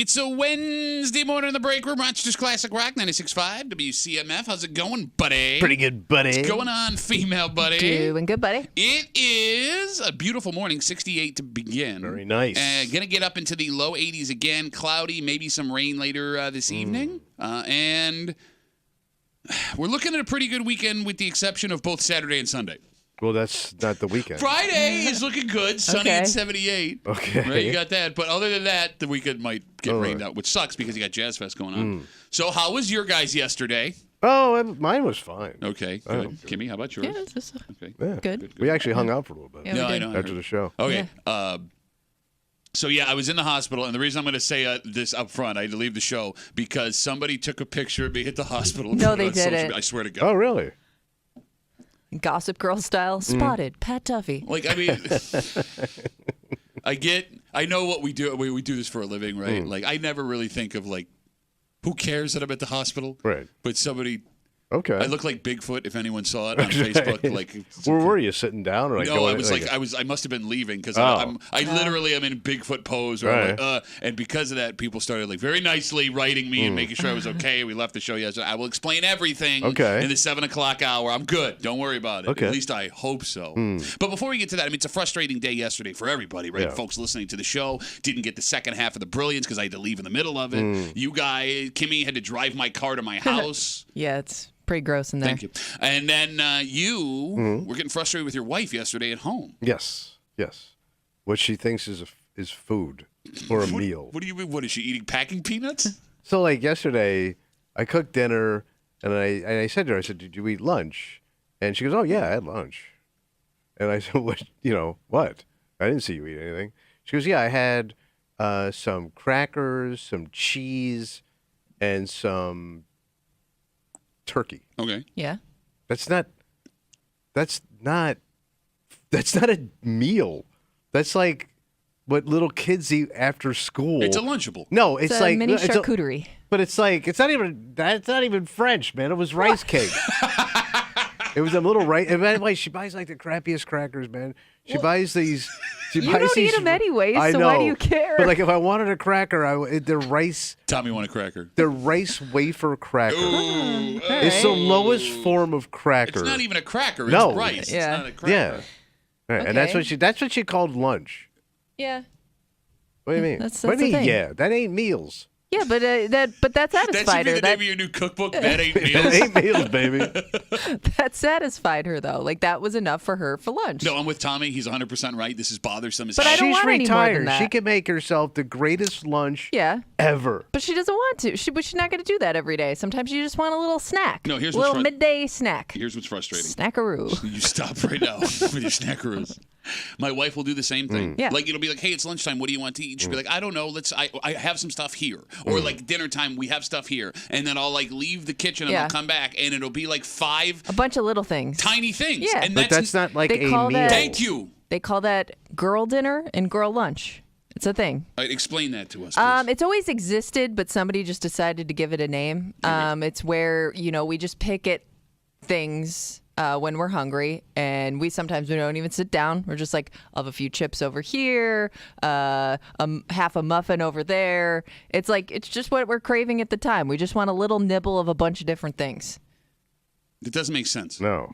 It's a Wednesday morning in the break room. Rochester's Classic Rock 96.5 WCMF. How's it going, buddy? Pretty good, buddy. What's going on, female buddy? Doing good, buddy. It is a beautiful morning, 68 to begin. Very nice. Going to get up into the low 80s again. Cloudy, maybe some rain later this evening. And we're looking at a pretty good weekend with the exception of both Saturday and Sunday. Well, that's not the weekend. Friday is looking good. Sunny at 78. Okay. Right, you got that. But other than that, the weekend might get rained out, which sucks because you got Jazz Fest going on. So how was your guys yesterday? Oh, mine was fine. Okay, good. Kimmy, how about yours? Yeah, it's Okay. Yeah. good. We actually hung out for a little bit Yeah, No, we I did. know. after the show. Okay. So, I was in the hospital, and the reason I'm going to say this up front, I had to leave the show because somebody took a picture of me at the hospital. No, they on social didn't. media. I swear to God. Oh, really? Gossip Girl style, spotted, Pat Duffy. Like, I mean, I know what we do. We do this for a living, right? Like, I never really think of, like, who cares that I'm at the hospital? Right. But somebody, Okay. I look like Bigfoot if anyone saw it on Facebook. Like, Where were you, sitting down? Or like no, going, I was I must have been leaving because Oh. I literally am in Bigfoot pose. Or I'm Right. like, and because of that, people started like very nicely writing me and making sure I was okay. We left the show yesterday. I will explain everything Okay. in the 7 o'clock hour. I'm good. Don't worry about it. Okay. At least I hope so. But before we get to that, I mean, it's a frustrating day yesterday for everybody, right? Yeah. Folks listening to the show didn't get the second half of the Brilliance because I had to leave in the middle of it. You guys, Kimmy had to drive my car to my house. Yeah, it's pretty gross in there. Thank you. And then you were getting frustrated with your wife yesterday at home. Yes. What she thinks is food or a meal. What do you mean? What is she eating? Packing peanuts? So, like, yesterday, I cooked dinner, and I said to her, I said, did you eat lunch? And she goes, oh, yeah, I had lunch. And I said, what? What? I didn't see you eat anything. She goes, yeah, I had some crackers, some cheese, and some turkey. Okay. Yeah. That's not a meal. That's like what little kids eat after school. It's a Lunchable. No, It's it's a like mini it's charcuterie. but it's like that's not even French, man. It was rice cake. It was a little rice. And by the way, she buys like the crappiest crackers, man. She buys these. She You buys don't these, eat them anyways, I so know, why do you care? But like, if I wanted a cracker, they're rice. Tommy want a cracker. They're rice wafer cracker. Ooh. It's the lowest form of cracker. It's not even a cracker. It's No. rice. Yeah. It's not a cracker. Yeah. Right. And that's Okay. what she called lunch. Yeah. What do you mean? That's what do you the mean? thing. Yeah, that ain't meals. Yeah, but that That should satisfied be her. the name of your new cookbook. That ain't That meals. ain't meals, baby. That satisfied her though. Like that was enough for her for lunch. No, I'm with Tommy. He's 100% right. This is bothersome as But I hell. don't She's want any more retired. than that. She can make herself the greatest lunch Yeah. ever. But she doesn't want to. But she's not going to do that every day. Sometimes you just want a little snack. No, here's a what's little fun- midday snack. Here's what's frustrating. Snackaroo. You stop right now with your snackaroos. My wife will do the same thing. Yeah. Like, it'll be like, hey, it's lunchtime. What do you want to eat? She'll be like, I don't know. I have some stuff here. Or like dinner time, we have stuff here. And then I'll like leave the kitchen and Yeah. I'll come back and it'll be like 5 A bunch of little things. tiny things. Yeah. And But that's not like They a call meal. that- Thank you. They call that girl dinner and girl lunch. It's a thing. All right, explain that to us, please. It's always existed, but somebody just decided to give it a name. It's where, we just pick at things when we're hungry, and we don't even sit down. We're just like, I'll have a few chips over here, half a muffin over there. It's like, it's just what we're craving at the time. We just want a little nibble of a bunch of different things. It doesn't make sense. No.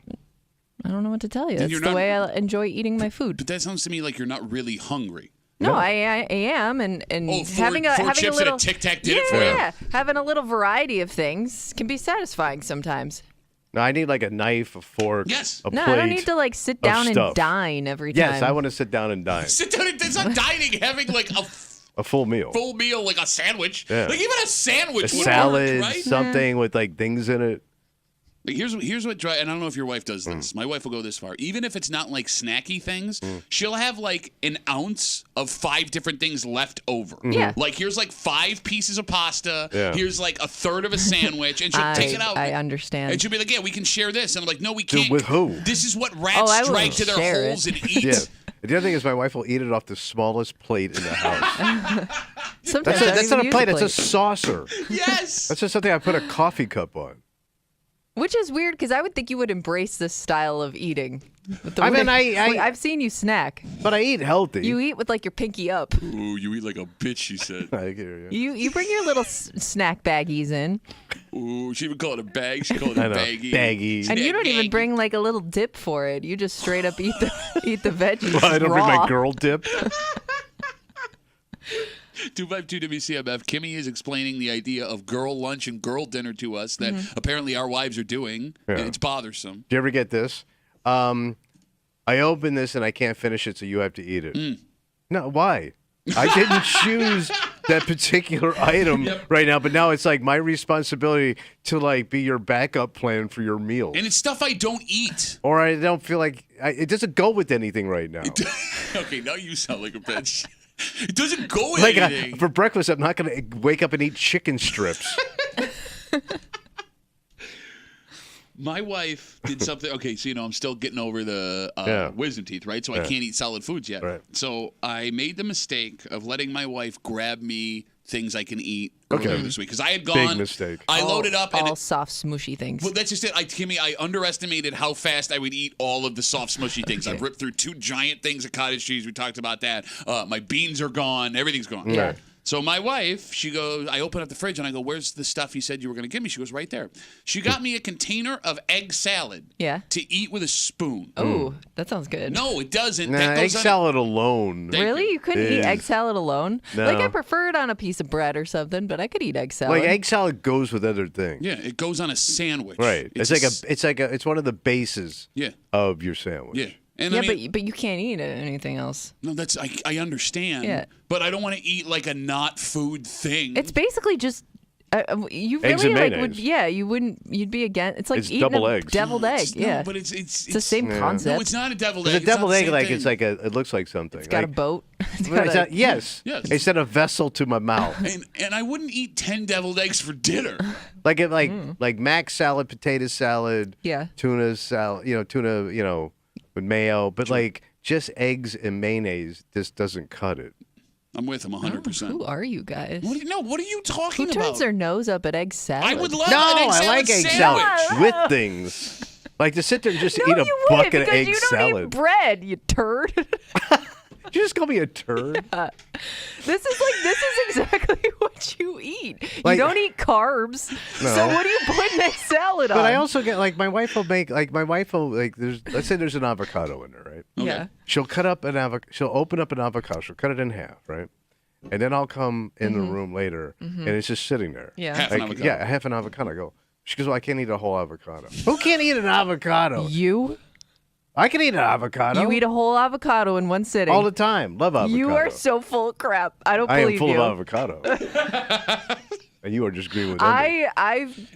I don't know what to tell you. Then That's you're the not- way I enjoy eating my food. But that sounds to me like you're not really hungry. No, I am, and Oh, having a four having chips a little and a Tic Tac did it for you? Yeah, having a little variety of things can be satisfying sometimes. No, I need like a knife, a fork, Yes. a No, plate. I don't need to like sit down and stuff. dine every time. Yes, I want to sit down and dine. Sit down. It's not dining, having like a A full meal. full meal, like a sandwich. Yeah. Like even a sandwich A would salad, work, right? something with like things in it. Like, here's what and I don't know if your wife does this. My wife will go this far. Even if it's not like snacky things, she'll have like an ounce of 5 different things left over. Yeah. Like here's like 5 pieces of pasta. Yeah. Here's like a third of a sandwich, and she'll take it out. I understand. And she'll be like, "Yeah, we can share this." And I'm like, "No, we can't." with who? This is what I rats will drag to their share holes it. and eat. Yeah. The other thing is my wife will eat it off the smallest plate in the house. Sometimes That's I not a don't plate. even That's use a saucer. Yes. That's just something I put a coffee cup on. Which is weird because I would think you would embrace this style of eating. I mean, I've seen you snack. But I eat healthy. You eat with like your pinky up. Ooh, you eat like a bitch, she said. I hear you. You bring your little snack baggies in. Ooh, she would call it a bag. She called it a baggie. Baggy. And you don't even bring like a little dip for it. You just straight up eat the veggies Well, I don't raw. bring my girl dip. 252 WCMF. Kimmy is explaining the idea of girl lunch and girl dinner to us that apparently our wives are doing. Yeah. And it's bothersome. Do you ever get this? I open this and I can't finish it, so you have to eat it. No, why? I didn't choose that particular item right now, but now it's like my responsibility to like be your backup plan for your meal. And it's stuff I don't eat. Or I don't feel like it doesn't go with anything right now. Okay, now you sound like a bitch. It doesn't go with Like anything. for breakfast, I'm not going to wake up and eat chicken strips. My wife did something. Okay, so I'm still getting over the wisdom teeth, right? So I can't eat solid foods yet. Right. So I made the mistake of letting my wife grab me things I can eat earlier this week because I had gone. Big mistake. I loaded up and all soft smushy things. well, that's just it. Kimmy, I underestimated how fast I would eat all of the soft, smushy things. I've ripped through 2 giant things of cottage cheese. We talked about that. My beans are gone. Everything's gone. Yeah. So my wife, she goes, I open up the fridge and I go, where's the stuff you said you were going to give me? She goes, right there. She got me a container of egg salad to eat with a spoon. Oh, that sounds good. No, it doesn't. Nah, That egg goes on- salad alone. Really? You couldn't eat egg salad alone? No. Like, I prefer it on a piece of bread or something, but I could eat egg salad. Like egg salad goes with other things. Yeah, it goes on a sandwich. Right. It's one of the bases of your sandwich. Yeah. And yeah, I mean, but you can't eat anything else. no, that's I understand. Yeah. But I don't want to eat like a not food thing. It's basically just you Eggs really and like would mayonnaise. you'd be against. It's like It's eating double a eggs. deviled egg. No, but it's the same concept. No, it's not a deviled egg. It's a It's not deviled the egg, same like thing. it's like it looks like something. It's got a like, boat. yes. Yes. It's a vessel to my mouth. And I wouldn't eat 10 deviled eggs for dinner. like mac salad, potato salad, Yeah. tuna salad, tuna, with mayo, but like just eggs and mayonnaise just doesn't cut it. I'm with him 100%. Who are you guys? What are you talking Who about? turns their nose up at egg salad? I would love No, an egg I salad like egg sandwich. salad with things. Like to sit there and just No, eat a you wouldn't, bucket of because egg you don't salad. eat bread, you turd. Did you just call me a turd? This is exactly what you eat. Like- you don't eat carbs. No. So what do you put in egg salad on? But I also get like my wife will let's say there's an avocado in there, right? Yeah. She'll cut up she'll open up an avocado, she'll cut it in half, right? And then I'll come in the room later and it's just sitting there. Yeah. Half an avocado. Yeah, half an avocado. I go, she goes, well, I can't eat a whole avocado. Who can't eat an avocado? You I can eat an avocado. You eat a whole avocado in one sitting. all the time. Love avocado. You are so full of crap. I don't I believe am full you. of avocado. And you are just agreeing with Emily.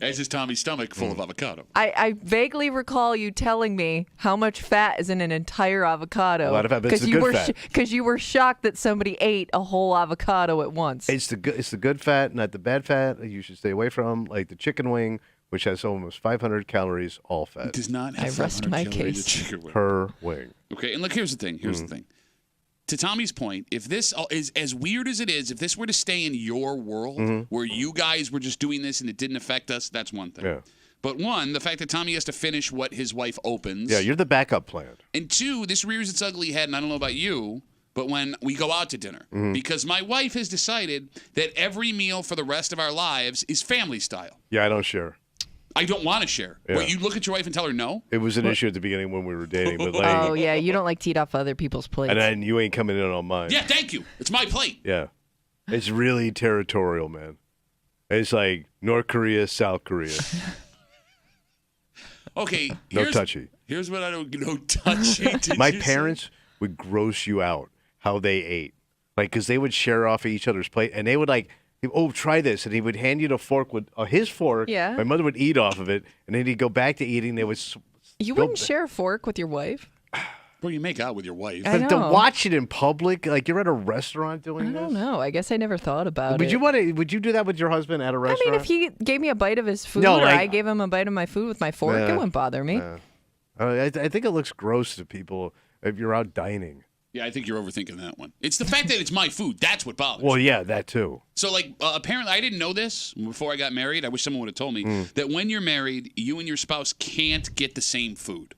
As is Tommy's stomach full of avocado. I vaguely recall you telling me how much fat is in an entire avocado. A lot of fat, but it's the good fat. Because you were shocked that somebody ate a whole avocado at once. It's the good fat, not the bad fat. You should stay away from, like the chicken wing, which has almost 500 calories, all fat It does not have I rest 500 my calories case. of chicken wing. per wing. Okay, and look, here's the thing. Here's the thing. To Tommy's point, if this is as weird as it is, if this were to stay in your world where you guys were just doing this and it didn't affect us, that's one thing. Yeah. But one, the fact that Tommy has to finish what his wife opens. Yeah, you're the backup plan. And two, this rears its ugly head, and I don't know about you, but when we go out to dinner, because my wife has decided that every meal for the rest of our lives is family style. Yeah, I don't share. I don't want to share. Yeah. What, you look at your wife and tell her no? It was an issue at the beginning when we were dating, but like, Oh yeah, you don't like to eat off other people's plates. and then you ain't coming in on mine. Yeah, thank you. It's my plate. Yeah. It's really territorial, man. It's like North Korea, South Korea. Okay. No touchy. Here's what I don't no touchy. Did My you say? parents would gross you out how they ate. Like, because they would share off each other's plate, and they would like, oh, try this. And he would hand you the fork with his fork. Yeah. My mother would eat off of it, and then he'd go back to eating. They would. You wouldn't share a fork with your wife? Well, you make out with your wife. I But to know. watch it in public, like you're at a restaurant doing I this. don't know. I guess I never thought about Would it. you want to? Would you do that with your husband at a I restaurant? mean, if he gave me a bite of his food, No, or like- I gave him a bite of my food with my fork, Yeah. it wouldn't bother me. I think it looks gross to people if you're out dining. Yeah, I think you're overthinking that one. It's the fact that it's my food. That's what bothers Well, me. yeah, that too. So, like, apparently, I didn't know this before I got married. I wish someone would have told me that when you're married, you and your spouse can't get the same food.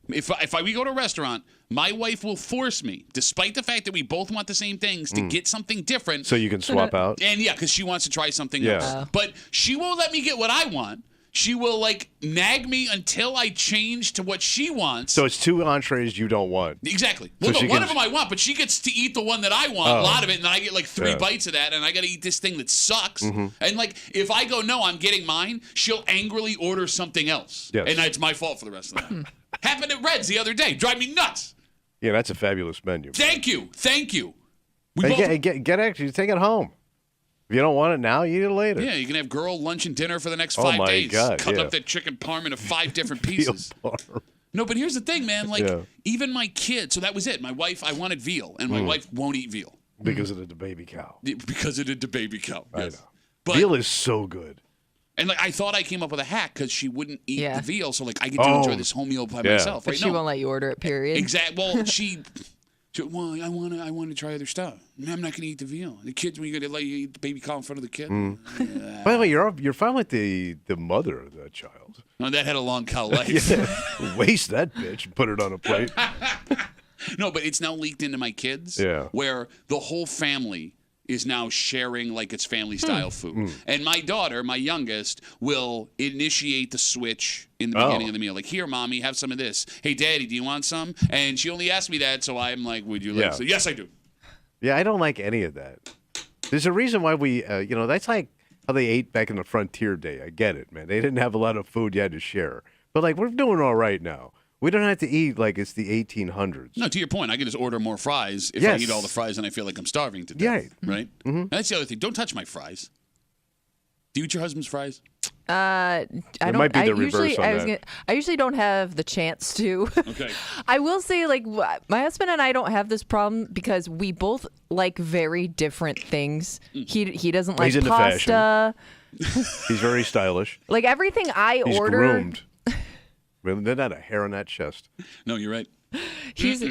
If we go to a restaurant, my wife will force me, despite the fact that we both want the same things, to get something different. So you can swap out? And yeah, because she wants to try something Yeah. else. But she won't let me get what I want. She will, like, nag me until I change to what she wants. So it's 2 entrees you don't want. Exactly. So Well, no, she one can- of them I want, but she gets to eat the one that I want, a lot of it, and then I get like 3 bites of that, and I got to eat this thing that sucks. And, like, if I go, no, I'm getting mine, she'll angrily order something else. Yes. And it's my fault for the rest of that. Happened at Red's the other day. Drive me nuts. Yeah, that's a fabulous menu. Thank you. We Hey, both... get actually take it home. If you don't want it now, you eat it later. Yeah, you can have girl lunch and dinner for the next Oh 5 my days. God, Cut yeah. up that chicken parm into 5 different pieces. No, but here's the thing, man. Like, even my kid, so that was it. My wife, I wanted veal, and my wife won't eat veal. Because of the baby cow. Because it did the baby cow. I Yes. know. But, Veal is so good. and like I thought I came up with a hack because she wouldn't eat Yeah. the veal, so like I get to enjoy this whole meal by myself. But Right? she won't let you order it, period. Exactly. Well, well, I want to try other stuff. I'm not going to eat the veal. The kids, when you're going to let you eat the baby cow in front of the kid. By the way, you're fine with the mother of that child. No, that had a long cow life. Waste that bitch and put it on a plate. No, but it's now leaked into my kids. Yeah. Where the whole family is now sharing like it's family style food. And my daughter, my youngest, will initiate the switch in the beginning of the meal. Like, here, mommy, have some of this. Hey, daddy, do you want some? And she only asked me that, so I'm like, would you like some? Yes, I do. Yeah, I don't like any of that. There's a reason why we, that's like how they ate back in the frontier day. I get it, man. They didn't have a lot of food you had to share. But, like, we're doing all right now. We don't have to eat like it's the 1800s. No, to your point, I can just order more fries if I eat all the fries and I feel like I'm starving to death. Right? Mm-hmm. And that's the other thing. Don't touch my fries. Do you eat your husband's fries? I don't. might be the I reverse usually, on that. I usually don't have the chance to. Okay. I will say, like, my husband and I don't have this problem because we both like very different things. He doesn't like He's into pasta. He's very stylish. Like everything I He's order. groomed. Well, there's not a hair on that chest. No, you're right. He's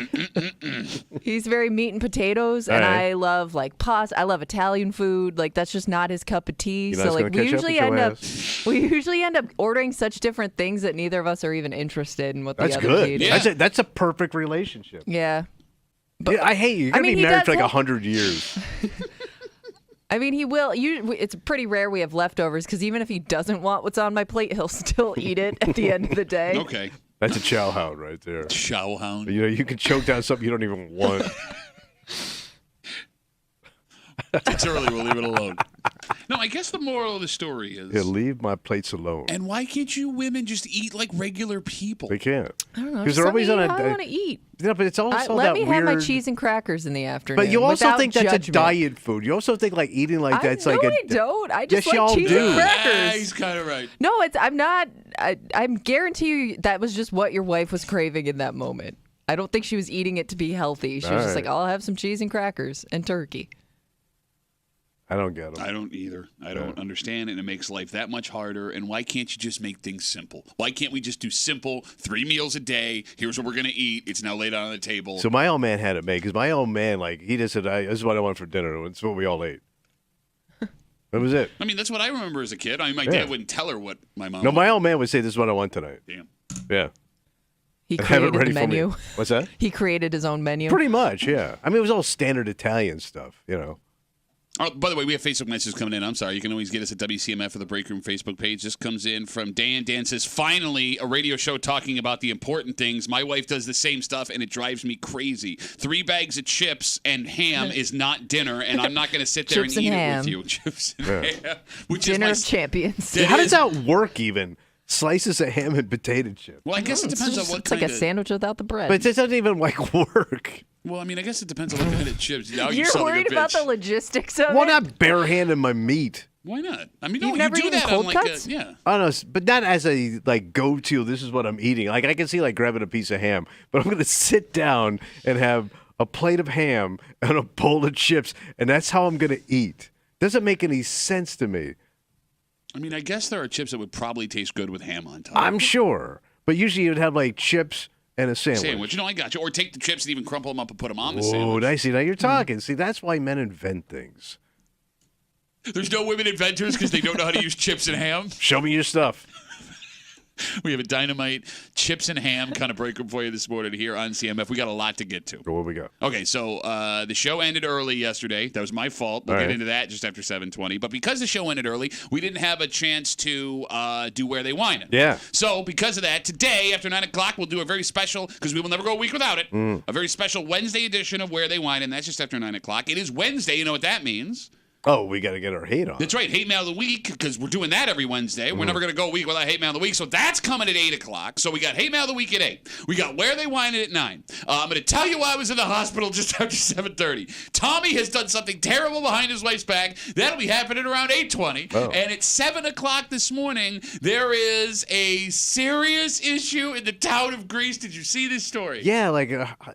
very meat and potatoes, and right. I love like pasta. I love Italian food. Like that's just not his cup of tea. You know, So it's like gonna catch up with your we usually end up ordering such different things that neither of us are even interested in what the That's other's good. eating. Yeah. That's a perfect relationship. Yeah. Yeah, I hate you. You're going to be he married does for like like- 100 years. I mean, he will. It's pretty rare we have leftovers because even if he doesn't want what's on my plate, he'll still eat it at the end of the day. Okay. That's a chow hound right there. Chow hound. You know, you can choke down something you don't even want. It's early. We'll leave it alone. No, I guess the moral of the story is. Yeah, leave my plates alone. And why can't you women just eat like regular people? They can't. I don't know. Because Just they're let me always eat on a. how I want to eat. Yeah, but it's also Let that me weird. have my cheese and crackers in the afternoon. But you also without think that's judgment. a diet food. You also think like eating like that's like no, a. I don't. I just Yes, like y'all cheese do. and crackers. Ah, he's kind of right. No, I'm not. I'm guarantee you that was just what your wife was craving in that moment. I don't think she was eating it to be healthy. She was just right. like, I'll have some cheese and crackers and turkey. I don't get them. I don't either. I don't understand, and it makes life that much harder. And why can't you just make things simple? Why can't we just do simple 3 meals a day? Here's what we're going to eat. It's now laid out on the table. So my old man had it made because my old man, like, he just said, "This is what I want for dinner." It's what we all ate. That was it. I mean, that's what I remember as a kid. I mean, my Yeah. dad wouldn't tell her what my mom No, my wanted. old man would say, "This is what I want tonight." Damn. Yeah. He And have it created ready the for me. menu. What's that? He created his own menu. Pretty much, yeah. I mean, it was all standard Italian stuff, you know. Oh, by the way, we have Facebook messages coming in. I'm sorry. You can always get us at WCMF or the Break Room Facebook page. This comes in from Dan. Dan says, finally, a radio show talking about the important things. My wife does the same stuff, and it drives me crazy. 3 bags of chips and ham is not dinner, and I'm not going to sit there Chips and and eat ham. it with you. Chips and ham. Which Dinner is of champions. That How is- does that work even? Slices of ham and potato chips. Well, I guess it depends on what It's kind like a of... sandwich without the bread. But it doesn't even, like, work. Well, I mean, I guess it depends on what kind of chips. Now you You're son of a worried about bitch. the logistics of Why it? not barehanding my meat? Why not? I mean, You've no, never you do eaten that cold on like cuts? a... Yeah. I don't know, but not as a, like, go-to, this is what I'm eating. Like, I can see, like, grabbing a piece of ham, but I'm going to sit down and have a plate of ham and a bowl of chips, and that's how I'm going to eat. Doesn't make any sense to me. I mean, I guess there are chips that would probably taste good with ham on top. I'm sure. But usually you'd have, like, chips And a sandwich. Sandwich. I got you. Or take the chips and even crumple them up and put them on the Oh, sandwich. nice. See, now you're talking. See, that's why men invent things. There's no women inventors because they don't know how to use chips and ham. Show me your stuff. We have a dynamite chips and ham kind of break room for you this morning here on CMF. We got a lot to get to. What we got? Okay, so the show ended early yesterday. That was my fault. We'll All get right. into that just after 7:20. But because the show ended early, we didn't have a chance to do Where They Whining. Yeah. So because of that, today after 9 o'clock, we'll do a very special, because we will never go a week without it, a very special Wednesday edition of Where They Whining. That's just after 9 o'clock. It is Wednesday. You know what that means. Oh, we got to get our hate on. That's right, Hate Mail of the Week, because we're doing that every Wednesday. We're never going to go a week without Hate Mail of the Week, so that's coming at 8 o'clock. So we got Hate Mail of the Week at 8. We got Where They Whine at 9. I'm going to tell you why I was in the hospital just after 7:30. Tommy has done something terrible behind his wife's back. That'll be happening around 8:20. Oh. And at 7 o'clock this morning, there is a serious issue in the town of Greece. Did you see this story? Yeah, like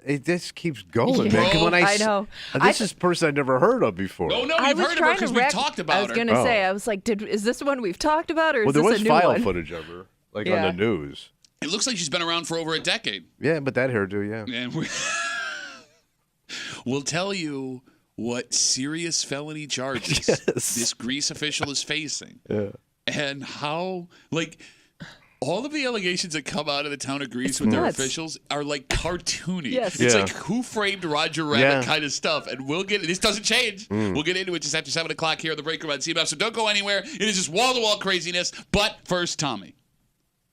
it just keeps going, Yeah. man. Come on, I know. This is a person I've never heard of before. Oh, no, I you've was heard of her trying because to we rec- talked about I was her. going to say, Oh. I was like, is this one we've talked about, or is Well, there this was a new file one? footage of her, like Yeah. on the news. It looks like she's been around for over a decade. Yeah, but that hairdo, yeah. And we'll tell you what serious felony charges Yes. this Greece official is facing. Yeah. And how, like, all of the allegations that come out of the town of Greece with their nuts. officials are like cartoony. Yes. It's Yeah. like Who Framed Roger Rabbit Yeah. kind of stuff. And we'll get this doesn't change. We'll get into it just after 7 o'clock here on the Break Room on CMF. So don't go anywhere. It is just wall-to-wall craziness. But first, Tommy.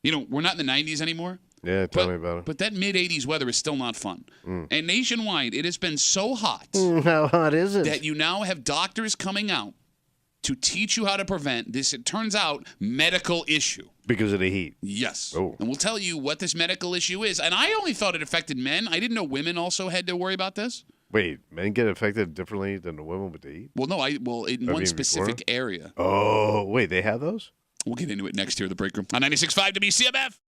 We're not in the 90s anymore. Yeah, tell me about it. But that mid-80s weather is still not fun. And nationwide, it has been so hot How hot is it? that you now have doctors coming out to teach you how to prevent this, it turns out, medical issue. Because of the heat. Yes. Oh. And we'll tell you what this medical issue is. And I only thought it affected men. I didn't know women also had to worry about this. Wait, men get affected differently than the women with the heat? Well, no, in one mean, specific before? area. Oh, wait, they have those? We'll get into it next here at the Break Room on 96.5 WCMF.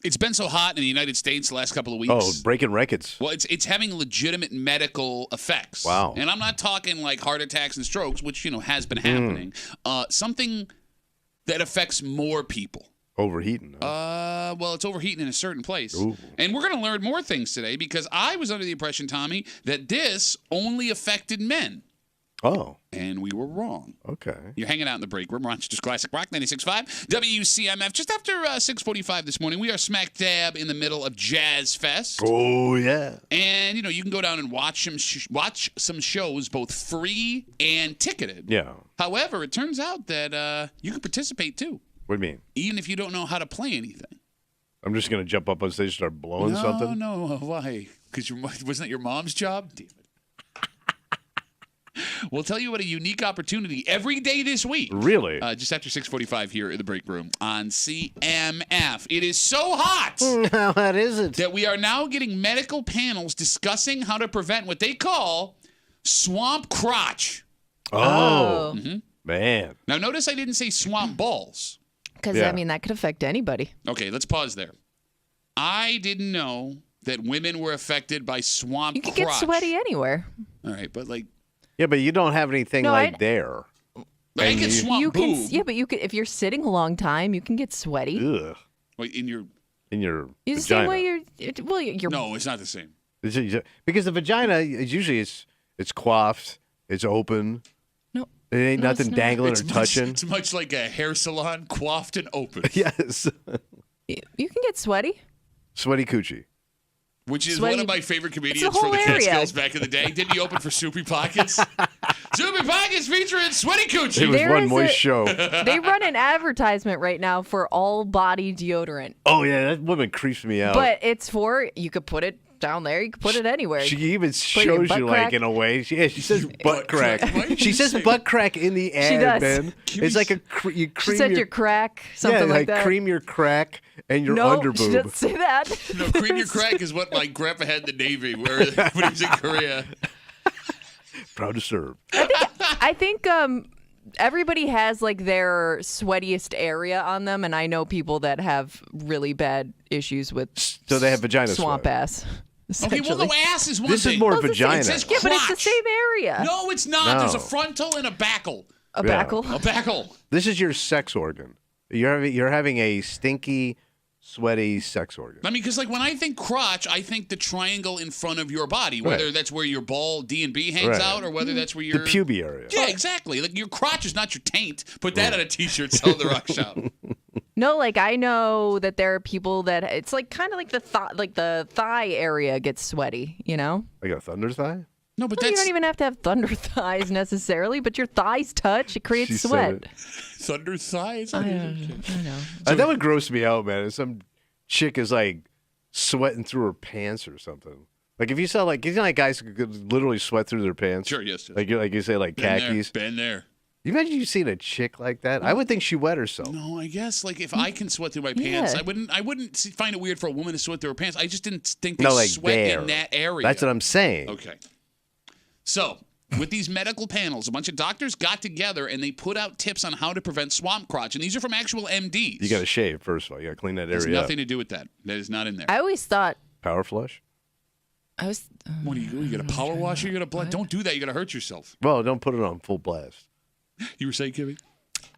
It's been so hot in the United States the last couple of weeks. Oh, breaking records. Well, it's having legitimate medical effects. Wow. And I'm not talking like heart attacks and strokes, which, has been happening. Something that affects more people. Overheating. Huh? Well, it's overheating in a certain place. Ooh. And we're going to learn more things today because I was under the impression, Tommy, that this only affected men. Oh. And we were wrong. Okay. You're hanging out in the break room. Rochester's Classic Rock 96.5. WCMF. Just after 6:45 this morning, we are smack dab in the middle of Jazz Fest. Oh, yeah. And, you can go down and watch some shows, both free and ticketed. Yeah. However, it turns out that you can participate, too. What do you mean? Even if you don't know how to play anything. I'm just going to jump up on stage and start blowing something? No, why? Because wasn't that your mom's job? Damn it. We'll tell you what a unique opportunity every day this week. Really? Just after 6:45 here in the break room on CMF. It is so hot What is it? that we are now getting medical panels discussing how to prevent what they call swamp crotch. Oh, man. Now, notice I didn't say swamp balls. Because, Yeah. that could affect anybody. Okay, let's pause there. I didn't know that women were affected by swamp You can crotch. get sweaty anywhere. All right, but Yeah, but you don't have anything No, there. I And get you- swamp You boob. can, but you could if you're sitting a long time, you can get sweaty. Ugh. Wait, in your In your It's the same vagina. way you're no, it's not the same. Because the vagina is usually it's coiffed, it's open. no. It ain't No, nothing it's not. dangling It's or much, touching. it's much like a hair salon, coiffed and open, Yes. You can get sweaty. Sweaty coochie. which is Sweaty- one of my favorite the comedians whole from the area. Catskills back in the day. Didn't he open for Soupy Pockets? Soupy Pockets featuring Sweaty It Coochie. was There one is moist a- show. They run an advertisement right now for all body deodorant, Oh yeah, that woman creeps me out. but it's for you could put it down there, you could put it anywhere. She even your shows butt you crack. like in a way. She says butt crack. Why did She you says say- butt crack in the ad, does. Ben. It's like you She cream said your, your crack, something yeah, like that. cream your crack and your no, underboob. she doesn't say that. No, cream your crack is what my grandpa had in the Navy where when he was in Korea. Proud to serve. I think everybody has like their sweatiest area on them, and I know people that have really bad issues with So they have vagina swamp sweat. ass. Okay, well, no, essentially. ass is one This thing. is more Well, it's the same- vagina. It says Yeah, but it's the crotch. same area. No, it's not. No. There's a frontal and a backle. A Yeah. backle. A backle. This is your sex organ. You're having a stinky, sweaty sex organ. I mean, because when I think crotch, I think the triangle in front of your body, whether Right. that's where your ball D&B hangs Right. out or whether that's where The your pubic area. Yeah, exactly. Like your crotch is not your taint. Put that on a T-shirt. Sell at the rock shop. No, like I know that there are people that it's like kind of like the thigh area gets sweaty, you know? Like a thunder thigh? No, but Well, you that's don't even have to have thunder thighs necessarily, but your thighs touch, it creates She said sweat. it. thunder thighs. I know. That would gross me out, man. If some chick is like sweating through her pants or something. Like if you saw like guys who could literally sweat through their pants. Sure, yes. Like you say like Been khakis. There, been there. You imagine you seeing a chick like that? I would think she wet herself. No, I guess if I can sweat through my pants, Yeah. I wouldn't find it weird for a woman to sweat through her pants. I just didn't think they No, like sweat there. in that area. That's what I'm saying. Okay. So, with these medical panels, a bunch of doctors got together and they put out tips on how to prevent swamp crotch. And these are from actual MDs. You got to shave first of all. You got to clean that There's area nothing to do with that. That is not in there. I always thought Power flush? What do you do? You got a power washer? You got a blood? Don't do that. You're going to hurt yourself. Well, don't put it on full blast. You were saying, Kimmy?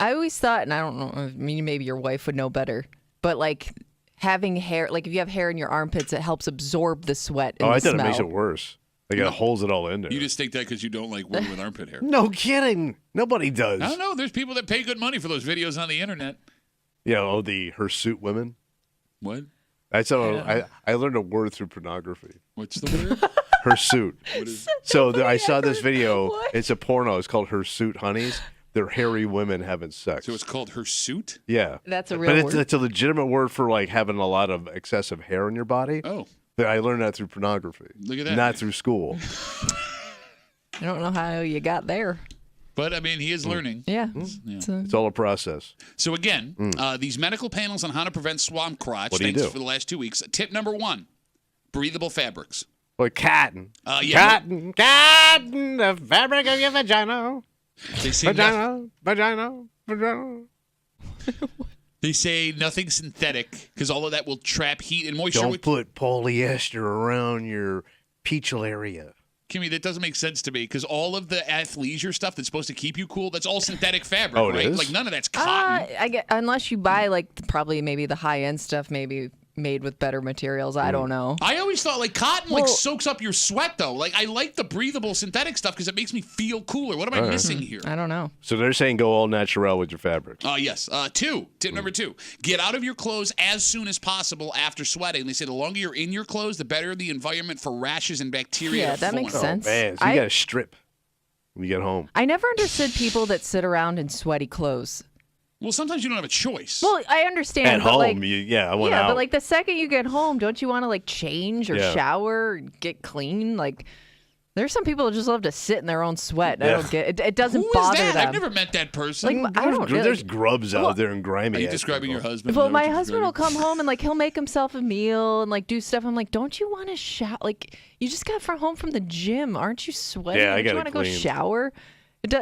I always thought, and I don't know, I mean, maybe your wife would know better, but like having hair, like if you have hair in your armpits, it helps absorb the sweat and Oh, I the thought smell. it makes it worse. Like it holds it all in there. You just think that because you don't like women with armpit hair. No kidding. Nobody does. I don't know. There's people that pay good money for those videos on the internet. Yeah, the hirsute women. What? I learned a word through pornography. What's the word? Hirsute. What is So I saw this ever- video. What? It's a porno. It's called Hirsute Honeys. They're hairy women having sex. So it's called her suit? Yeah. That's a real But word. it's a legitimate word for like having a lot of excessive hair in your body. Oh, I learned that through pornography. Look at that. Not through school. I don't know how you got there. but I mean, he is learning. Yeah. Yeah. It's all a process. So again, these medical panels on how to prevent swamp crotch. What do you thanks do? for the last 2 weeks. Tip number 1: breathable fabrics. Like cotton. Yeah. Cotton, the fabric of your vagina. They say nothing. Vagina. They say nothing synthetic because all of that will trap heat and moisture. Don't put polyester around your peachal area. Kimmy, that doesn't make sense to me because all of the athleisure stuff that's supposed to keep you cool, that's all synthetic fabric, Oh, it right? is? Like none of that's cotton. I get, unless you buy probably maybe the high end stuff, maybe made with better materials. I don't know. I always thought cotton soaks up your sweat though. Like I like the breathable synthetic stuff because it makes me feel cooler. What am I missing here? I don't know. So they're saying go all natural with your fabrics. Yes. Tip number 2. Get out of your clothes as soon as possible after sweating. They say the longer you're in your clothes, the better the environment for rashes and bacteria. Yeah, to that form. makes sense. Oh, man. So you got to strip when you get home. I never understood people that sit around in sweaty clothes. Well, sometimes you don't have a choice. Well, I understand. At but home, I went out. but the second you get home, don't you want to change or Yeah. shower, or get clean? There's some people who just love to sit in their own sweat. I Yeah. don't get it. It doesn't Who is bother that? them. I've never met that person. I don't. There's grubs out there and grimy. Are you ass describing people. your husband? Well, Is that what my you're husband will describing? come home and he'll make himself a meal and do stuff. I'm like, don't you want to shower? You just got home from the gym, aren't you sweating? Yeah, I don't you gotta want to go clean. shower?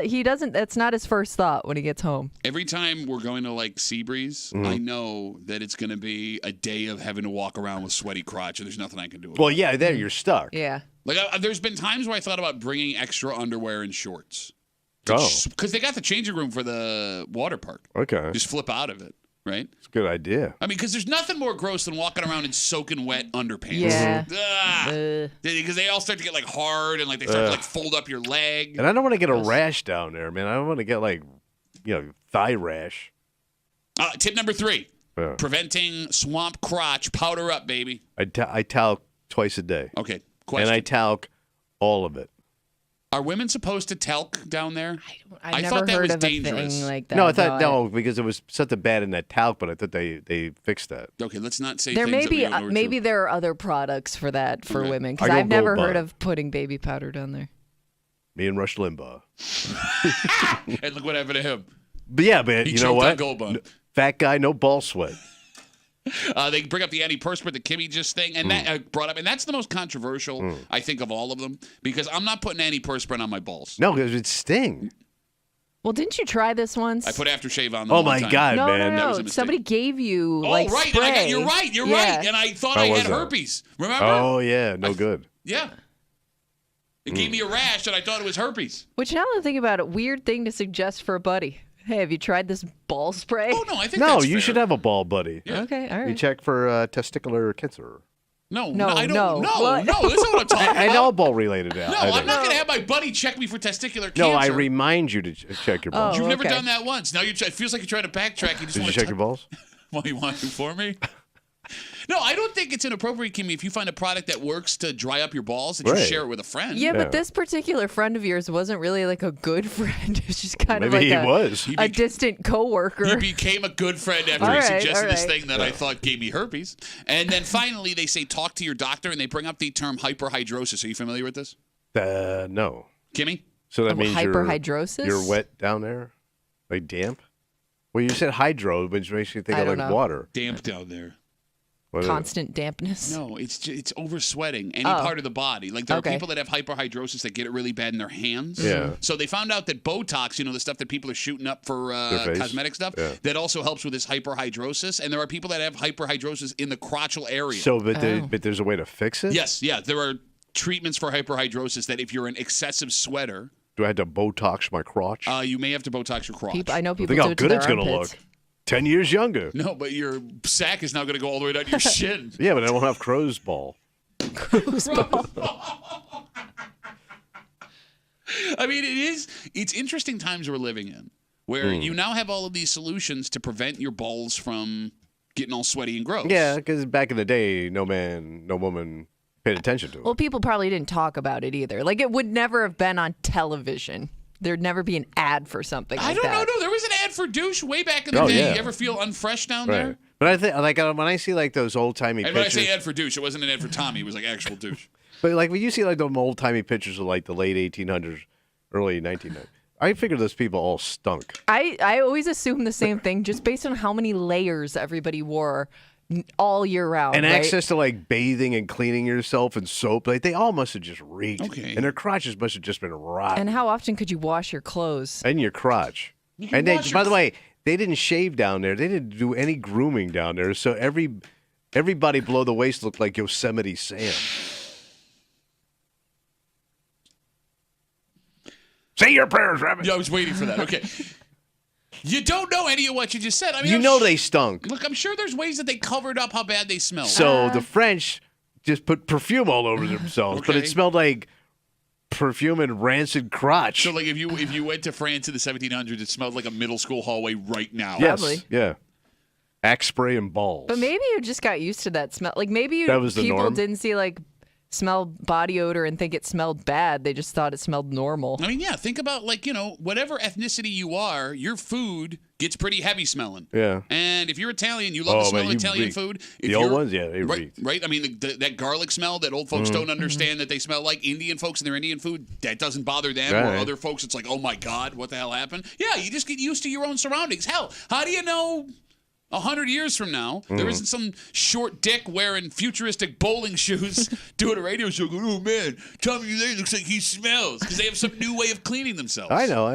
He doesn't. That's not his first thought when he gets home. Every time we're going to Seabreeze, Mm-hmm. I know that it's going to be a day of having to walk around with sweaty crotch, and there's nothing I can do about Well, it. yeah, there you're stuck. Yeah. There's been times where I thought about bringing extra underwear and shorts. Oh. Because they got the changing room for the water park. Okay. Just flip out of it, right? It's a good idea. I mean, because there's nothing more gross than walking around in soaking wet underpants. Yeah. Because they all start to get hard and they start to fold up your leg. And I don't want to get a rash down there, man. I don't want to get thigh rash. Tip number 3. Yeah. Preventing swamp crotch. Powder up, baby. I talc twice a day. Okay. Question. And I talc all of it. Are women supposed to talc down there? I've I never thought that heard was of dangerous. a thing like that. No, I thought because it was something bad in that talc, but I thought they fixed that. Okay, let's not say There things may that we be don't know are maybe true. there are other products for that for Okay. women I because go I've never Gold heard Bond. of putting baby powder down there. Me and Rush Limbaugh. And look what happened to him. But yeah, but He you know choked on what? Gold Bond. Fat guy, no ball sweat. They bring up the antiperspirant, the Kimmy just thing, and that brought up, and that's the most controversial, I think, of all of them, because I'm not putting antiperspirant on my balls. No, because it sting. Well, didn't you try this once? I put aftershave on them Oh one my time. God, no, man. That was a no. mistake. Somebody gave you Oh, like right. spray. You're right. Yeah. And I thought How I was had that? herpes. Remember? Oh yeah, no good. Yeah. It gave me a rash, and I thought it was herpes. Which now that I think about it, weird thing to suggest for a buddy. Hey, have you tried this ball spray? Oh, no, I think No, that's you fair. should have a ball buddy. Yeah. Okay, all You right. check for testicular cancer. No, No, I don't. no. No, What? that's not what I'm talking And about. all ball related. No, I'm not going to have my buddy check me for testicular cancer. No, I remind you to check your balls. You've never okay. done that once. Now it feels like you're trying to backtrack. You just Did want you to check your balls? What you want to do for me? No, I don't think it's inappropriate, Kimmy, if you find a product that works to dry up your balls and you Right. share it with a friend. Yeah, Yeah. but this particular friend of yours wasn't really like a good friend. It's just kind of Maybe like he was. a distant coworker. He became a good friend after All he right, suggested all this right. thing that I thought gave me herpes. And then finally, they say talk to your doctor, and they bring up the term hyperhidrosis. Are you familiar with this, No. Kimmy? So that means hyperhidrosis? You're wet down there, like damp. Well, you said hydro, which makes you think I of don't like know. water. Damp down there. What is it? Constant dampness. No, it's over sweating any Oh. part of the body. Like there are Okay. people that have hyperhidrosis that get it really bad in their hands. Yeah. So they found out that Botox, the stuff that people are shooting up for face? cosmetic stuff, Yeah. that also helps with this hyperhidrosis. And there are people that have hyperhidrosis in the crotchal area. So, but there's a way to fix it. yes, yeah, there are treatments for hyperhidrosis that if you're an excessive sweater, Do I have to Botox my crotch? you may have to Botox your crotch. I know people Think do how it to good their it's gonna armpits. look. 10 years younger. No, but your sack is now going to go all the way down to your shin. Yeah, but I won't have crow's ball. I mean, it's interesting times we're living in where you now have all of these solutions to prevent your balls from getting all sweaty and gross. Yeah, because back in the day, no man, no woman paid attention to it. Well, people probably didn't talk about it either. Like, it would never have been on television. There'd never be an ad for something like I don't know. that. No, there was an ad for douche way back in the Oh, day. yeah. You ever feel unfresh down Right. there? But I think, like, when I see like those old timey And when I pictures, say ad for douche, it wasn't an ad for Tommy. It was like actual douche. but like when you see like those old timey pictures of like the late 1800s, early 1900s, I figure those people all stunk. I always assume the same thing just based on how many layers everybody wore all year round. And right? access to like bathing and cleaning yourself and soap, like they all must have just reeked. Okay. And their crotches must have just been rotten. And how often could you wash your clothes? And your crotch. can And they, wash your by the way, they didn't shave down there. They didn't do any grooming down there. So everybody below the waist looked like Yosemite Sam. Say your prayers, Rabbit. Yeah, I was waiting for that. Okay. You don't know any of what you just said. I mean, You know they stunk. Look, I'm sure there's ways that they covered up how bad they smelled. So the French just put perfume all over themselves, but Okay. it smelled like perfume and rancid crotch. So, like, if you went to France in the 1700s, it smelled like a middle school hallway right now. yes, Probably. yeah. Axe spray and balls. But maybe you just got used to that smell. Like maybe That was the people norm? didn't see like smell body odor and think it smelled bad. They just thought it smelled normal. I mean, yeah, think about, like, whatever ethnicity you are, your food gets pretty heavy smelling. Yeah. And if you're Italian, you love the smell of you Italian reek. food. If The old you're- ones, yeah, they right, reeked. right? I mean, that garlic smell that old folks don't understand that they smell like. Indian folks and their Indian food, that doesn't bother them. Or Right. other folks, it's like, oh my God, what the hell happened? Yeah, you just get used to your own surroundings. Hell, how do you know 100 years from now, there isn't some short dick wearing futuristic bowling shoes doing a radio show going, oh man, Tommy Lee looks like he smells, because they have some new way of cleaning themselves. I know.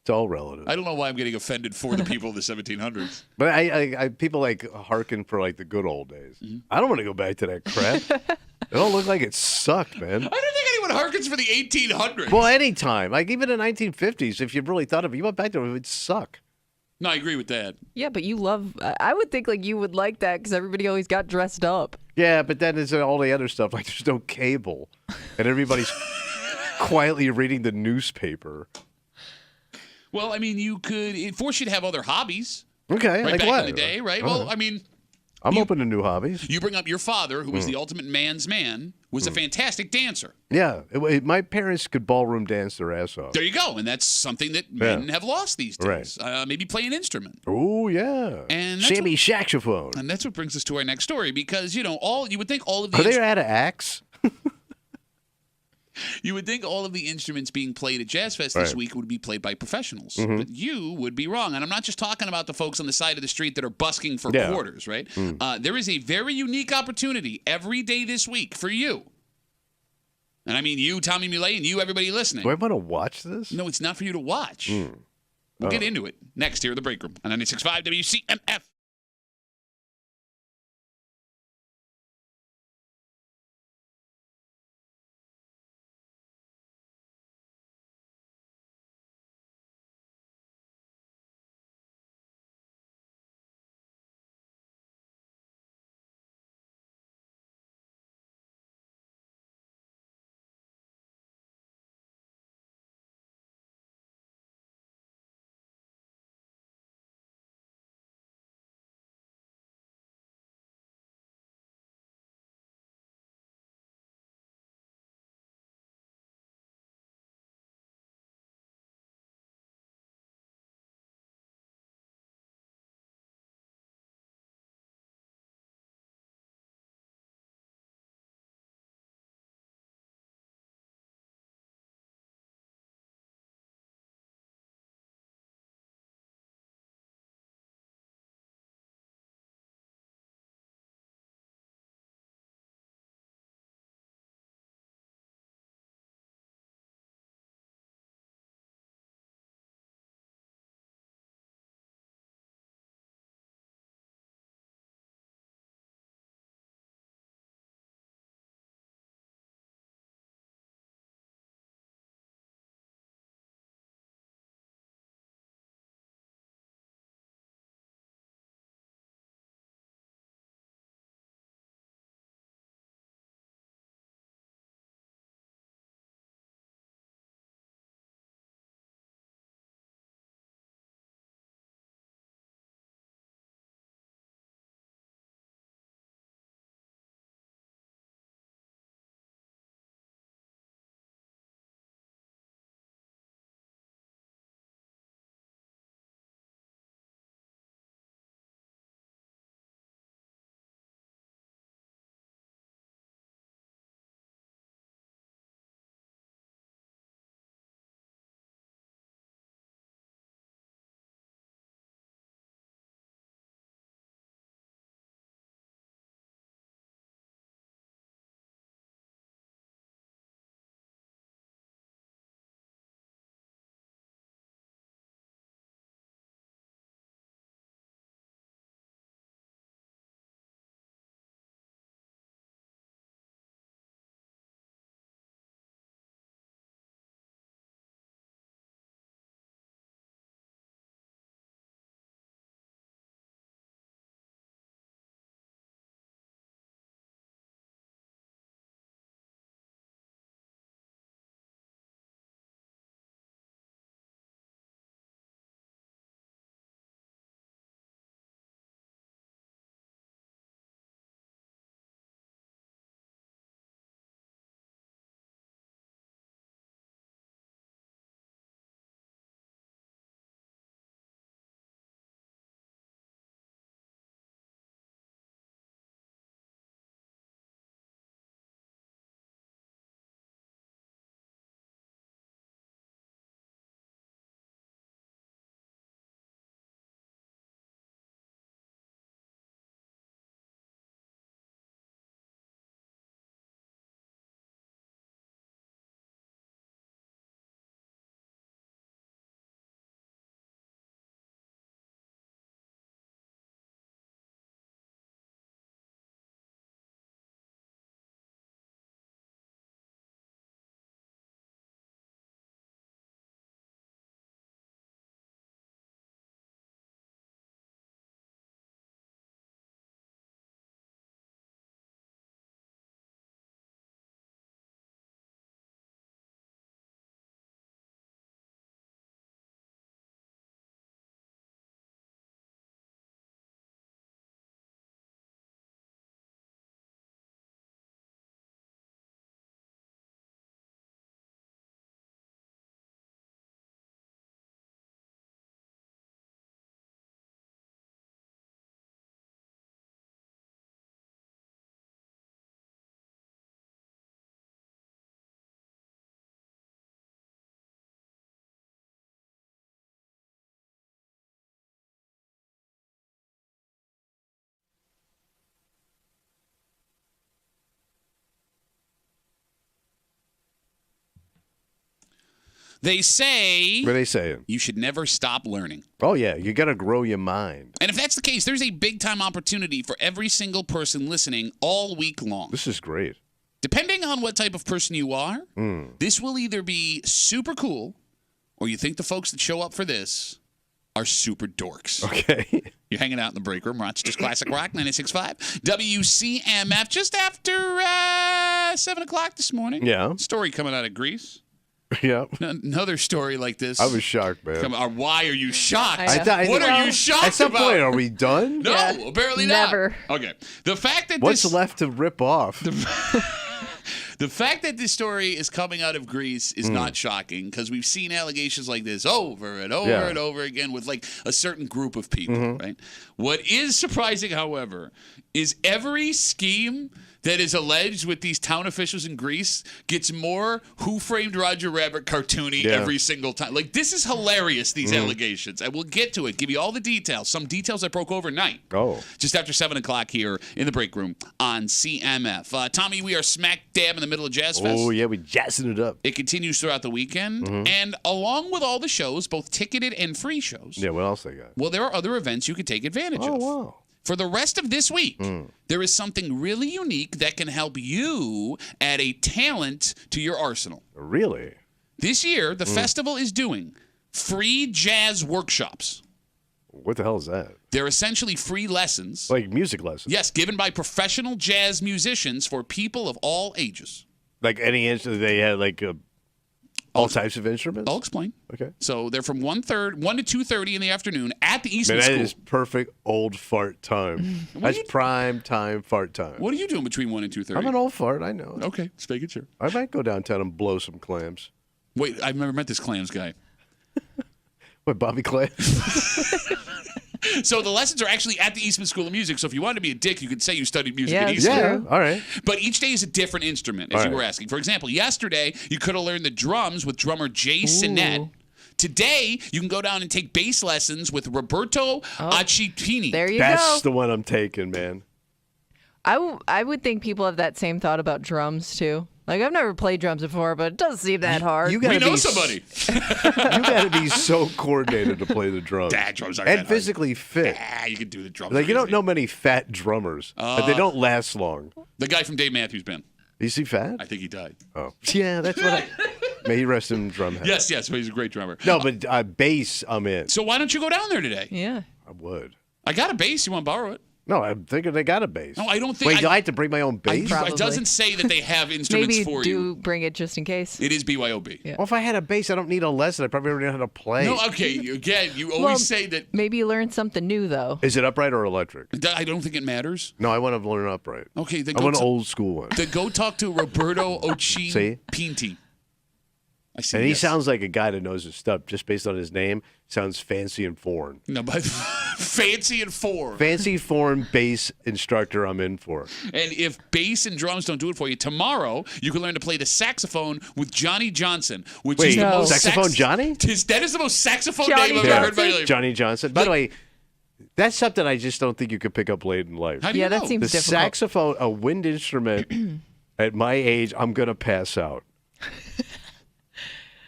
It's all relative. I don't know why I'm getting offended for the people of the 1700s. But I people like hearken for like the good old days. Mm-hmm. I don't want to go back to that crap. It don't look like it sucked, man. I don't think anyone harkens for the 1800s. Well, anytime, like even the 1950s, if you really thought of it, you went back to it, it would suck. No, I agree with that. Yeah, but you love. I would think like you would like that because everybody always got dressed up. Yeah, but then there's all the other stuff. Like there's no cable, and everybody's quietly reading the newspaper. Well, I mean, it force you to have other hobbies. Okay, Right like back what? in the day, right? Well, I mean, I'm open to new hobbies. you bring up your father, who was the ultimate man's man, was a fantastic dancer. Yeah, my parents could ballroom dance their ass off. There you go. And that's something that men have lost these days. Right. Maybe play an instrument. Oh yeah, And that's Sammy saxophone. And that's what brings us to our next story, because, you would think all of the Are they out of axe? you would think all of the instruments being played at Jazz Fest this Right. week would be played by professionals. But you would be wrong. And I'm not just talking about the folks on the side of the street that are busking for Yeah. quarters, right? There is a very unique opportunity every day this week for you. And I mean you, Tommy Muley, and you, everybody listening. Do I want to watch this? No, it's not for you to watch. We'll get into it next here in the break room on 96.5 WCMF. They say What are they saying? you should never stop learning. Oh, yeah. You got to grow your mind. And if that's the case, there's a big-time opportunity for every single person listening all week long. This is great. Depending on what type of person you are, this will either be super cool or you think the folks that show up for this are super dorks. Okay. You're hanging out in the break room. Rochester's Classic Rock, 96.5. WCMF, just after 7 o'clock this morning. Yeah. Story coming out of Greece. Yeah. Another story like this. I was shocked, man. Come on, why are you shocked? I What are you shocked At some about? point, are we done? No, Yeah, apparently not. never. Okay. The fact that What's this left to rip off? The fact that this story is coming out of Greece is not shocking because we've seen allegations like this over and over and over again with like a certain group of people, right? What is surprising, however, is every scheme that is alleged with these town officials in Greece gets more Who Framed Roger Rabbit cartoony every single time. Like, this is hilarious, these allegations. And we'll get to it, give you all the details. Some details I broke overnight. Oh. Just after 7 o'clock here in the break room on CMF. Tommy, we are smack dab in the middle of Jazz Fest. Oh, yeah. We jazzing it up. It continues throughout the weekend. And along with all the shows, both ticketed and free shows, Yeah, what else they got? well, there are other events you can take advantage of. Oh, wow. For the rest of this week, there is something really unique that can help you add a talent to your arsenal. Really? This year, the festival is doing free jazz workshops. What the hell is that? They're essentially free lessons. Like music lessons? Yes, given by professional jazz musicians for people of all ages. Like any instrument, they had like all types of instruments? I'll explain. Okay. So they're from 1 to 2:30 in the afternoon at the Eastman Man, that School. is perfect old fart time. That's prime time fart time. What are you doing between 1 and 2:30? I'm an old fart, I know. Okay, just making sure. I might go downtown and blow some clams. Wait, I've never met this clams guy. What, Bobby Clams? So the lessons are actually at the Eastman School of Music. So if you wanted to be a dick, you could say you studied music Yeah, at that's Eastman. Yeah, true. all right. But each day is a different instrument, as All you were right. asking. For example, yesterday you could have learned the drums with drummer Jay Sinet. Today you can go down and take bass lessons with Roberto Acitini. There you That's go. the one I'm taking, man. I would think people have that same thought about drums too. Like, I've never played drums before, but it doesn't seem that hard. You We gotta know be somebody. You got to be so coordinated to play the drums. Dad, drums aren't and that hard. physically fit. You can do the drums. Like, you don't easy. know many fat drummers. But they don't last long. The guy from Dave Matthews Band. Is he fat? I think he died. Oh. Yeah, that's what I... May he rest in drum head. Yes, but he's a great drummer. No, but bass, I'm in. So why don't you go down there today? Yeah. I would. I got a bass. You want to borrow it? No, I'm thinking they got a bass. No, I don't think. Wait, do I have to bring my own bass? Probably. It doesn't say that they have instruments Maybe for do you. bring it just in case. It is BYOB. Yeah. Well, if I had a bass, I don't need a lesson. I probably already know how to play. No, okay. Again, you always Well, say that. Maybe you learn something new though. Is it upright or electric? I don't think it matters. No, I want to learn upright. Okay, then I go, want an old school one. then go talk to Roberto See? Pinti. I see. And he yes. sounds like a guy that knows his stuff just based on his name. Sounds fancy and foreign. No, but fancy and four. Fancy foreign bass instructor I'm in for. And if bass and drums don't do it for you, tomorrow you can learn to play the saxophone with Johnny Johnson, which is Wait, the most saxophone Johnny? That is the most saxophone Johnny name I've ever heard in my life. Johnny Johnson. By the way, that's something I just don't think you could pick up late in life. How do you Yeah, know? that seems The difficult. saxophone, a wind instrument, at my age, I'm going to pass out.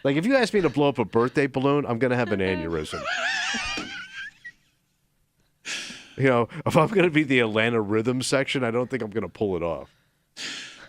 Like, if you ask me to blow up a birthday balloon, I'm going to have an aneurysm. You know, if I'm going to be the Atlanta rhythm section, I don't think I'm going to pull it off.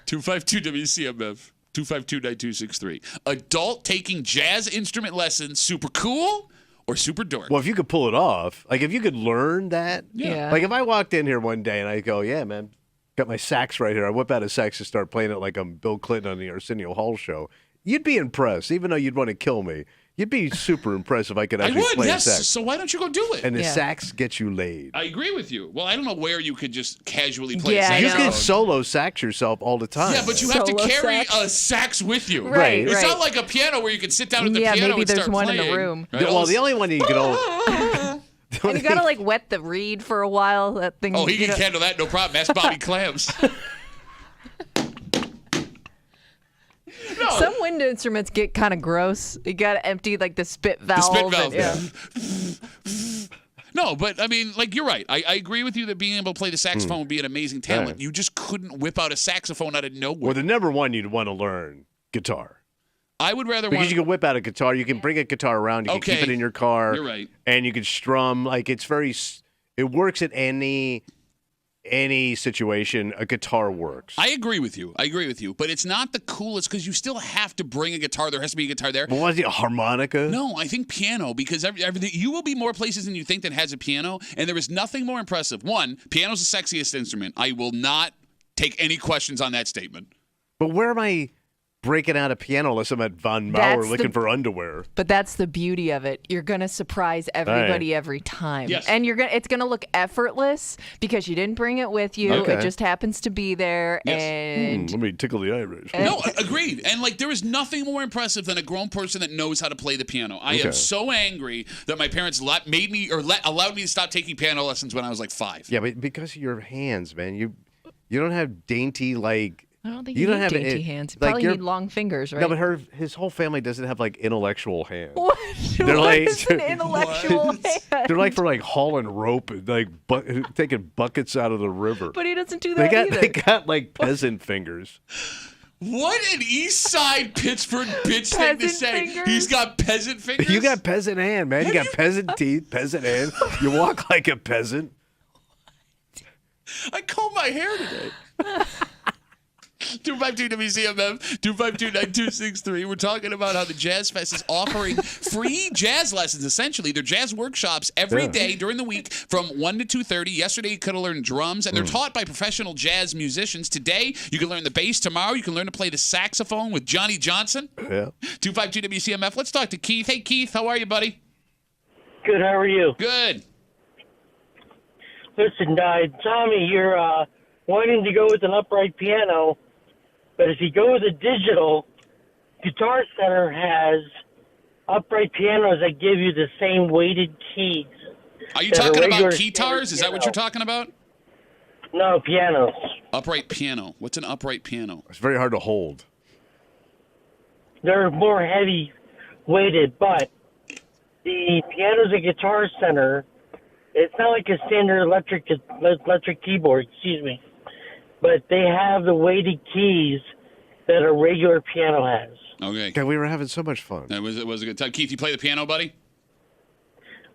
252 WCMF 252-9263. Adult taking jazz instrument lessons, super cool or super dork? Well, if you could pull it off, like if you could learn that. Yeah. Like if I walked in here one day and I go, yeah, man, got my sax right here. I whip out a sax and start playing it like I'm Bill Clinton on the Arsenio Hall show. You'd be impressed, even though you'd want to kill me. You'd be super impressed if I could I actually would, play yes. a sax. So why don't you go do it? And the Yeah. sax gets you laid. I agree with you. Well, I don't know where you could just casually play Yeah, a I You know. can saxophone. solo sax yourself all the time. Yeah, but you have to Solo carry sax. a sax with you. Right, It's right. not like a piano where you can sit down at the Yeah, piano maybe and there's start one in the playing. room. Right? Well, the only one you can all. And you gotta like wet the reed for a while. That thing. Oh, he you can know- handle that, no problem. Ask Bobby Clams. Some wind instruments get kind of gross. You gotta empty like the spit valve. spit valve, and- yeah. No, but I mean, like, you're right. I agree with you that being able to play the saxophone would be an amazing talent. Yeah. You just couldn't whip out a saxophone out of nowhere. Well, the number one you'd want to learn guitar. I would rather because you can whip out a guitar. You can bring a guitar around. You can keep it in your car. You're right. And you can strum. Like it works at any situation. A guitar works. I agree with you. But it's not the coolest because you still have to bring a guitar. There has to be a guitar there. Well, was it a harmonica? No, I think piano because everything. You will be more places than you think that has a piano, and there is nothing more impressive. One, piano's the sexiest instrument. I will not take any questions on that statement. But where am I breaking out a piano unless I'm at Von Mauer looking for underwear? But that's the beauty of it. You're gonna surprise everybody every time, and it's gonna look effortless because you didn't bring it with you. Okay. It just happens to be there, and let me tickle the Irish. No, agreed. And like, there is nothing more impressive than a grown person that knows how to play the piano. I am so angry that my parents allowed me to stop taking piano lessons when I was like 5. Yeah, but because of your hands, man, you don't have dainty like. I don't think you need dainty hands. You probably need long fingers, right? No, but his whole family doesn't have like intellectual hands. What? They're What like is an intellectual hand? They're like for like hauling rope and like taking buckets out of the river. But he doesn't do that either. They got like peasant fingers. What an East Side Pittsburgh bitch thing to say. Fingers? He's got peasant fingers. You got peasant hand, man. You got peasant teeth, peasant hand. You walk like a peasant. I combed my hair today. 252 WCMF, 252-9263. We're talking about how the Jazz Fest is offering free jazz lessons, essentially. They're jazz workshops every day during the week from 1 to 2:30. Yesterday, you could have learned drums, and they're taught by professional jazz musicians. Today, you can learn the bass. Tomorrow, you can learn to play the saxophone with Johnny Johnson. Yeah. 252 WCMF. Let's talk to Keith. Hey, Keith, how are you, buddy? Good, how are you? Good. Listen, Tommy, you're wanting to go with an upright piano, but if you go with a digital, Guitar Center has upright pianos that give you the same weighted keys. Are you talking about guitars? Is that what you're talking about? No, pianos. Upright piano. What's an upright piano? It's very hard to hold. They're more heavy weighted, but the pianos at Guitar Center, it's not like a standard electric keyboard, but they have the weighted keys that a regular piano has. Okay. God, we were having so much fun. It was a good time. Keith, you play the piano, buddy?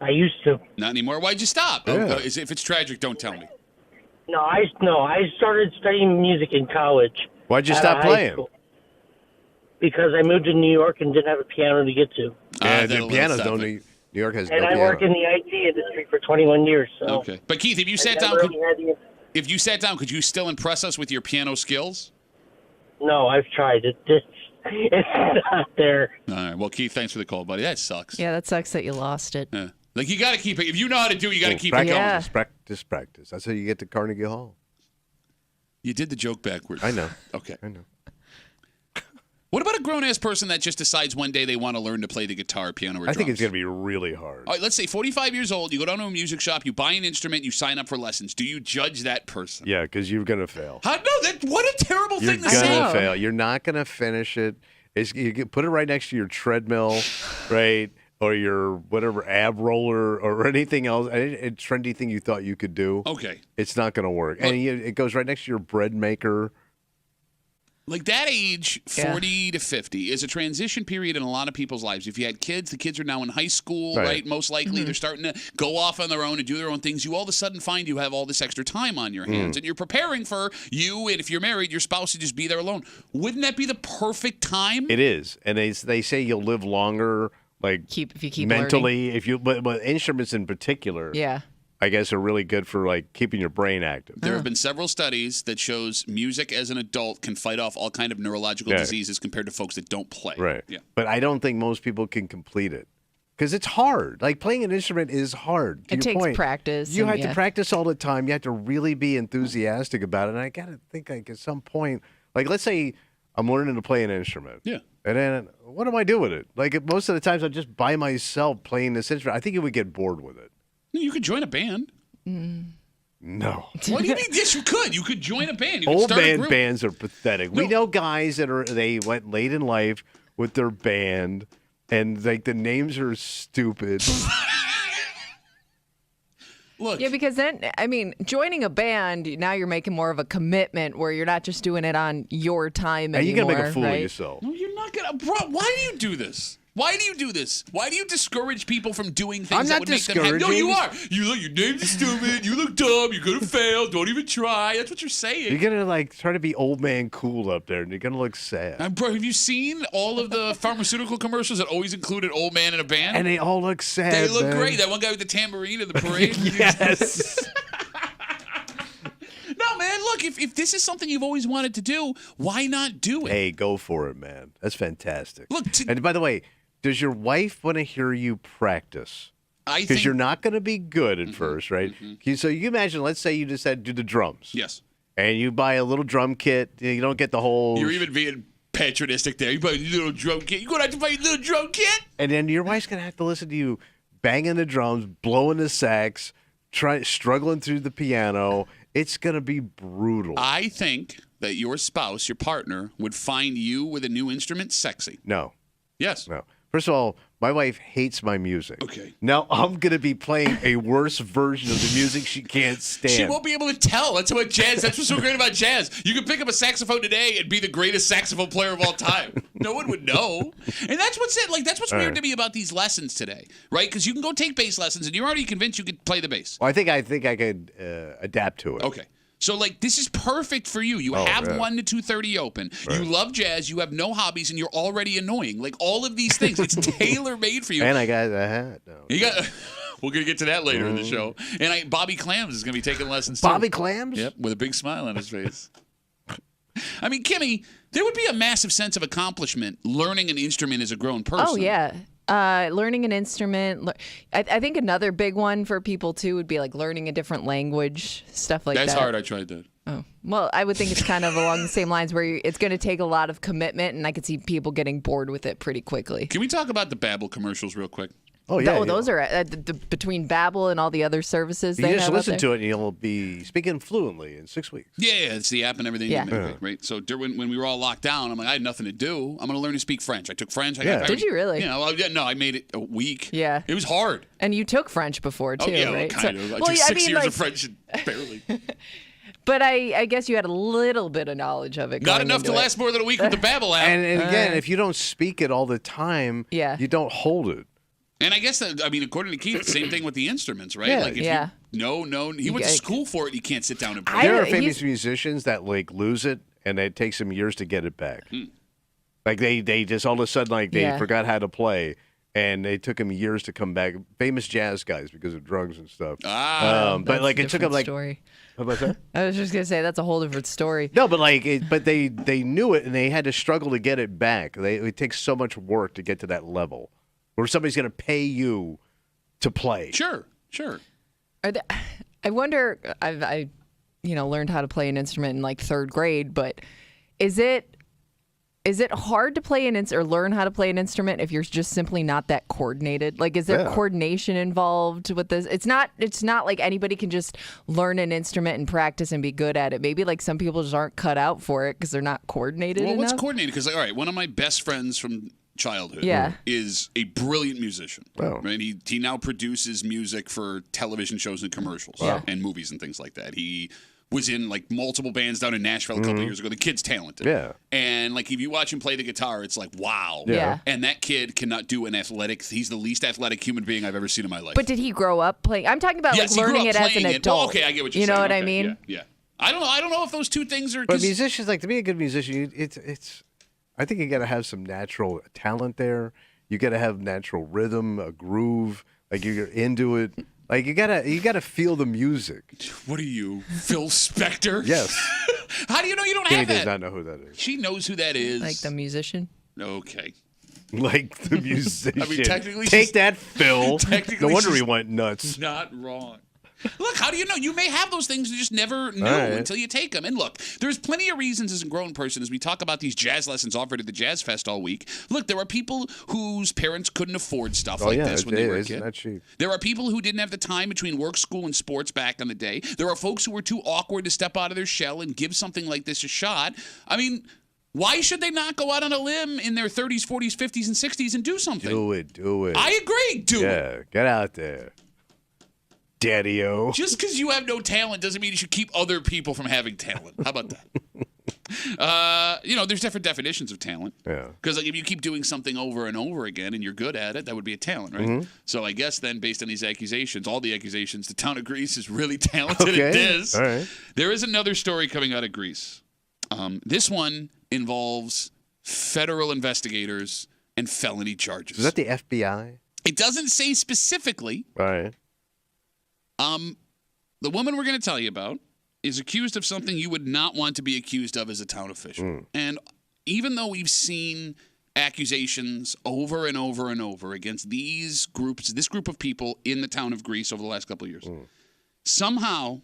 I used to. Not anymore. Why'd you stop? Yeah. If it's tragic, don't tell me. No, I started studying music in college. Why'd you stop playing? School. Because I moved to New York and didn't have a piano to get to. Yeah, the pianos don't. New York has and no I piano. worked in the IT industry for 21 years. So Okay. But Keith, if you sat down, could you still impress us with your piano skills? No, I've tried. It's not there. All right. Well, Keith, thanks for the call, buddy. That sucks. Yeah, that sucks that you lost it. Yeah. Like, you got to keep it. If you know how to do it, you got to keep it going. Yeah. Practice. That's how you get to Carnegie Hall. You did the joke backwards. I know. Okay. I know. What about a grown-ass person that just decides one day they want to learn to play the guitar, piano, or drums? I think it's going to be really hard. All right, let's say 45 years old, you go down to a music shop, you buy an instrument, you sign up for lessons. Do you judge that person? Yeah, because you're going to fail. What a terrible You're thing to say. going to fail. You're not going to finish it. You can put it right next to your treadmill, right? Or your whatever ab roller or anything else, a trendy thing you thought you could do. Okay. It's not going to work. And it goes right next to your bread maker. Like, that age, 40 to 50, is a transition period in a lot of people's lives. If you had kids, the kids are now in high school, right? Most likely. They're starting to go off on their own and do their own things. You all of a sudden find you have all this extra time on your hands. And you're preparing for you, and if you're married, your spouse to just be there alone. Wouldn't that be the perfect time? It is. And they say you'll live longer, like if you keep mentally. learning. But instruments in particular. Yeah. I guess are really good for like keeping your brain active. There have been several studies that shows music as an adult can fight off all kind of neurological diseases compared to folks that don't play. Right. Yeah. But I don't think most people can complete it because it's hard. Like playing an instrument is hard. It takes practice. You have to practice all the time. You have to really be enthusiastic about it. And I got to think like at some point, like let's say I'm learning to play an instrument. Yeah. And then what do I do with it? Like most of the times I'm just by myself playing this instrument. I think you would get bored with it. You could join a band. No. What do you mean? Yes, you could. You could join a band. You could Old start a man group. bands are pathetic. No. We know guys they went late in life with their band, and like the names are stupid. Look. Yeah, because then, I mean, joining a band, now you're making more of a commitment where you're not just doing it on your time And anymore. you're gonna make a fool right? of yourself. No, you're not gonna, bro. Why do you do this? Why do you do this? Why do you discourage people from doing things I'm that not would make them happy? No, discouraging. you are. You look. Your name's stupid. You look dumb. You're gonna fail. Don't even try. That's what you're saying. You're gonna like try to be old man cool up there, and you're gonna look sad. Bro, have you seen all of the pharmaceutical commercials that always include an old man in a band? And they all look sad. They look man. great. That one guy with the tambourine in the parade. Yes. No, man. Look, if this is something you've always wanted to do, why not do it? Hey, go for it, man. That's fantastic. Look, and by the way, does your wife want to hear you practice? I Because think you're not going to be good at first, right? So you imagine, let's say you decide to do the drums. yes. And you buy a little drum kit. You don't get the whole. You're even being patronistic there. You buy a little drum kit. You're gonna have to buy a little drum kit. And then your wife's going to have to listen to you banging the drums, blowing the sax, struggling through the piano. It's going to be brutal. I think that your spouse, your partner, would find you with a new instrument sexy. No. Yes. No. First of all, my wife hates my music. Okay. Now I'm going to be playing a worse version of the music she can't stand. She won't be able to tell. That's what jazz. That's what's so great about jazz. You can pick up a saxophone today and be the greatest saxophone player of all time. No one would know. And that's what's it. Like that's what's weird to me about these lessons today, right? Because you can go take bass lessons and you're already convinced you could play the bass. Well, I think I could adapt to it. Okay. So, like, this is perfect for you. You have 1 to 2:30 open. Right. You love jazz. You have no hobbies, and you're already annoying. Like, all of these things. It's tailor-made for you. And I got a hat. No. You got. We're gonna get to that later in the show. And Bobby Clams is gonna be taking lessons too. Bobby Clams? Yep, with a big smile on his face. I mean, Kimmy, there would be a massive sense of accomplishment learning an instrument as a grown person. Oh, yeah. Learning an instrument. I think another big one for people, too, would be like learning a different language, stuff like that. That's hard. I tried that. Oh. Well, I would think it's kind of along the same lines where it's going to take a lot of commitment, and I could see people getting bored with it pretty quickly. Can we talk about the Babbel commercials real quick? Oh, yeah. Those are between Babbel and all the other services. You they just have listen out to it, and you'll be speaking fluently in 6 weeks. Yeah, it's the app and everything. Yeah. Right. So when we were all locked down, I'm like, I had nothing to do. I'm going to learn to speak French. I took French. Did you really? Yeah. Well, no, I made it a week. Yeah. It was hard. And you took French before, too, Oh, yeah, right? kind of. I took 6 years of French, barely. But I guess you had a little bit of knowledge of it. Not going enough to into it. last more than a week with the Babbel app. And again, if you don't speak it all the time, you don't hold it. And I guess that, I mean, according to Keith, same thing with the instruments, right? Yeah. Like if he went to school for it. You can't sit down and play. There are famous musicians that like lose it, and it takes them years to get it back. Like they just all of a sudden like they forgot how to play, and it took them years to come back. Famous jazz guys because of drugs and stuff. But like it took them like. Story. What about that? I was just gonna say that's a whole different story. No, but like, they knew it, and they had to struggle to get it back. It takes so much work to get to that level where somebody's going to pay you to play. Sure. I wonder. I learned how to play an instrument in like 3rd grade, but is it hard to play or learn how to play an instrument if you're just simply not that coordinated? Like, is there coordination involved with this? It's not like anybody can just learn an instrument and practice and be good at it. Maybe like some people just aren't cut out for it because they're not coordinated enough. What's coordinated? Because, all right, one of my best friends from childhood is a brilliant musician. Oh. Right? He now produces music for television shows and commercials and movies and things like that. He was in like multiple bands down in Nashville a couple of years ago. The kid's talented. Yeah. And like if you watch him play the guitar, it's like, wow. Yeah. And that kid cannot do an athletic. He's the least athletic human being I've ever seen in my life. But did he grow up playing? I'm talking about Yes, like he grew learning up it as an playing adult. Well, okay, I get what you're you saying. know what Okay, I mean? Yeah. I don't know if those two things are. But musicians, like to be a good musician, it's. I think you got to have some natural talent there. You got to have natural rhythm, a groove. Like you're into it. Like you gotta feel the music. What are you, Phil Spector? Yes. How do you know you don't Kimmy have that? does not know who that is. She knows who that is. Like the musician. Okay. Like the musician. I mean, technically, take that, Phil. Technically, no wonder she's he went nuts. Not wrong. Look, how do you know? You may have those things you just never knew until you take them. And look, there's plenty of reasons as a grown person, as we talk about these jazz lessons offered at the Jazz Fest all week. Look, there are people whose parents couldn't afford stuff like this when they were a kid. Not cheap. There are people who didn't have the time between work, school, and sports back in the day. There are folks who were too awkward to step out of their shell and give something like this a shot. I mean, why should they not go out on a limb in their 30s, 40s, 50s, and 60s and do something? Do it. I agree. Do it. Yeah, get out there. Daddy-o. Just because you have no talent doesn't mean you should keep other people from having talent. How about that? There's different definitions of talent. Yeah. Because if you keep doing something over and over again and you're good at it, that would be a talent, right? Mm-hmm. So I guess then, based on these accusations, all the accusations, the town of Greece is really talented Okay. at this. All right. There is another story coming out of Greece. This one involves federal investigators and felony charges. Is that the FBI? It doesn't say specifically. All right. The woman we're going to tell you about is accused of something you would not want to be accused of as a town official. And even though we've seen accusations over and over and over against this group of people in the town of Greece over the last couple of years, somehow,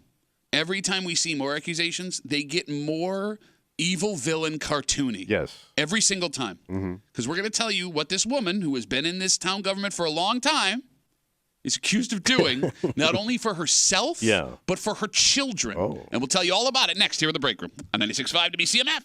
every time we see more accusations, they get more evil villain cartoony. Yes. Every single time. Because we're going to tell you what this woman, who has been in this town government for a long time, is accused of doing, not only for herself, but for her children. Oh. And we'll tell you all about it next here in the Break Room on 96.5 WCMF.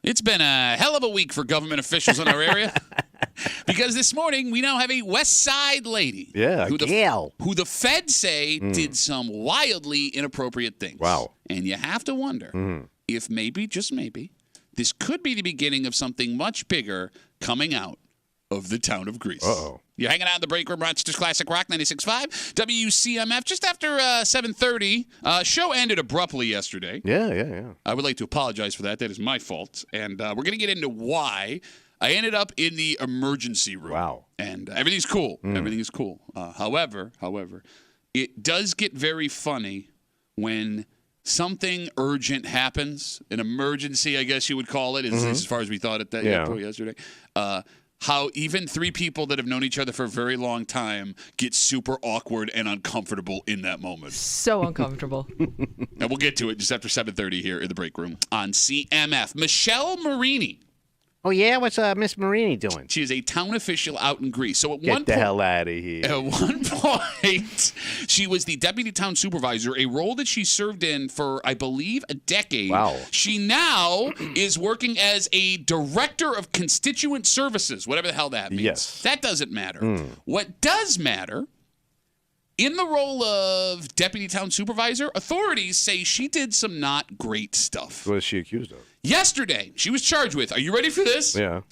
It's been a hell of a week for government officials in our area. Because this morning, we now have a West Side lady. Yeah, who Gail. who the feds say did some wildly inappropriate things. Wow. And you have to wonder if maybe, just maybe, this could be the beginning of something much bigger coming out of the town of Greece. Uh-oh. You're hanging out in the break room, Rochester's Classic Rock 96.5, WCMF. Just after 7:30, show ended abruptly yesterday. Yeah. I would like to apologize for that. That is my fault. And we're going to get into why I ended up in the emergency room. Wow. And everything's cool. Everything is cool. However, it does get very funny when something urgent happens. An emergency, I guess you would call it, as far as we thought at that airport yesterday. How even three people that have known each other for a very long time get super awkward and uncomfortable in that moment. So uncomfortable. And we'll get to it just after 7:30 here in the break room on CMF. Michelle Marini. Oh, yeah? What's Miss Marini doing? She is a town official out in Greece. So Get the hell out of here. At one point, she was the deputy town supervisor, a role that she served in for, I believe, a decade. Wow. She now is working as a director of constituent services, whatever the hell that means. Yes. That doesn't matter. What does matter, in the role of deputy town supervisor, authorities say she did some not great stuff. What is she accused of? Yesterday, she was charged with, are you ready for this? Yeah.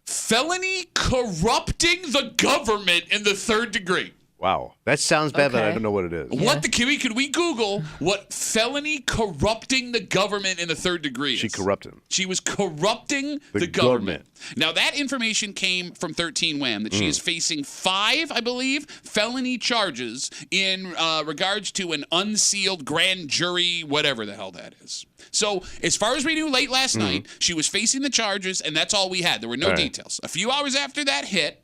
Felony corrupting the government in the third degree. Wow. That sounds bad, but I Okay. don't know what it is. What the could we Google what felony corrupting the government in the third degree is? She corrupted him. She was corrupting the government. Now, that information came from 13 Wham that she is facing 5, I believe, felony charges in regards to an unsealed grand jury, whatever the hell that is. So, as far as we knew late last night, she was facing the charges, and that's all we had. There were no details. A few hours after that hit,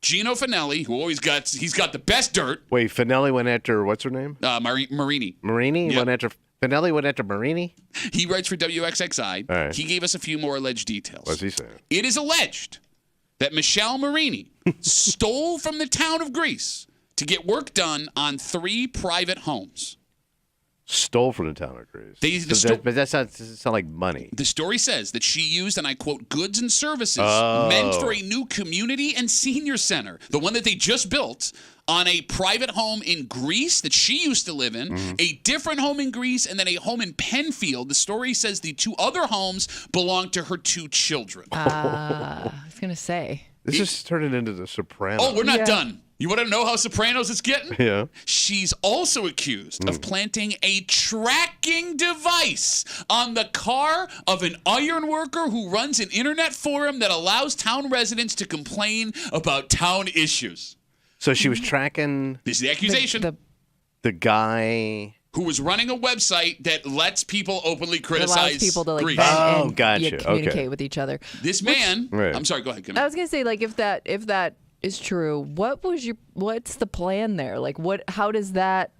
Gino Finelli, who always he's got the best dirt. Wait, Finelli went after, what's her name? Marini. Marini? Yep. Finelli went after Marini? He writes for WXXI. All right. He gave us a few more alleged details. What's he saying? It is alleged that Michelle Marini stole from the town of Greece to get work done on 3 private homes. Stole from the town of Greece. But that sounds like money. The story says that she used, and I quote, goods and services meant for a new community and senior center, the one that they just built, on a private home in Greece that she used to live in, a different home in Greece, and then a home in Penfield. The story says the 2 other homes belonged to her 2 children. I was going to say. This is turning into The Sopranos. Oh, we're not done. You want to know how Sopranos it's getting? Yeah. She's also accused of planting a tracking device on the car of an iron worker who runs an internet forum that allows town residents to complain about town issues. So she was tracking This is the accusation. the guy who was running a website that lets people openly It criticize allows people to like Greece. vent Oh, and gotcha. communicate Okay. with each other. This man, Right. I'm sorry, go ahead, Kim. I was gonna say, like, if that is true, what's the plan there? Like, how does that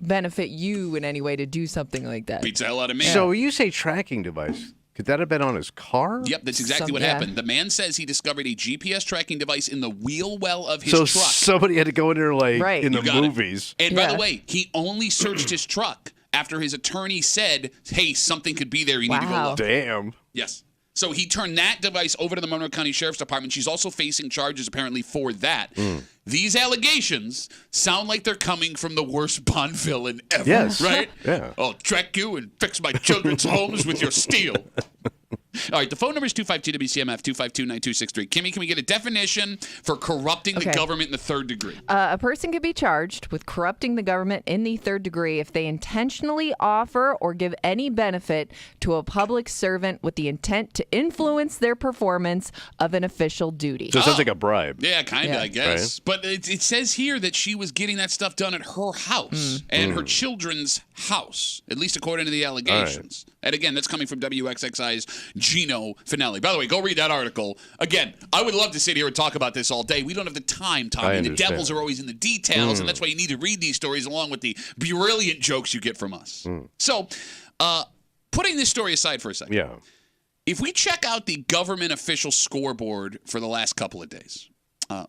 benefit you in any way to do something like that? Beats the hell out of me. So you say tracking device. Could that have been on his car? Yep, that's exactly what happened. The man says he discovered a GPS tracking device in the wheel well of his So truck. somebody had to go in there like Right. in the You got it. movies. And by the way, he only searched his truck after his attorney said, hey, something could be there. You need to go Wow. look. Damn. Yes. So he turned that device over to the Monroe County Sheriff's Department. She's also facing charges apparently for that. These allegations sound like they're coming from the worst Bond villain ever. Yes. Right? Yeah. I'll track you and fix my children's homes with your steel. All right, the phone number is 252-WCMF, 252-9263. Kimmy, can we get a definition for corrupting the government in the third degree? A person can be charged with corrupting the government in the third degree if they intentionally offer or give any benefit to a public servant with the intent to influence their performance of an official duty. So it sounds like a bribe. Yeah, kind of, Yeah. I guess. But it says here that she was getting that stuff done at her house and her children's house, at least according to the allegations. And again, that's coming from WXXI's Gino Finelli. By the way, go read that article. Again, I would love to sit here and talk about this all day. We don't have the time, Tommy. The devils are always in the details, and that's why you need to read these stories along with the brilliant jokes you get from us. So, putting this story aside for a second. Yeah. If we check out the government official scoreboard for the last couple of days,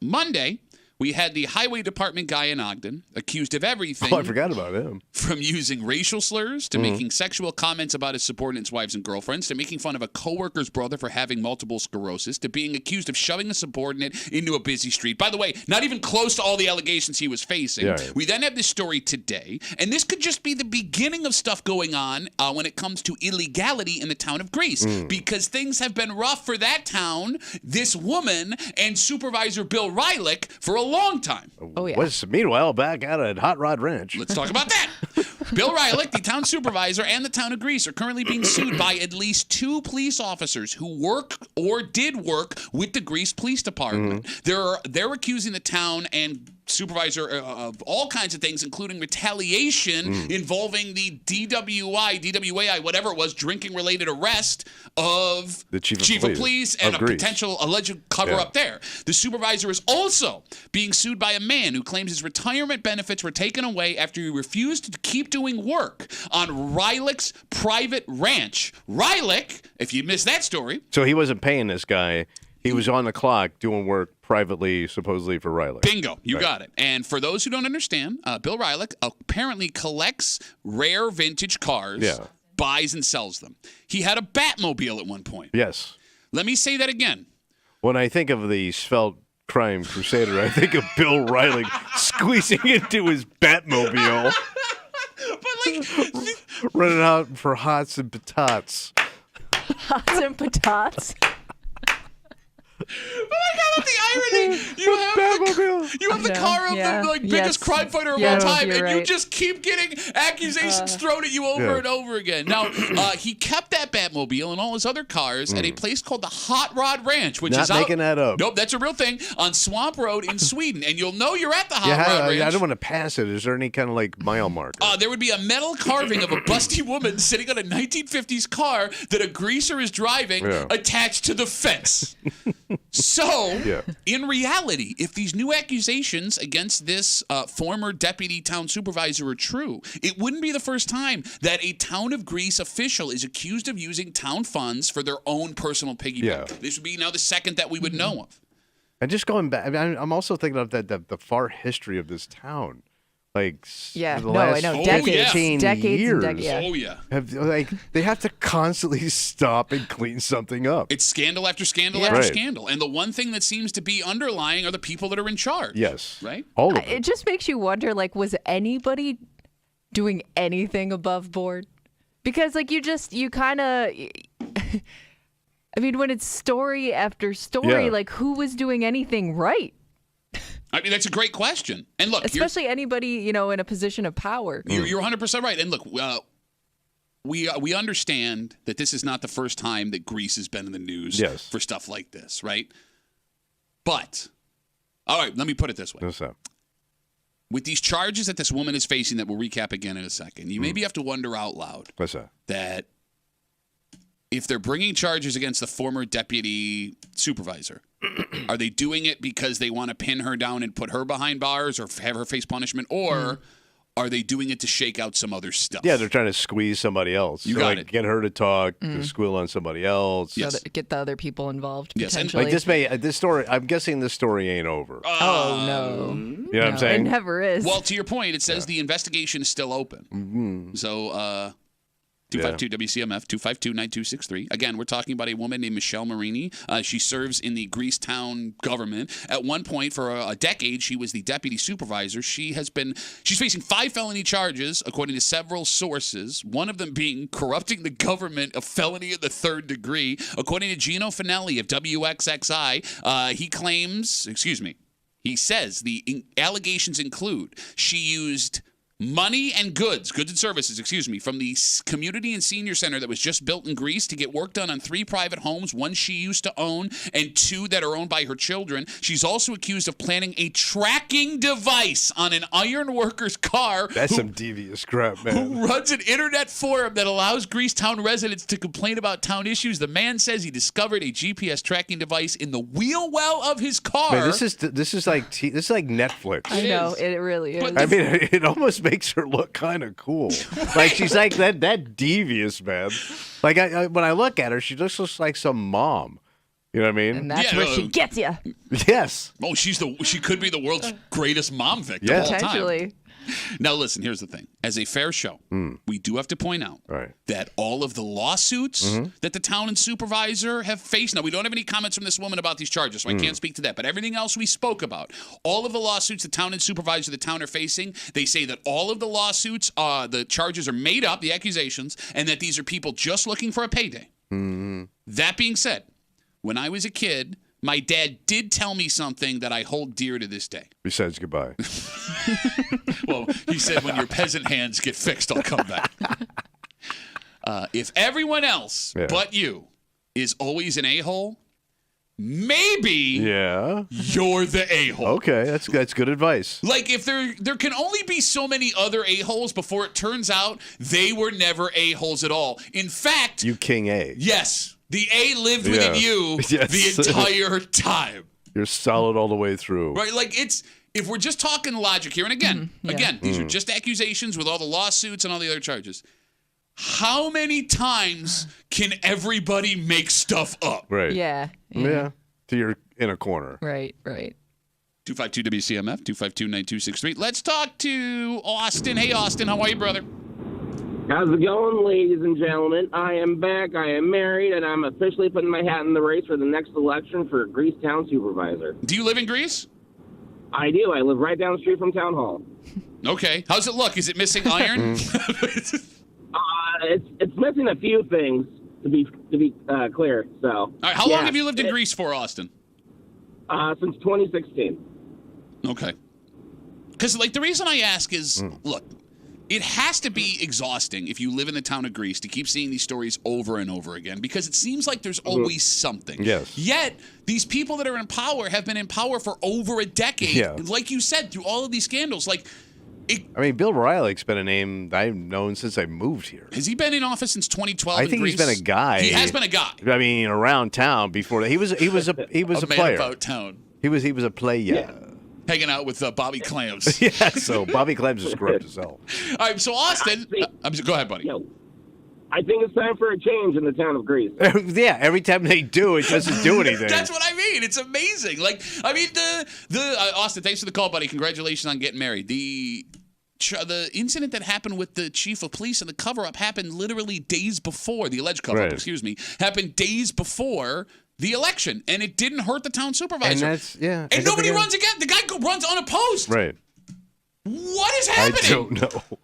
Monday We had the highway department guy in Ogden accused of everything. Oh, I forgot about him. From using racial slurs to making sexual comments about his subordinates' wives and girlfriends to making fun of a coworker's brother for having multiple sclerosis to being accused of shoving a subordinate into a busy street. By the way, not even close to all the allegations he was facing. Yeah. We then have this story today, and this could just be the beginning of stuff going on when it comes to illegality in the town of Greece, because things have been rough for that town, this woman, and Supervisor Bill Rylick for a long time. Oh, yeah. Meanwhile, back out at Hot Rod Ranch. Let's talk about that. Bill Rylick, the town supervisor, and the town of Greece are currently being sued by at least 2 police officers who work or did work with the Greece Police Department. They're accusing the town and supervisor of all kinds of things, including retaliation involving the DWI, whatever it was, drinking-related arrest of the chief of police and of a Greece. potential alleged cover-up there. The supervisor is also being sued by a man who claims his retirement benefits were taken away after he refused to keep doing work on Rylick's private ranch. Rylick, if you missed that story. So he wasn't paying this guy. He was on the clock doing work privately, supposedly for Rylick. Bingo. You got it. And for those who don't understand, Bill Rylick apparently collects rare vintage cars, buys and sells them. He had a Batmobile at one point. Yes. Let me say that again. When I think of the Svelte Crime Crusader, I think of Bill Rylick squeezing into his Batmobile, But like, running out for hots and patats. Hots and patats. Oh my God, the irony! You have the car of the biggest crime fighter of all time, and you just keep getting accusations thrown at you over and over again. Now, he kept that Batmobile and all his other cars at a place called the Hot Rod Ranch, which is Not making that up. Nope, that's a real thing on Swamp Road in Sweden, and you'll know you're at the Hot Rod Ranch. I don't want to pass it. Is there any kind of like mile marker? There would be a metal carving of a busty woman sitting on a 1950s car that a greaser is driving attached to the fence. So, in reality, if these new accusations against this former deputy town supervisor are true, it wouldn't be the first time that a town of Greece official is accused of using town funds for their own personal piggyback. This would be now the second that we would know of. And just going back, I mean, I'm also thinking of the far history of this town. Like, Yeah, the no, last I know. 15 Decades years. and decades. Oh, yeah. They have to constantly stop and clean something up. It's scandal after scandal after scandal. And the one thing that seems to be underlying are the people that are in charge. Yes. Right? All of It it. just makes you wonder, like, was anybody doing anything above board? Because, like, you kind of... I mean, when it's story after story, like, who was doing anything right? I mean, that's a great question. And look, especially anybody, in a position of power. You're 100% right. And look, we understand that this is not the first time that Greece has been in the news for stuff like this, right? But, all right, let me put it this way. What's up? With these charges that this woman is facing that we'll recap again in a second, you maybe have to wonder out loud What's that? that if they're bringing charges against the former deputy supervisor, are they doing it because they want to pin her down and put her behind bars or have her face punishment, or are they doing it to shake out some other stuff? Yeah, they're trying to squeeze somebody else. You got it. Get her to talk, to squeal on somebody else. Yes. Get the other people involved, Yes, and potentially. Like this story, I'm guessing this story ain't over. Oh, no. You know what I'm saying? It never is. Well, to your point, it says the investigation is still open. Mm-hmm. So, 252-WCMF, 252-9263. Again, we're talking about a woman named Michelle Marini. She serves in the Greece town government. At one point, for a decade, she was the deputy supervisor. She's facing 5 felony charges, according to several sources, one of them being corrupting the government, a felony in the 3rd degree. According to Gino Finelli of WXXI, he says the allegations include she used money and goods and services, from the community and senior center that was just built in Greece to get work done on 3 private homes, 1 she used to own and 2 that are owned by her children. She's also accused of planting a tracking device on an iron worker's car. That's some devious crap, man. Who runs an internet forum that allows Greece town residents to complain about town issues. The man says he discovered a GPS tracking device in the wheel well of his car. Man, this is like Netflix. I know, it really is. But I mean, it almost makes her look kind of cool. Like she's like that devious, man. Like when I look at her, she just looks like some mom You know what I mean? And that's Yeah, where she gets you. Yes. Oh, she could be the world's greatest mom victim Yeah. of all time. Potentially. Now, listen, here's the thing. As a fair show, we do have to point out that all of the lawsuits that the town and supervisor have faced. Now, we don't have any comments from this woman about these charges, so I can't speak to that. But everything else we spoke about, all of the lawsuits the town and supervisor the town are facing, they say that all of the lawsuits, the charges are made up, the accusations, and that these are people just looking for a payday. That being said, when I was a kid, my dad did tell me something that I hold dear to this day. Besides goodbye. Well, he said, when your peasant hands get fixed, I'll come back. If everyone else but you is always an a-hole, maybe you're the a-hole. Okay, that's good advice. Like, if there can only be so many other a-holes before it turns out they were never a-holes at all. In fact... You king A. Yes. The A lived within you the entire time. You're solid all the way through. Right? Like, if we're just talking logic here, and again, these are just accusations with all the lawsuits and all the other charges. How many times can everybody make stuff up? Right. Yeah. Till you're in a corner. Right. 252 WCMF, 252-9263. Let's talk to Austin. Hey, Austin, how are you, brother? How's it going, ladies and gentlemen? I am back, I am married, and I'm officially putting my hat in the race for the next election for Greece Town Supervisor. Do you live in Greece? I do. I live right down the street from Town Hall. Okay. How's it look? Is it missing iron? It's missing a few things, to be clear. So. All right. How long have you lived in Greece for, Austin? Since 2016. Okay. Because, like, the reason I ask is, look, it has to be exhausting if you live in the town of Greece to keep seeing these stories over and over again, because it seems like there's always something. Yes. Yet, these people that are in power have been in power for over a decade. Yeah. Like you said, through all of these scandals. Like, I mean, Bill Riley's been a name I've known since I moved here. Has he been in office since 2012 I think in he's Greece? been a guy. He has been a guy. I mean, around town before that. He was a a man player. about town. He was a player. Hanging out with Bobby Clams. Yeah, so Bobby Clams is corrupt as hell. All right, so Austin, go ahead, buddy. I think it's time for a change in the town of Greece. Yeah, every time they do, it doesn't do anything. That's what I mean. It's amazing. Like, I mean, Austin, thanks for the call, buddy. Congratulations on getting married. The incident that happened with the chief of police and the cover-up happened literally days before, the alleged cover-up, happened days before the election, and it didn't hurt the town supervisor. And nobody runs again. The guy runs unopposed. Right. What is happening? I don't know.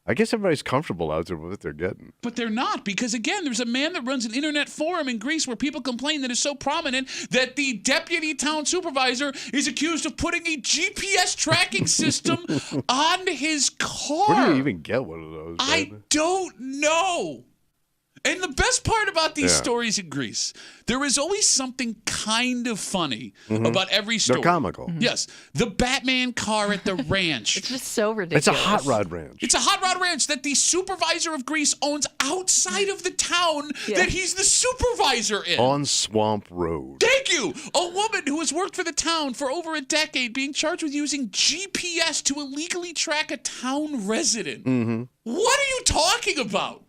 I guess everybody's comfortable out there with what they're getting. But they're not, because, again, there's a man that runs an internet forum in Greece where people complain that is so prominent that the deputy town supervisor is accused of putting a GPS tracking system on his car. Where do you even get one of those? I don't know. And the best part about these stories in Greece, there is always something kind of funny about every story. They're comical. Yes. The Batman car at the ranch. It's just so ridiculous. It's a hot rod ranch. It's a hot rod ranch that the supervisor of Greece owns outside of the town that he's the supervisor in. On Swamp Road. Thank you. A woman who has worked for the town for over a decade being charged with using GPS to illegally track a town resident. What are you talking about?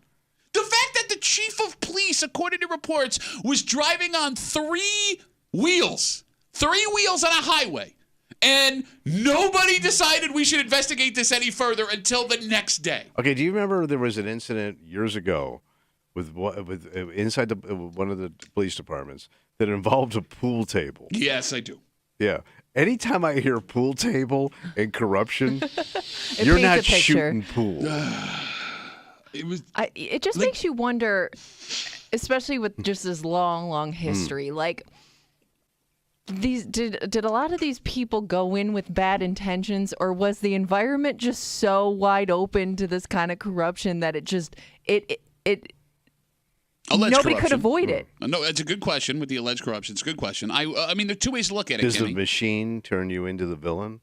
The fact that the chief of police, according to reports, was driving on three wheels on a highway, and nobody decided we should investigate this any further until the next day. Okay, do you remember there was an incident years ago with inside one of the police departments that involved a pool table? Yes, I do. Yeah. Anytime I hear pool table and corruption, It you're paints a not picture. shooting pool. It just makes you wonder, especially with just this long history. Like, did a lot of these people go in with bad intentions, or was the environment just so wide open to this kind of corruption that nobody could avoid it? No, it's a good question with the alleged corruption. It's a good question. I mean, there are two ways to look at it. Does Kenny. the machine turn you into the villain?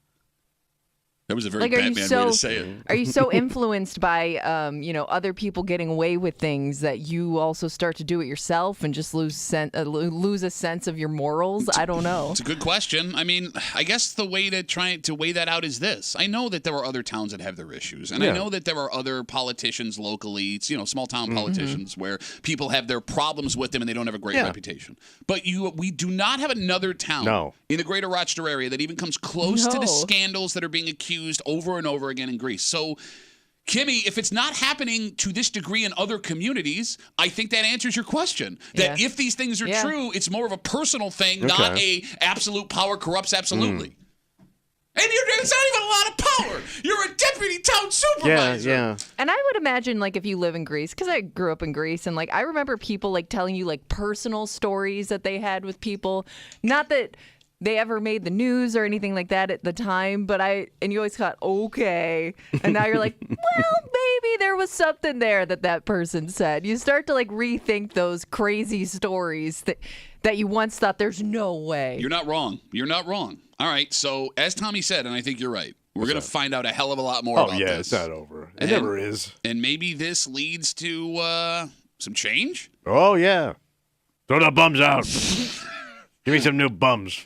That was a very Like, are you Batman so way to say it. are you so influenced by other people getting away with things that you also start to do it yourself and just lose a sense of your morals? I don't know. It's a good question. I mean, I guess the way to try to weigh that out is this. I know that there are other towns that have their issues, and I know that there are other politicians locally, small town politicians where people have their problems with them and they don't have a great reputation. But we do not have another town in the greater Rochester area that even comes close to the scandals that are being accused over and over again in Greece. So, Kimmy, if it's not happening to this degree in other communities, I think that answers your question. That if these things are true, it's more of a personal thing, not a absolute power corrupts absolutely. And it's not even a lot of power. You're a deputy town supervisor. Yeah. And I would imagine, like, if you live in Greece, because I grew up in Greece, and, like, I remember people, like, telling you, like, personal stories that they had with people. Not that they ever made the news or anything like that at the time, but and you always thought, okay. And now you're like, well, maybe there was something there that person said. You start to, like, rethink those crazy stories that you once thought there's no way. You're not wrong. You're not wrong. All right, so as Tommy said, and I think you're right, we're going to find out a hell of a lot more about this. Oh, yeah, it's not over. It never is. And maybe this leads to some change? Oh, yeah. Throw the bums out. Give me some new bums.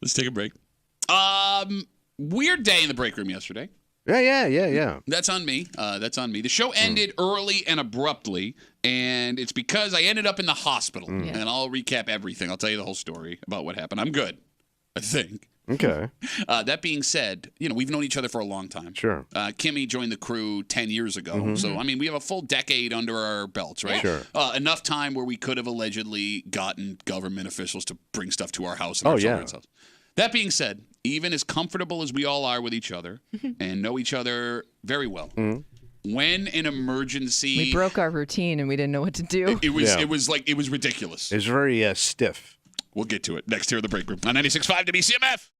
Let's take a break. Weird day in the break room yesterday. Yeah. That's on me. The show ended early and abruptly, and it's because I ended up in the hospital. And I'll recap everything. I'll tell you the whole story about what happened. I'm good, I think. Okay. That being said, we've known each other for a long time. Sure. Kimmy joined the crew 10 years ago. So, I mean, we have a full decade under our belts, right? Sure. Enough time where we could have allegedly gotten government officials to bring stuff to our house and our children's house. That being said, even as comfortable as we all are with each other and know each other very well, when an emergency... We broke our routine and we didn't know what to do. It was ridiculous. It's very stiff. We'll get to it next here in the break room on 96.5 WCMF.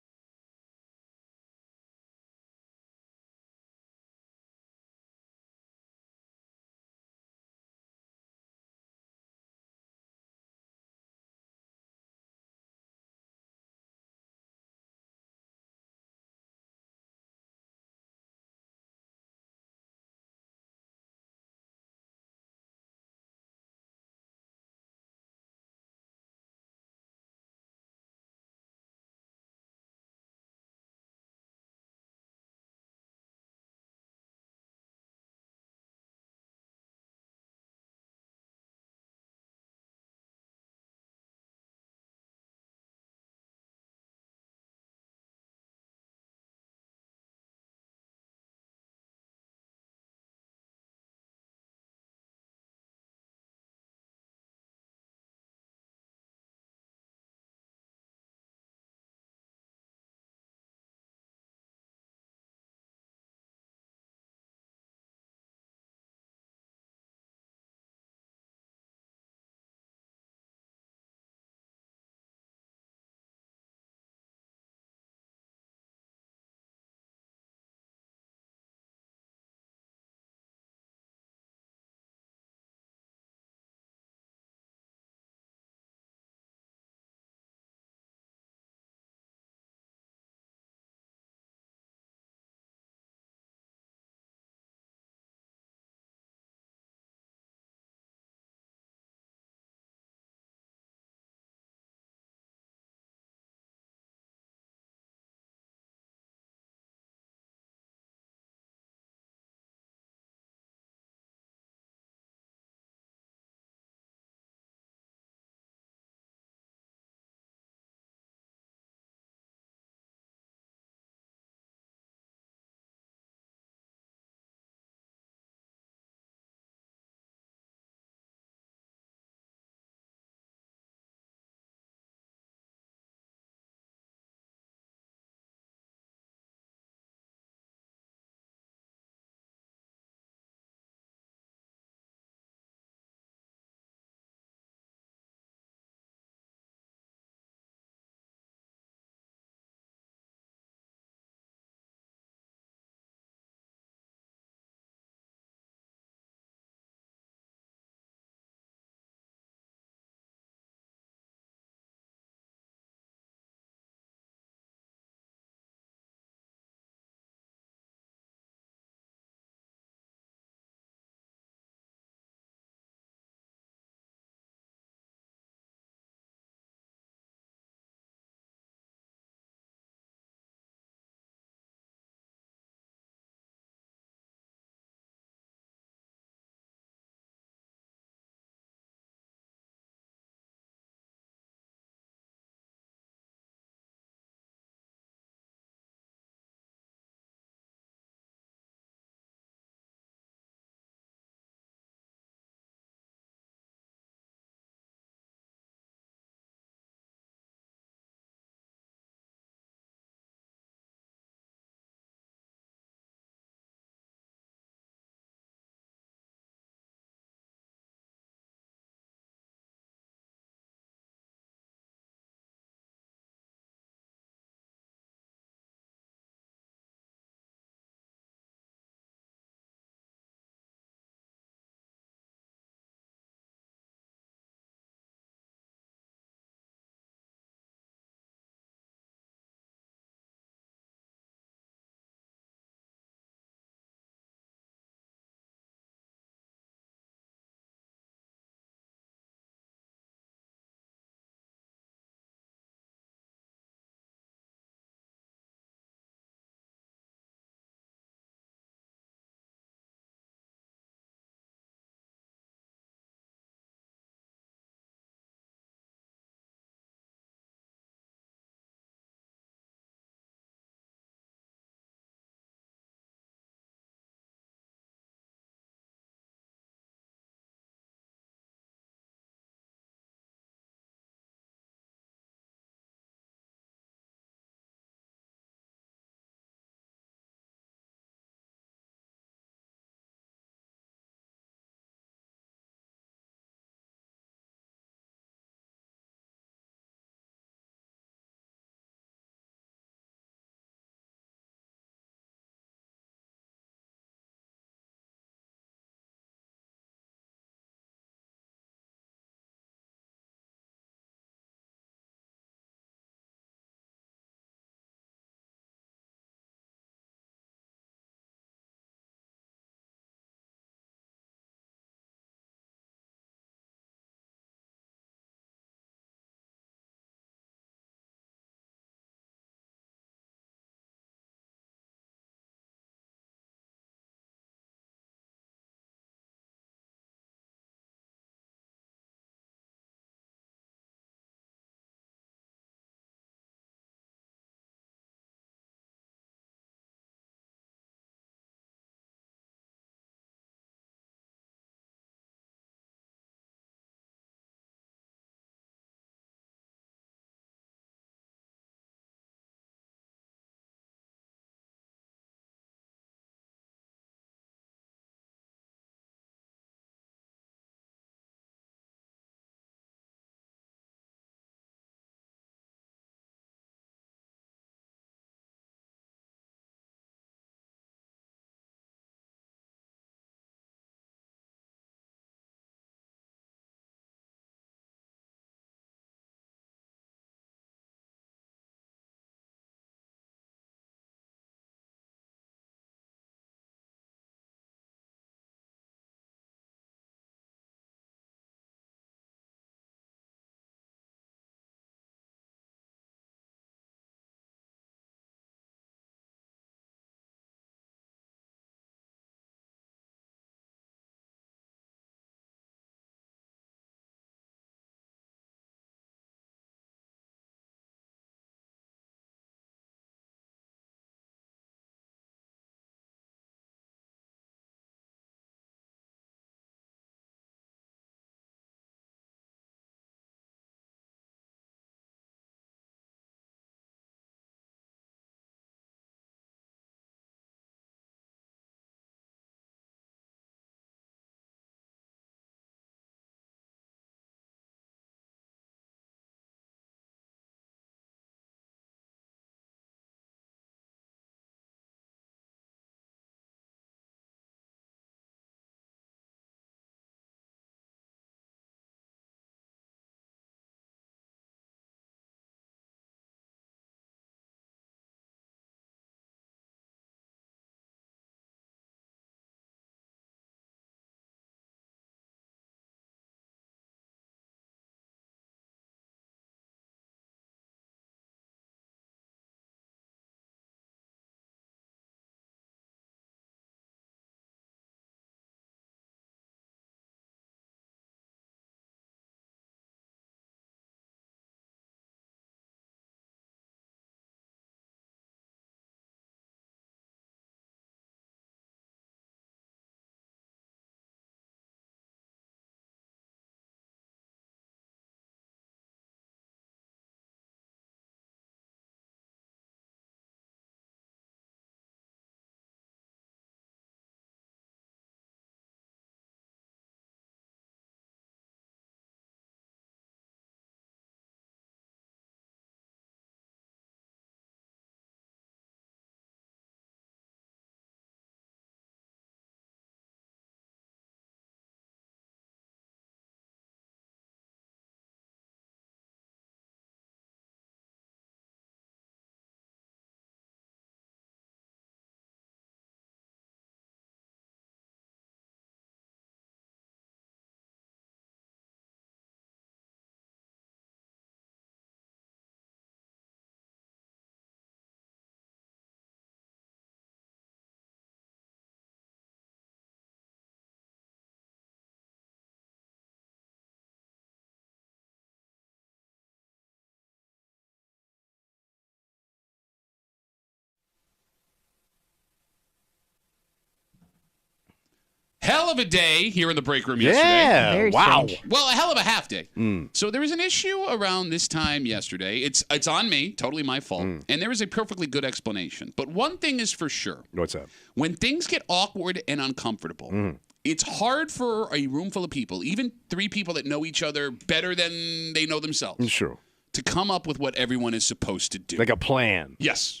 Hell of a day here in the break room yesterday. Yeah. Very Wow. strange. Well, a hell of a half day. So there was an issue around this time yesterday. It's on me, totally my fault. And there is a perfectly good explanation. But one thing is for sure. What's that? When things get awkward and uncomfortable, it's hard for a room full of people, even 3 people that know each other better than they know themselves, Sure. to come up with what everyone is supposed to do. Like a plan. Yes.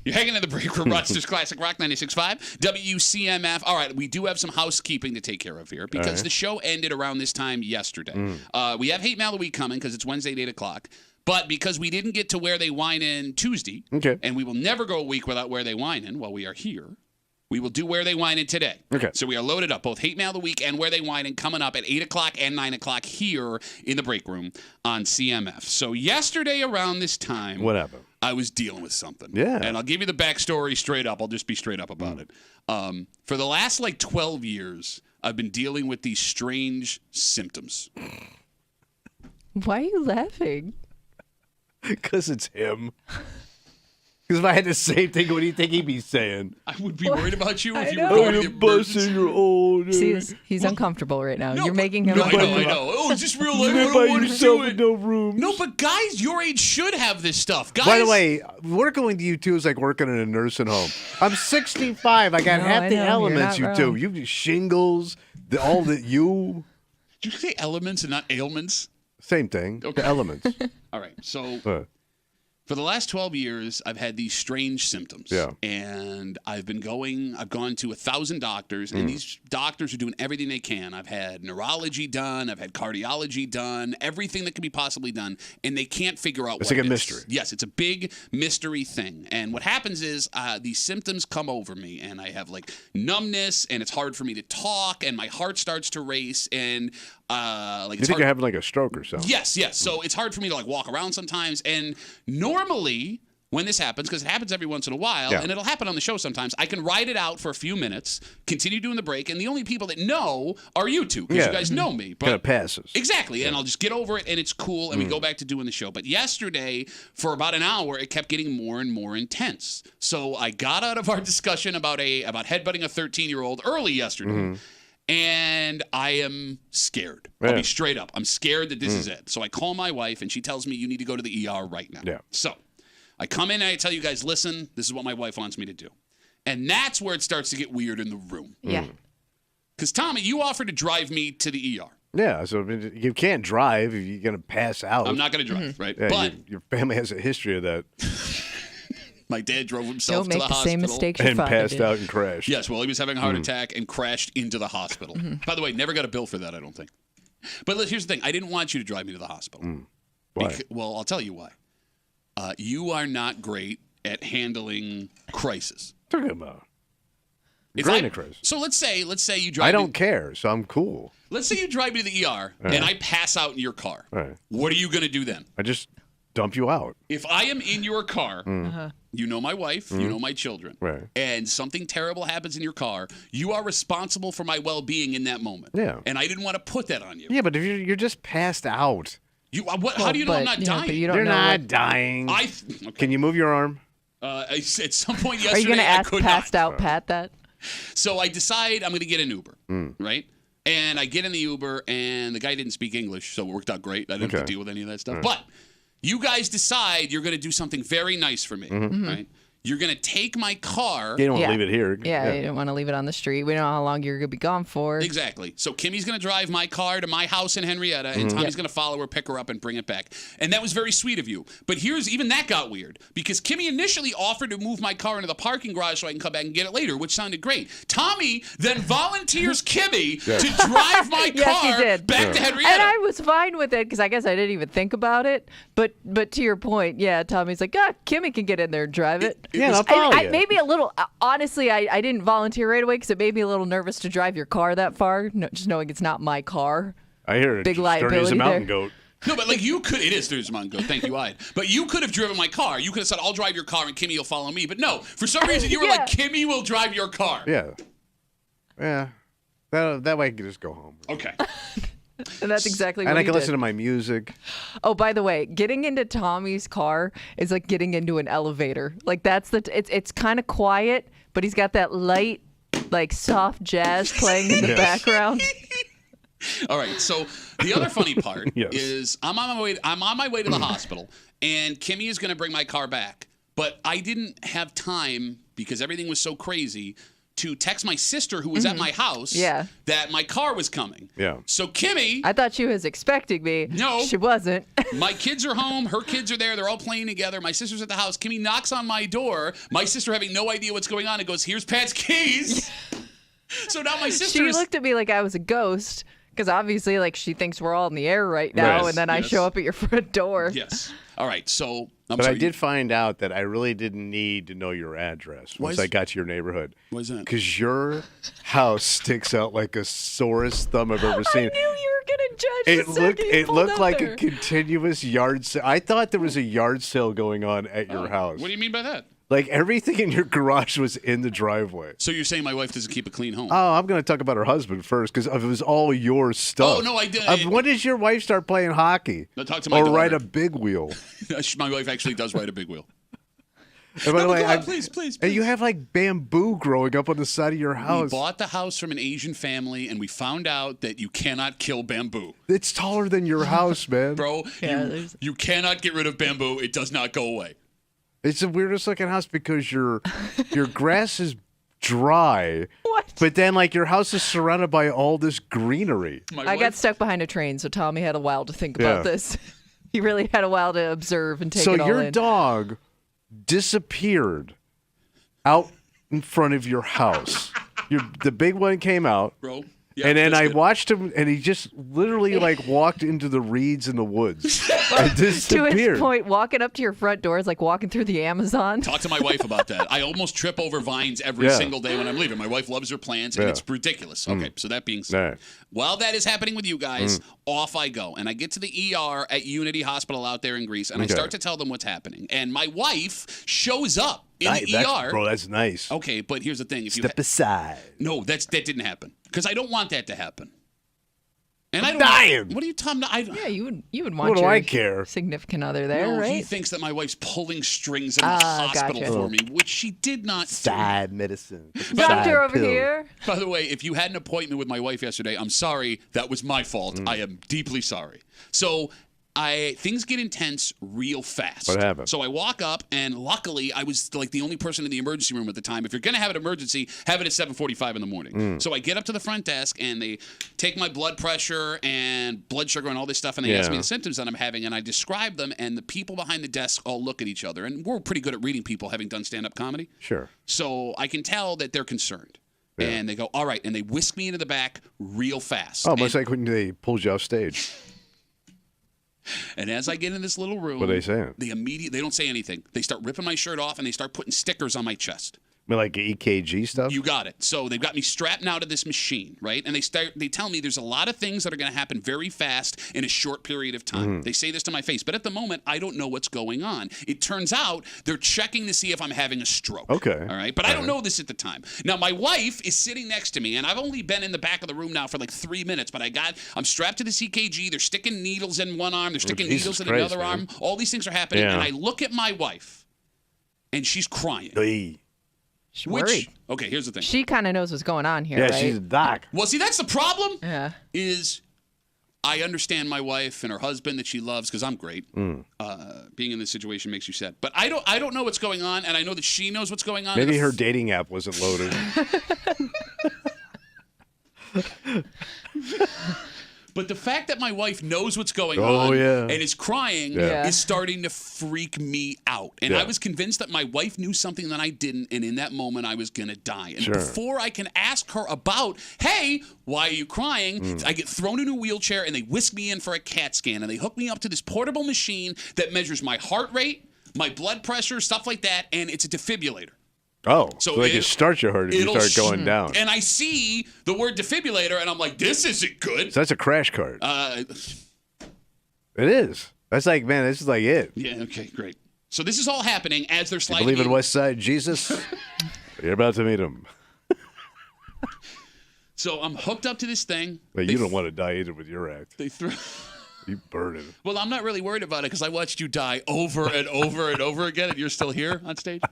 You're hanging in the break room, Rochester's Classic Rock 96.5, WCMF. All right, we do have some housekeeping to take care of here because the show ended around this time yesterday. We have Hate Mail of the Week coming because it's Wednesday at 8 o'clock. But because we didn't get to Where They Whine In Tuesday, and we will never go a week without Where They Whine In while we are here, we will do Where They Whine In today. Okay. So we are loaded up, both Hate Mail of the Week and Where They Whine In coming up at 8 o'clock and 9 o'clock here in the break room on CMF. So yesterday around this time, What happened? I was dealing with something. Yeah. And I'll give you the backstory straight up. I'll just be straight up about it. For the last 12 years, I've been dealing with these strange symptoms. Why are you laughing? Because it's him. Because if I had the same thing, what do you think he'd be saying? I would be worried about you if you know. were going to you're get murdered. busting your old. See, he's uncomfortable right now. You're making him No, I uncomfortable. know. Oh, is this real life? I Live by don't want to yourself do in it. no room. No, but guys your age should have this stuff. Guys, By the way, working with you two is like working in a nursing home. I'm 65. I got No, half I the know, you're elements not you wrong. do. You do shingles, all that you. did you say elements and not ailments? Same thing. Okay. The elements. All right, so for the last 12 years, I've had these strange symptoms. Yeah. And I've gone to 1,000 doctors, and these doctors are doing everything they can. I've had neurology done, I've had cardiology done, everything that can be possibly done, and they can't figure out It's what like a it is. mystery. Yes, it's a big mystery thing. And what happens is these symptoms come over me, and I have numbness, and it's hard for me to talk, and my heart starts to race, and You think you're having like a stroke or something? Yes. So it's hard for me to walk around sometimes. And normally when this happens, because it happens every once in a while, and it'll happen on the show sometimes, I can ride it out for a few minutes, continue doing the break, and the only people that know are you two, because you guys know me. But Kind of passes. Exactly, and I'll just get over it, and it's cool, and we go back to doing the show. But yesterday, for about an hour, it kept getting more and more intense. So I got out of our discussion about headbutting a 13-year-old early yesterday. And I am scared. I'll be straight up. I'm scared that this is it. So I call my wife, and she tells me you need to go to the ER right now. Yeah. So I come in and I tell you guys, listen, this is what my wife wants me to do. And that's where it starts to get weird in the room. Yeah. Because, Tommy, you offered to drive me to the ER. Yeah, so I mean, you can't drive if you're going to pass out. I'm not going to drive, right? Yeah, But your family has a history of that. my dad drove himself Don't to make the the hospital. same mistakes your And father passed did. out and crashed. Yes, well, he was having a heart attack and crashed into the hospital. By the way, never got a bill for that, I don't think. But here's the thing. I didn't want you to drive me to the hospital. Why? Well, I'll tell you why. You are not great at handling crisis. Talking about? If Great I- at crisis. So let's say you drive. I don't care, so I'm cool. Let's say you drive me to the ER and I pass out in your car. Right. What are you going to do then? I just dump you out. If I am in your car, you know my wife, you know my children, Right. and something terrible happens in your car, you are responsible for my well-being in that moment. Yeah. And I didn't want to put that on you. Yeah, but if you're just passed out, How do you know I'm not But dying? you don't you're know not what- dying. Okay. Can you move your arm? At some point yesterday, Are you going to I ask could passed not. out Pat that? So I decide I'm going to get an Uber, right? And I get in the Uber, and the guy didn't speak English, so it worked out great. I didn't have to Okay. deal with any of that stuff. But you guys decide you're going to do something very nice for me, right? You're going to take my car. You don't want Yeah. to leave it here. Yeah, you don't want to leave it on the street. We don't know how long you're going to be gone for. Exactly. So Kimmy's going to drive my car to my house in Henrietta, and Tommy's going to follow her, pick her up, and bring it back. And that was very sweet of you. But even that got weird, because Kimmy initially offered to move my car into the parking garage so I can come back and get it later, which sounded great. Tommy then volunteers Kimmy to drive my Yes, he car did. back to Henrietta. And I was fine with it because I guess I didn't even think about it. But to your point, yeah, Tommy's like, Kimmy can get in there and drive it. Yeah, I'll follow you. Maybe a little. Honestly, I didn't volunteer right away because it made me a little nervous to drive your car that far, just knowing it's not my car. I hear it. Big Sturdy as a liability mountain there. goat. No, but you could. It is Thursday Mountain Goat. Thank you, Ide. But you could have driven my car. You could have said, I'll drive your car and Kimmy will follow me. But no, for some reason you were like, Kimmy will drive your car. Yeah. Yeah. That way I can just go home. Okay. And that's exactly what And I he can did. listen to my music. Oh, by the way, getting into Tommy's car is like getting into an elevator. Like it's kind of quiet, but he's got that light like soft jazz playing in the background. All right. So the other funny part Yes. is I'm on my way to the hospital, and Kimmy is going to bring my car back. But I didn't have time because everything was so crazy to text my sister who was at my house that my car was coming. Yeah. So Kimmy, I thought she was expecting me. No. She wasn't. my kids are home. Her kids are there. They're all playing together. My sister's at the house. Kimmy knocks on my door. My sister, having no idea what's going on, and goes, "Here's Pat's keys." So now my sister She looked at me like I was a ghost because obviously, like, she thinks we're all in the air right now, Right. and then I show up at your front door. Yes. All right. So But I did find out that I really didn't need to know your address once I got to your neighborhood. Why is that? Because your house sticks out like a sorest thumb I've ever I seen. knew you were gonna judge. It looked like a continuous yard sale. I thought there was a yard sale going on at your house. What do you mean by that? Like everything in your garage was in the driveway. So you're saying my wife doesn't keep a clean home? Oh, I'm going to talk about her husband first because it was all your stuff. Oh, no, I didn't. When did your wife start playing hockey? No, talk to my or daughter. ride a big wheel? My wife actually does ride a big wheel. And by the way, go on, please. And you have like bamboo growing up on the side of your house. We bought the house from an Asian family, and we found out that you cannot kill bamboo. It's taller than your house, man. Bro, Yeah, you cannot get rid of bamboo. It does not go away. It's the weirdest looking house because your grass is dry. What? But then like your house is surrounded by all this greenery. I got stuck behind a train, so Tommy had a while to think about this. He really had a while to observe and take it all in. So your dog disappeared out in front of your house. The big one came out. Bro. Yeah, and then I good. watched him, and he just literally like walked into the reeds in the woods and To disappeared. his point, walking up to your front door is like walking through the Amazon. Talk to my wife about that. I almost trip over vines every single day when I'm leaving. My wife loves her plants, and it's ridiculous. Okay, so that being said, Right. while that is happening with you guys, off I go. And I get to the ER at Unity Hospital out there in Greece, and I start to tell them what's happening. And my wife shows up in the ER. Bro, that's nice. Okay, but here's the thing. If Step aside. No, that didn't happen. Because I don't want that to happen. And I don't dying. What are you talking about? Yeah, you would want What do your I care? significant other there, No, right? he thinks that my wife's pulling strings in the hospital gotcha. for me, which she did not do. Side medicine. Doctor over here. By the way, if you had an appointment with my wife yesterday, I'm sorry. That was my fault. I am deeply sorry. So things get intense real fast. What happened? So I walk up, and luckily, I was like the only person in the emergency room at the time. If you're going to have an emergency, have it at 7:45 in the morning. So I get up to the front desk, and they take my blood pressure and blood sugar and all this stuff, and they ask me the symptoms that I'm having, and I describe them, and the people behind the desk all look at each other. And we're pretty good at reading people, having done stand-up comedy. Sure. So I can tell that they're concerned. Yeah. And they go, all right, and they whisk me into the back real fast. Oh, much like when they pulled you off stage. And as I get in this little room, What are they saying? They don't say anything. They start ripping my shirt off, and they start putting stickers on my chest. I mean, like EKG stuff? You got it. So they've got me strapped now to this machine, right? And they tell me there's a lot of things that are going to happen very fast in a short period of time. They say this to my face, but at the moment, I don't know what's going on. It turns out they're checking to see if I'm having a stroke. Okay. All right. But I don't know this at the time. Now, my wife is sitting next to me, and I've only been in the back of the room now for like 3 minutes, but I'm strapped to this EKG. They're sticking needles in one arm. They're sticking needles in another arm. All these things are happening. Yeah. And I look at my wife, and she's crying. Hey. She's worried. Okay, here's the thing. She kind of knows what's going on here, Yeah, right? she's a doc. Well, see, that's the problem. Yeah. Is I understand my wife and her husband that she loves because I'm great. Being in this situation makes you sad, but I don't know what's going on, and I know that she knows what's going on. Maybe her dating app wasn't loaded. But the fact that my wife knows what's going Oh, on yeah. and is crying Yeah. is starting to freak me out. And Yeah. I was convinced that my wife knew something that I didn't, and in that moment I was going to die. And Sure. before I can ask her about, hey, why are you crying? I get thrown in a wheelchair, and they whisk me in for a CAT scan, and they hook me up to this portable machine that measures my heart rate, my blood pressure, stuff like that, and it's a defibrillator. Oh, So so they can start your heart if you it'll start going down. And I see the word defibrillator, and I'm like, this isn't good. So that's a crash card. It is. That's like, man, this is like it. Yeah, okay, great. So this is all happening as they're You sliding believe in me. West Side Jesus? You're about to meet him. So I'm hooked up to this thing. But you don't want to die either with your act. They threw. You burning. Well, I'm not really worried about it because I watched you die over and over and over again, and you're still here on stage.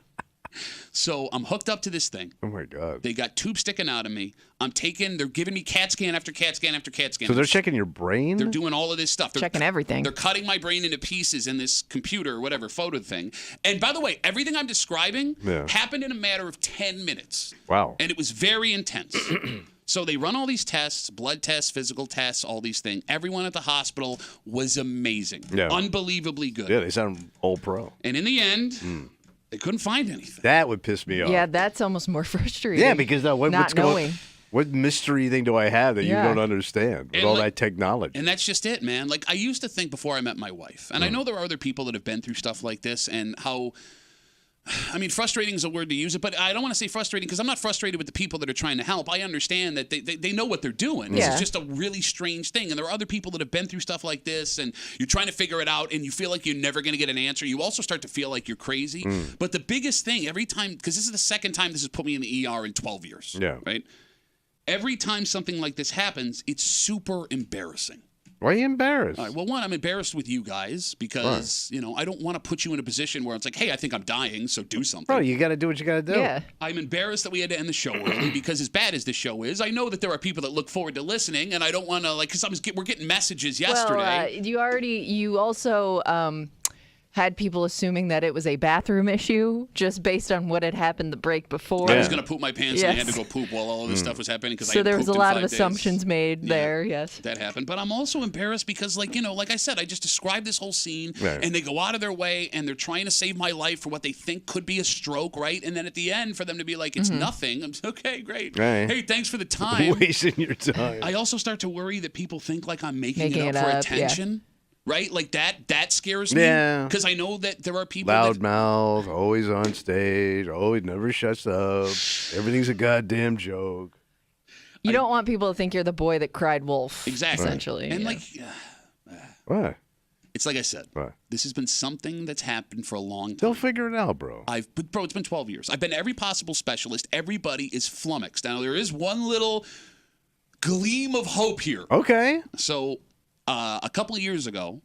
So I'm hooked up to this thing. Oh my God. They got tubes sticking out of me. They're giving me CAT scan after CAT scan after CAT scan. So they're checking your brain? They're doing all of this stuff. They're Checking everything. They're cutting my brain into pieces in this computer, whatever, photo thing. And by the way, everything I'm describing happened in a matter of 10 minutes. Wow. And it was very intense. So they run all these tests, blood tests, physical tests, all these things. Everyone at the hospital was amazing. Yeah. Unbelievably good. Yeah, they sound all pro. And in the end, they couldn't find anything. That would piss me off. Yeah, that's almost more frustrating. Yeah, because what's knowing. What mystery thing do I have that you don't understand with all that technology? And that's just it, man. Like, I used to think before I met my wife, and I know there are other people that have been through stuff like this and how, I mean, frustrating is a word to use it, but I don't want to say frustrating because I'm not frustrated with the people that are trying to help. I understand that they know what they're doing. This is just a really strange thing. And there are other people that have been through stuff like this, and you're trying to figure it out, and you feel like you're never going to get an answer. You also start to feel like you're crazy. But the biggest thing, every time, because this is the second time this has put me in the ER in 12 years. Yeah. Right? Every time something like this happens, it's super embarrassing. Why are you embarrassed? All right, well, one, I'm embarrassed with you guys because, I don't want to put you in a position where it's like, hey, I think I'm dying, so do something. Bro, you got to do what you got to do. Yeah. I'm embarrassed that we had to end the show early because as bad as the show is, I know that there are people that look forward to listening, and I don't want to, because we're getting messages yesterday. Well, you also had people assuming that it was a bathroom issue just based on what had happened the break before. I was going to poop my pants and I had to go poop while all of this stuff was happening because I there was a lot of days. assumptions made there, yes. That happened. But I'm also embarrassed because, like I said, I just described this whole scene and they go out of their way and they're trying to save my life for what they think could be a stroke, right? And then at the end, for them to be like, it's nothing. I'm okay, great. Right. Hey, thanks for the time. Wasting your time. I also start to worry that people think like I'm making it up for attention. Yeah. Right? Like that scares me. Yeah. Because I know that there are people Loudmouth, always on stage, always never shuts up. Everything's a goddamn joke. You don't want people to think you're the boy that cried wolf. Exactly. Essentially. And what? It's like I said. What? This has been something that's happened for a long time. They'll figure it out, bro. Bro, it's been 12 years. I've been to every possible specialist. Everybody is flummoxed. Now, there is one little gleam of hope here. Okay. So, a couple of years ago,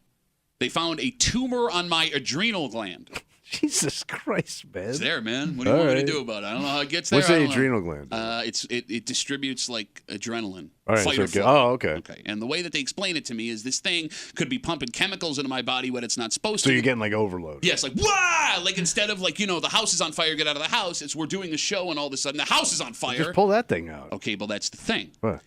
they found a tumor on my adrenal gland. Jesus Christ, man. It's there, man. What do you want me to do about it? I don't know how it gets there. What's the adrenal gland? It distributes like adrenaline. All right, fight or flight. okay. Okay. And the way that they explain it to me is this thing could be pumping chemicals into my body when it's not supposed to. So you're getting like overload. Yes, like wah! Like instead of like, the house is on fire, get out of the house. It's we're doing a show and all of a sudden the house is on fire. Just pull that thing out. Okay, well that's the thing. What?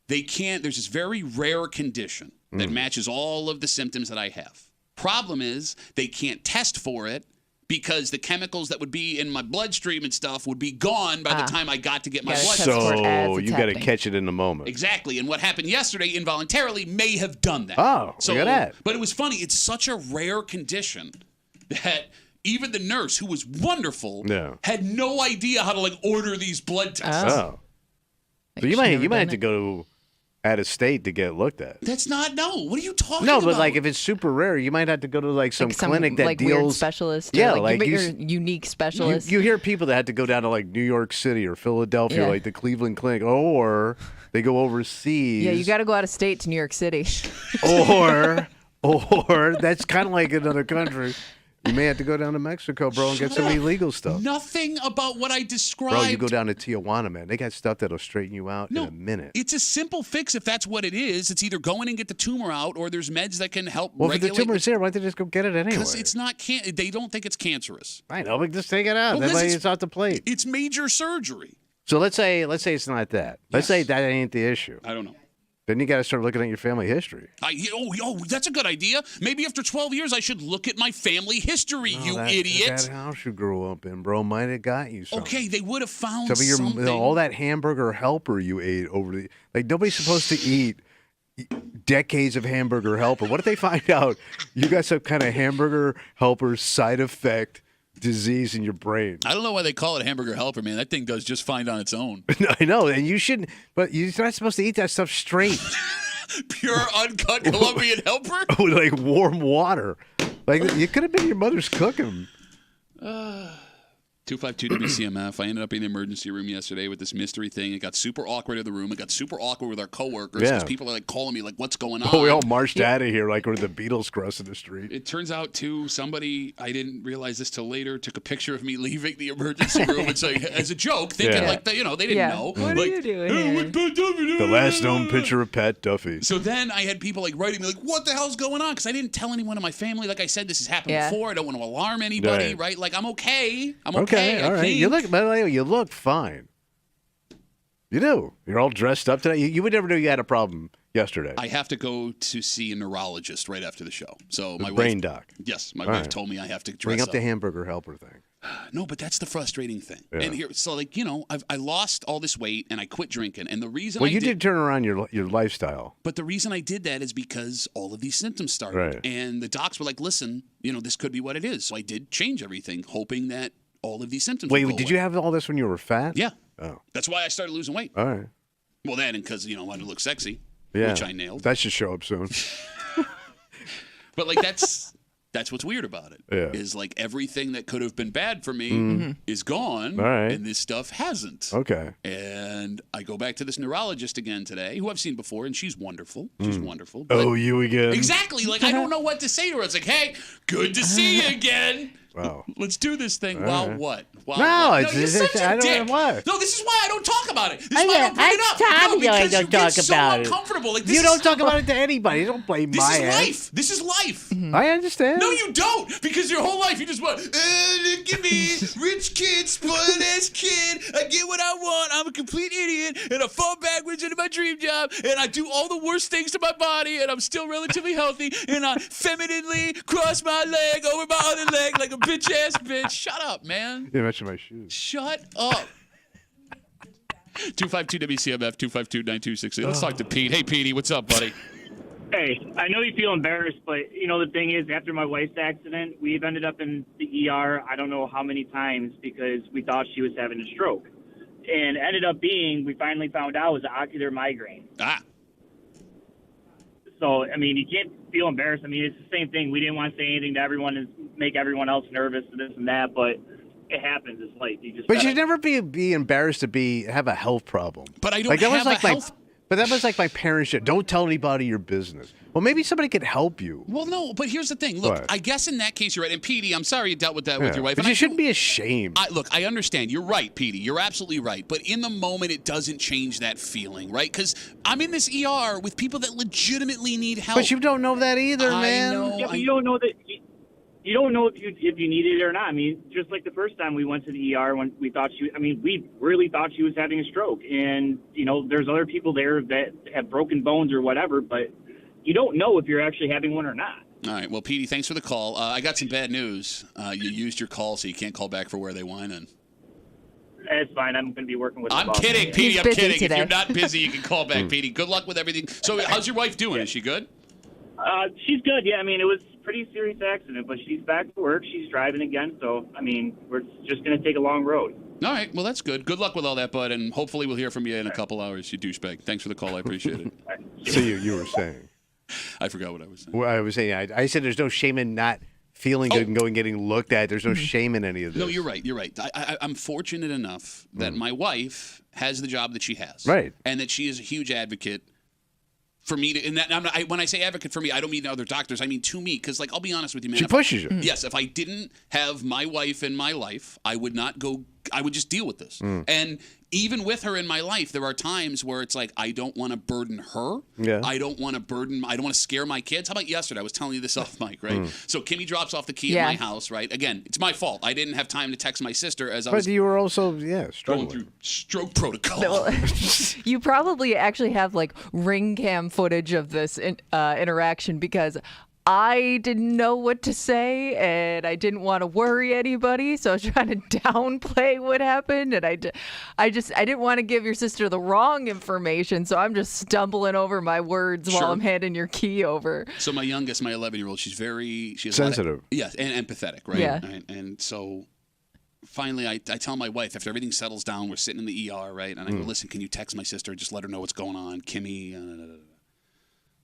They can't. There's this very rare condition that matches all of the symptoms that I have. Problem is, they can't test for it because the chemicals that would be in my bloodstream and stuff would be gone by the time I got to get my blood. So you got to catch it in the moment. Exactly. And what happened yesterday involuntarily may have done that. Oh, so look at that. But it was funny. It's such a rare condition that even the nurse, who was wonderful, had no idea how to like order these blood tests. Oh. So you might have to go out of state to get looked at. That's not, no. What are you talking about? No, but like if it's super rare, you might have to go to like some clinic that like deals. Weird specialist. Yeah, like you're unique specialist. You hear people that had to go down to like New York City or Philadelphia, like the Cleveland Clinic, or they go overseas. Yeah, you got to go out of state to New York City. or that's kind of like another country. You may have to go down to Mexico, bro, and get some illegal stuff. Nothing about what I described. Bro, you go down to Tijuana, man. They got stuff that'll straighten you out in a minute. It's a simple fix if that's what it is. It's either go in and get the tumor out or there's meds that can help regulate. Well, if the tumor's there, why don't they just go get it anyway? Because it's not, they don't think it's cancerous. I know, but just take it out. Well, it's off the plate. It's major surgery. So let's say it's not that. Let's say that ain't the issue. I don't know. Then you got to start looking at your family history. That's a good idea. Maybe after 12 years, I should look at my family history, idiot. That house you grew up in, bro, might have got you something. Okay, they would have found something. All that hamburger helper you ate over the... Like, nobody's supposed to eat decades of hamburger helper. What if they find out you got some kind of hamburger helper side effect disease in your brain? I don't know why they call it hamburger helper, man. That thing does just fine on its own. I know, and you shouldn't, but you're not supposed to eat that stuff straight. Pure, uncut Colombian helper? With like warm water. Like, it could have been your mother's cooking. 252 WCMF. I ended up in the emergency room yesterday with this mystery thing. It got super awkward in the room. It got super awkward with our coworkers because people are like calling me like, "What's going on?" Oh, we all marched out of here like we're the Beatles crossing the street. It turns out too, somebody, I didn't realize this till later, took a picture of me leaving the emergency room. It's like as a joke, thinking like they didn't know. What are you doing here? The last known picture of Pat Duffy. So then I had people like writing me like, "What the hell's going on?" Because I didn't tell anyone in my family. Like I said, this has happened before. I don't want to alarm anybody, right? Like I'm okay. I'm okay. All right. By the way, you look fine. You do. You're all dressed up today. You would never know you had a problem yesterday. I have to go to see a neurologist right after the show. So my brain wife, doc. Yes, my wife told me I have to dress Bring up up. the hamburger helper thing. No, but that's the frustrating thing. Yeah. And here, so like I lost all this weight and I quit drinking. And the reason you did turn around your lifestyle. But the reason I did that is because all of these symptoms started, Right. and the docs were like, "Listen, this could be what it is." So I did change everything, hoping that all of these symptoms. Wait, would go did away. you have all this when you were fat? Yeah. Oh. That's why I started losing weight. All right. Well, then, and because I wanted to look sexy, Yeah. which I nailed. That should show up soon. But like that's what's weird about it. Yeah. Is like everything that could have been bad for me is gone, All right. and this stuff hasn't. Okay. And I go back to this neurologist again today, who I've seen before, and she's wonderful. She's wonderful. But Oh, you again? exactly. Like I don't know what to say to her. It's like, "Hey, good to see you again. Wow. Let's do this thing." All While right. what? While No, what? it's you're such a I don't dick. know what. No, this is why I don't talk about it. This is why I don't bring it up. Tommy, because I don't you get talk so about it. uncomfortable. Like this You don't is, talk about it to anybody. You don't blame This my is ass. life. This is life. I understand. No, you don't, because your whole life you just want, look at me, rich kid, spoiled ass kid. I get what I want. I'm a complete idiot, and I fall backwards into my dream job, and I do all the worst things to my body, and I'm still relatively healthy, and I femininely cross my leg over my other leg like a bitch ass bitch. Shut up, man. You mentioned my shoes. Shut up. 252 WCMF 252-9268. Let's talk to Pete. Hey, Petey, what's up, buddy? Hey, I know you feel embarrassed, but, the thing is, after my wife's accident, we've ended up in the ER I don't know how many times because we thought she was having a stroke. And ended up being, we finally found out, it was an ocular migraine. Ah. So, you can't feel embarrassed. It's the same thing. We didn't want to say anything to everyone and make everyone else nervous and this and that, but it happens. It's life. But you should never be embarrassed to have a health problem. But I don't like, that have was like a health. But that was like my parents said, don't tell anybody your business. Well, maybe somebody could help you. Well, no, but here's the thing. Look, What? I guess in that case you're right. And Petey, I'm sorry you dealt with that with your wife. But And you shouldn't be ashamed. Look, I understand. You're right, Petey. You're absolutely right. But in the moment, it doesn't change that feeling, right? Because I'm in this ER with people that legitimately need help. But you don't know that either, man. know. Yeah, but you don't know that. You don't know if you need it or not. Just like the first time we went to the ER when we thought we really thought she was having a stroke. And, there's other people there that have broken bones or whatever, but you don't know if you're actually having one or not. All right. Well, Petey, thanks for the call. I got some bad news. You used your call, so you can't call back for Where They Whining. That's fine. I'm going to be working with I'm the boss. kidding, Petey. He's I'm busy kidding. today. If you're not busy, you can call back, Petey. Good luck with everything. So how's your wife doing? Is she good? She's good. Yeah, it was a pretty serious accident, but she's back to work. She's driving again. So, we're just going to take a long road. All right. Well, that's good. Good luck with all that, bud, and hopefully we'll hear from you in a couple hours, you douchebag. Thanks for the call. I appreciate it. So you were saying. I forgot what I was saying. Well, I was saying, I said there's no shame in not feeling good and going and getting looked at. There's no shame in any of this. No, you're right. You're right. I'm fortunate enough that my wife has the job that she has. Right. And that she is a huge advocate for me to, and that when I say advocate for me, I don't mean other doctors. I mean to me, because like I'll be honest with you, man. She pushes you. Yes, if I didn't have my wife in my life, I would not go. I would just deal with this. And even with her in my life, there are times where it's like I don't want to burden her. Yeah. I don't want to scare my kids. How about yesterday? I was telling you this off mic, right? So Kimmy drops off the key at my house, right? Again, it's my fault. I didn't have time to text my sister as I But was you were also, struggling. going through stroke protocol. You probably actually have like ring cam footage of this interaction because I didn't know what to say and I didn't want to worry anybody, so I was trying to downplay what happened, and I didn't want to give your sister the wrong information, so I'm just stumbling over my words while I'm handing your key over. So my youngest, my 11-year-old, she has sensitive. Yes, and empathetic, right? Yeah. And so finally, I tell my wife, after everything settles down, we're sitting in the ER, right? And I go, listen, can you text my sister? Just let her know what's going on. Kimmy.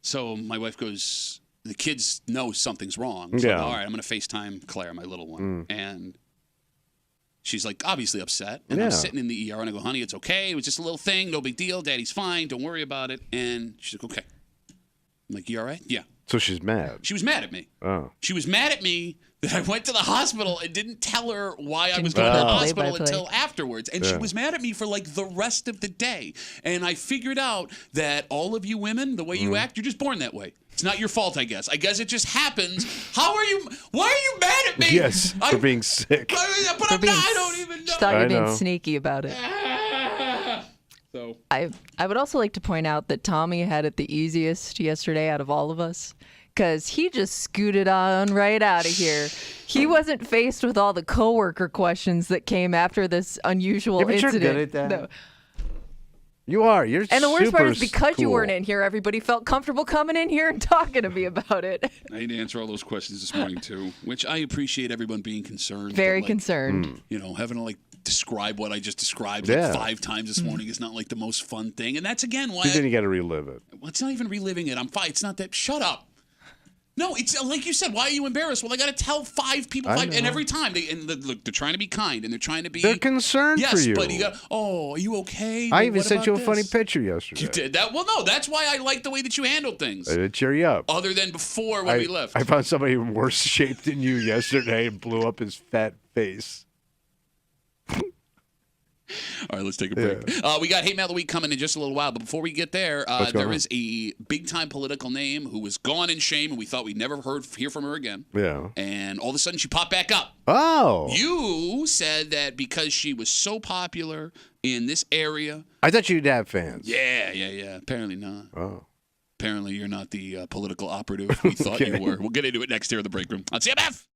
So my wife goes, the kids know something's wrong. So Yeah. all right, I'm going to FaceTime Claire, my little one. And she's like obviously upset. And Yeah. I'm sitting in the ER and I go, honey, it's okay. It was just a little thing. No big deal. Daddy's fine. Don't worry about it. And she's like, okay. I'm like, you all right? Yeah. So she's mad. She was mad at me. Oh. She was mad at me that I went to the hospital and didn't tell her why I was going to the hospital until afterwards. And she was mad at me for like the rest of the day. And I figured out that all of you women, the way you act, you're just born that way. It's not your fault, I guess. I guess it just happens. Why are you mad at me? Yes, for being sick. But I don't even know. She thought you were being know. sneaky about it. So I would also like to point out that Tommy had it the easiest yesterday out of all of us because he just scooted on right out of here. He wasn't faced with all the coworker questions that came after this unusual Yeah, but incident. you're good at that. No. You are. You're And the worst part is super because you cool. weren't in here, everybody felt comfortable coming in here and talking to me about it. I had to answer all those questions this morning too, which I appreciate everyone being concerned. Very but, like, concerned. You know, having to like describe what I just described Yeah. like 5 times this morning is not like the most fun thing. And that's again why Then you got to relive it. well, it's not even reliving it. I'm fine. It's not that. Shut up. No, it's like you said. Why are you embarrassed? Well, I got to tell 5 people, and every time look, they're trying to be kind and they're trying to be. They're concerned yes, for you. but you got. Oh, are you okay? I Well, even what sent you a about funny this? picture yesterday. You did that? Well, no. That's why I like the way that you handled things. To cheer you up. Other than before when we left. I found somebody in worse shape than you yesterday and blew up his fat face. All right, let's take a break. We got Hate Mail of the Week coming in just a little while, but before we get there, there is a big-time political name who was gone in shame, and we thought we'd never hear from her again. Yeah. And all of a sudden, she popped back up. Oh. You said that because she was so popular in this area. I thought you'd have fans. Yeah. Apparently not. Oh. Apparently, you're not the political operative we thought you were. We'll get into it next here in the break room on CMF.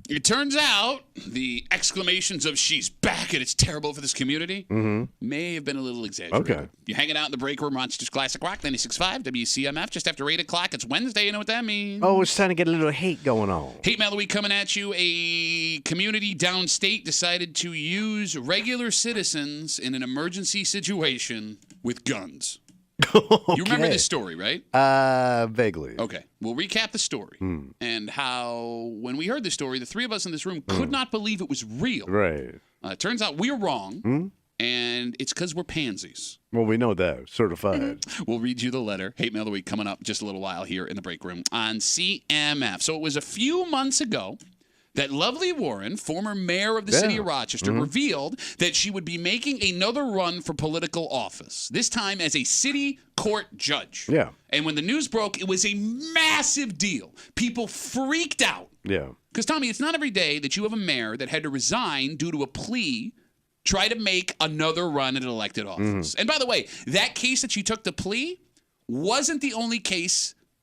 It turns out the exclamations of "she's back" and "it's terrible for this community" may have been a little exaggerated. Okay. You're hanging out in the break room, Monsters Classic Rock 96.5 WCMF. Just after 8 o'clock, it's Wednesday. You know what that means? Oh, it's time to get a little hate going on. Hate Mail of the Week coming at you. A community downstate decided to use regular citizens in an emergency situation with guns. You remember this story, right? Vaguely. Okay. We'll recap the story and how, when we heard the story, the three of us in this room could not believe it was real. Right. It turns out we're wrong, and it's because we're pansies. Well, we know that. Certified. We'll read you the letter. Hate Mail of the Week coming up just a little while here in the break room on CMF. So it was a few months ago that Lovely Warren, former mayor of the city of Rochester, revealed that she would be making another run for political office, this time as a city court judge. Yeah. And when the news broke, it was a massive deal. People freaked out. Yeah. Because, Tommy, it's not every day that you have a mayor that had to resign due to a plea, try to make another run at an elected office. And by the way, that case that she took the plea wasn't the only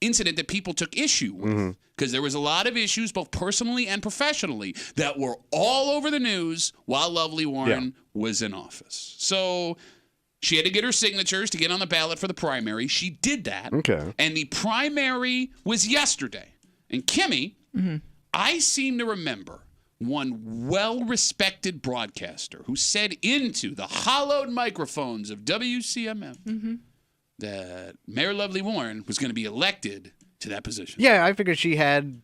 incident that people took issue with, because there was a lot of issues, both personally and professionally, that were all over the news while Lovely Warren was in office. So she had to get her signatures to get on the ballot for the primary. She did that. Okay. And the primary was yesterday. And Kimmy, I seem to remember one well-respected broadcaster who said into the hollowed microphones of WCMF that Mayor Lovely Warren was going to be elected to that position. Yeah, I figured she had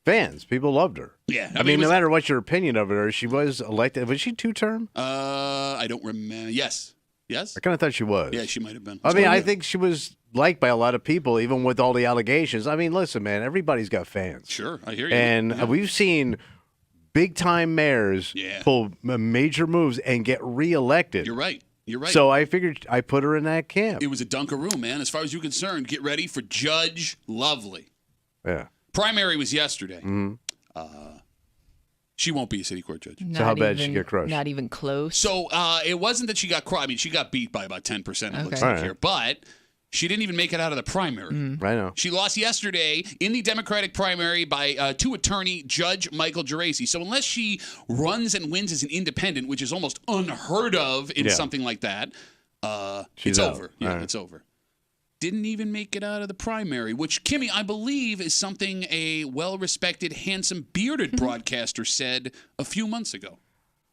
fans. People loved her. Yeah. I mean, no matter what your opinion of her, she was elected. Was she two-term? I don't remember. Yes. Yes? I kind of thought she was. Yeah, she might have been. I mean, I think she was liked by a lot of people, even with all the allegations. I mean, listen, man, everybody's got fans. Sure, I hear you. And we've seen big-time mayors pull major moves and get reelected. You're right. You're right. So I figured I put her in that camp. It was a dunkaroo, man. As far as you're concerned, get ready for Judge Lovely. Yeah. Primary was yesterday. She won't be a city court judge. So how bad did she get crushed? Not even close. So it wasn't that she got crushed. I mean, she got beat by about 10%, it looks Okay. like here. But she didn't even make it out of the primary. I know. She lost yesterday in the Democratic primary by to attorney Judge Michael Geraci. So unless she runs and wins as an independent, which is almost unheard of in something like that, it's out. over. Yeah, it's over. Didn't even make it out of the primary, which, Kimmy, I believe is something a well-respected, handsome, bearded broadcaster said a few months ago.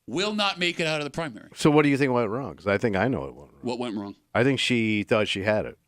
Will not make it out of the primary. So what do you think went wrong? Because I think I know what went wrong. What went wrong? I think she thought she had it,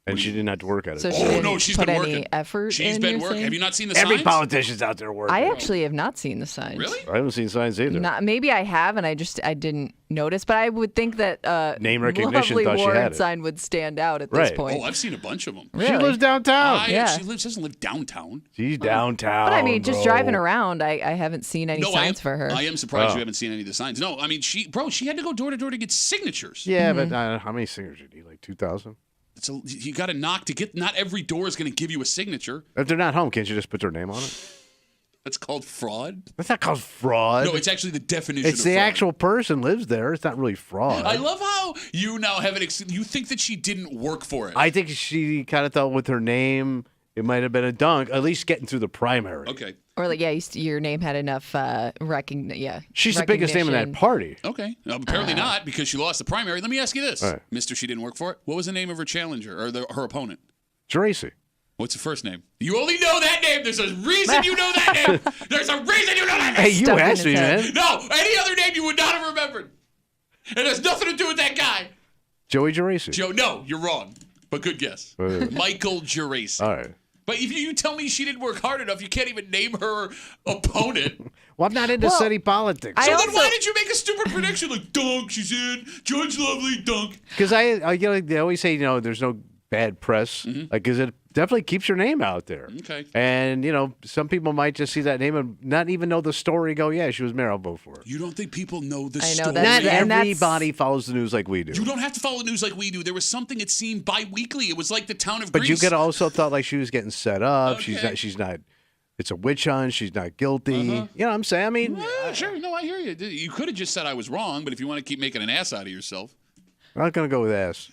and she didn't have to work at it. So she Oh, didn't no, she's put been any working. effort She's in, been you're working. saying? Have you not seen the Every signs? politician's out there working. I actually have not seen the signs. Really? I haven't seen signs either. Not, maybe I have, and I didn't notice. But I would think that Name recognition Lovely thought she had Warren it. sign would stand out at this Right. point. Oh, I've seen a bunch of them. She Really? lives downtown. Yeah. She doesn't live downtown. She's downtown. But I mean, just bro. driving around, I haven't seen any signs for her. I am surprised Oh. you haven't seen any of the signs. No, I mean, she had to go door to door to get signatures. Yeah, but how many singers do you need? Like 2,000? So you got to knock to get. Not every door is going to give you a signature. If they're not home, can't you just put their name on it? That's called fraud. That's not called fraud. No, it's actually the definition. It's of the fraud. actual person lives there. It's not really fraud. I love how you now have you think that she didn't work for it. I think she kind of thought with her name, it might have been a dunk, at least getting through the primary. Okay. Or like, yeah, your name had enough recognition. She's the biggest name in that party. Okay. Apparently not, because she lost the primary. Let me ask you this, All right. Mister. She didn't work for it. What was the name of her challenger or her opponent? Geraci. What's the first name? You only know that name. There's a reason you know that name. There's a reason you know that name. Hey, you Stuck in asked his me, head. man. No, any other name you would not have remembered. It has nothing to do with that guy. Joey Geraci. Joe, no, you're wrong. But good guess. Michael Geraci. All right. But if you tell me she didn't work hard enough, you can't even name her opponent. Well, I'm not into city politics. So I then also- why did you make a stupid prediction like dunk, she's in, Judge Lovely, dunk? Because they always say, there's no bad press, because it definitely keeps your name out there. Okay. And, some people might just see that name and not even know the story, go, yeah, she was mayor, I'll vote for her. You don't think people know the I know story? that's- Not and that's- everybody follows the news like we do. You don't have to follow the news like we do. There was something, it seemed, bi-weekly. It was like the town of But Greece. you could also thought like she was getting set up. Okay. She's not, it's a witch hunt. She's not guilty. You know what I'm saying? I mean, Sure, no, I hear you. You could have just said I was wrong, but if you want to keep making an ass out of yourself. I'm not going to go with ass.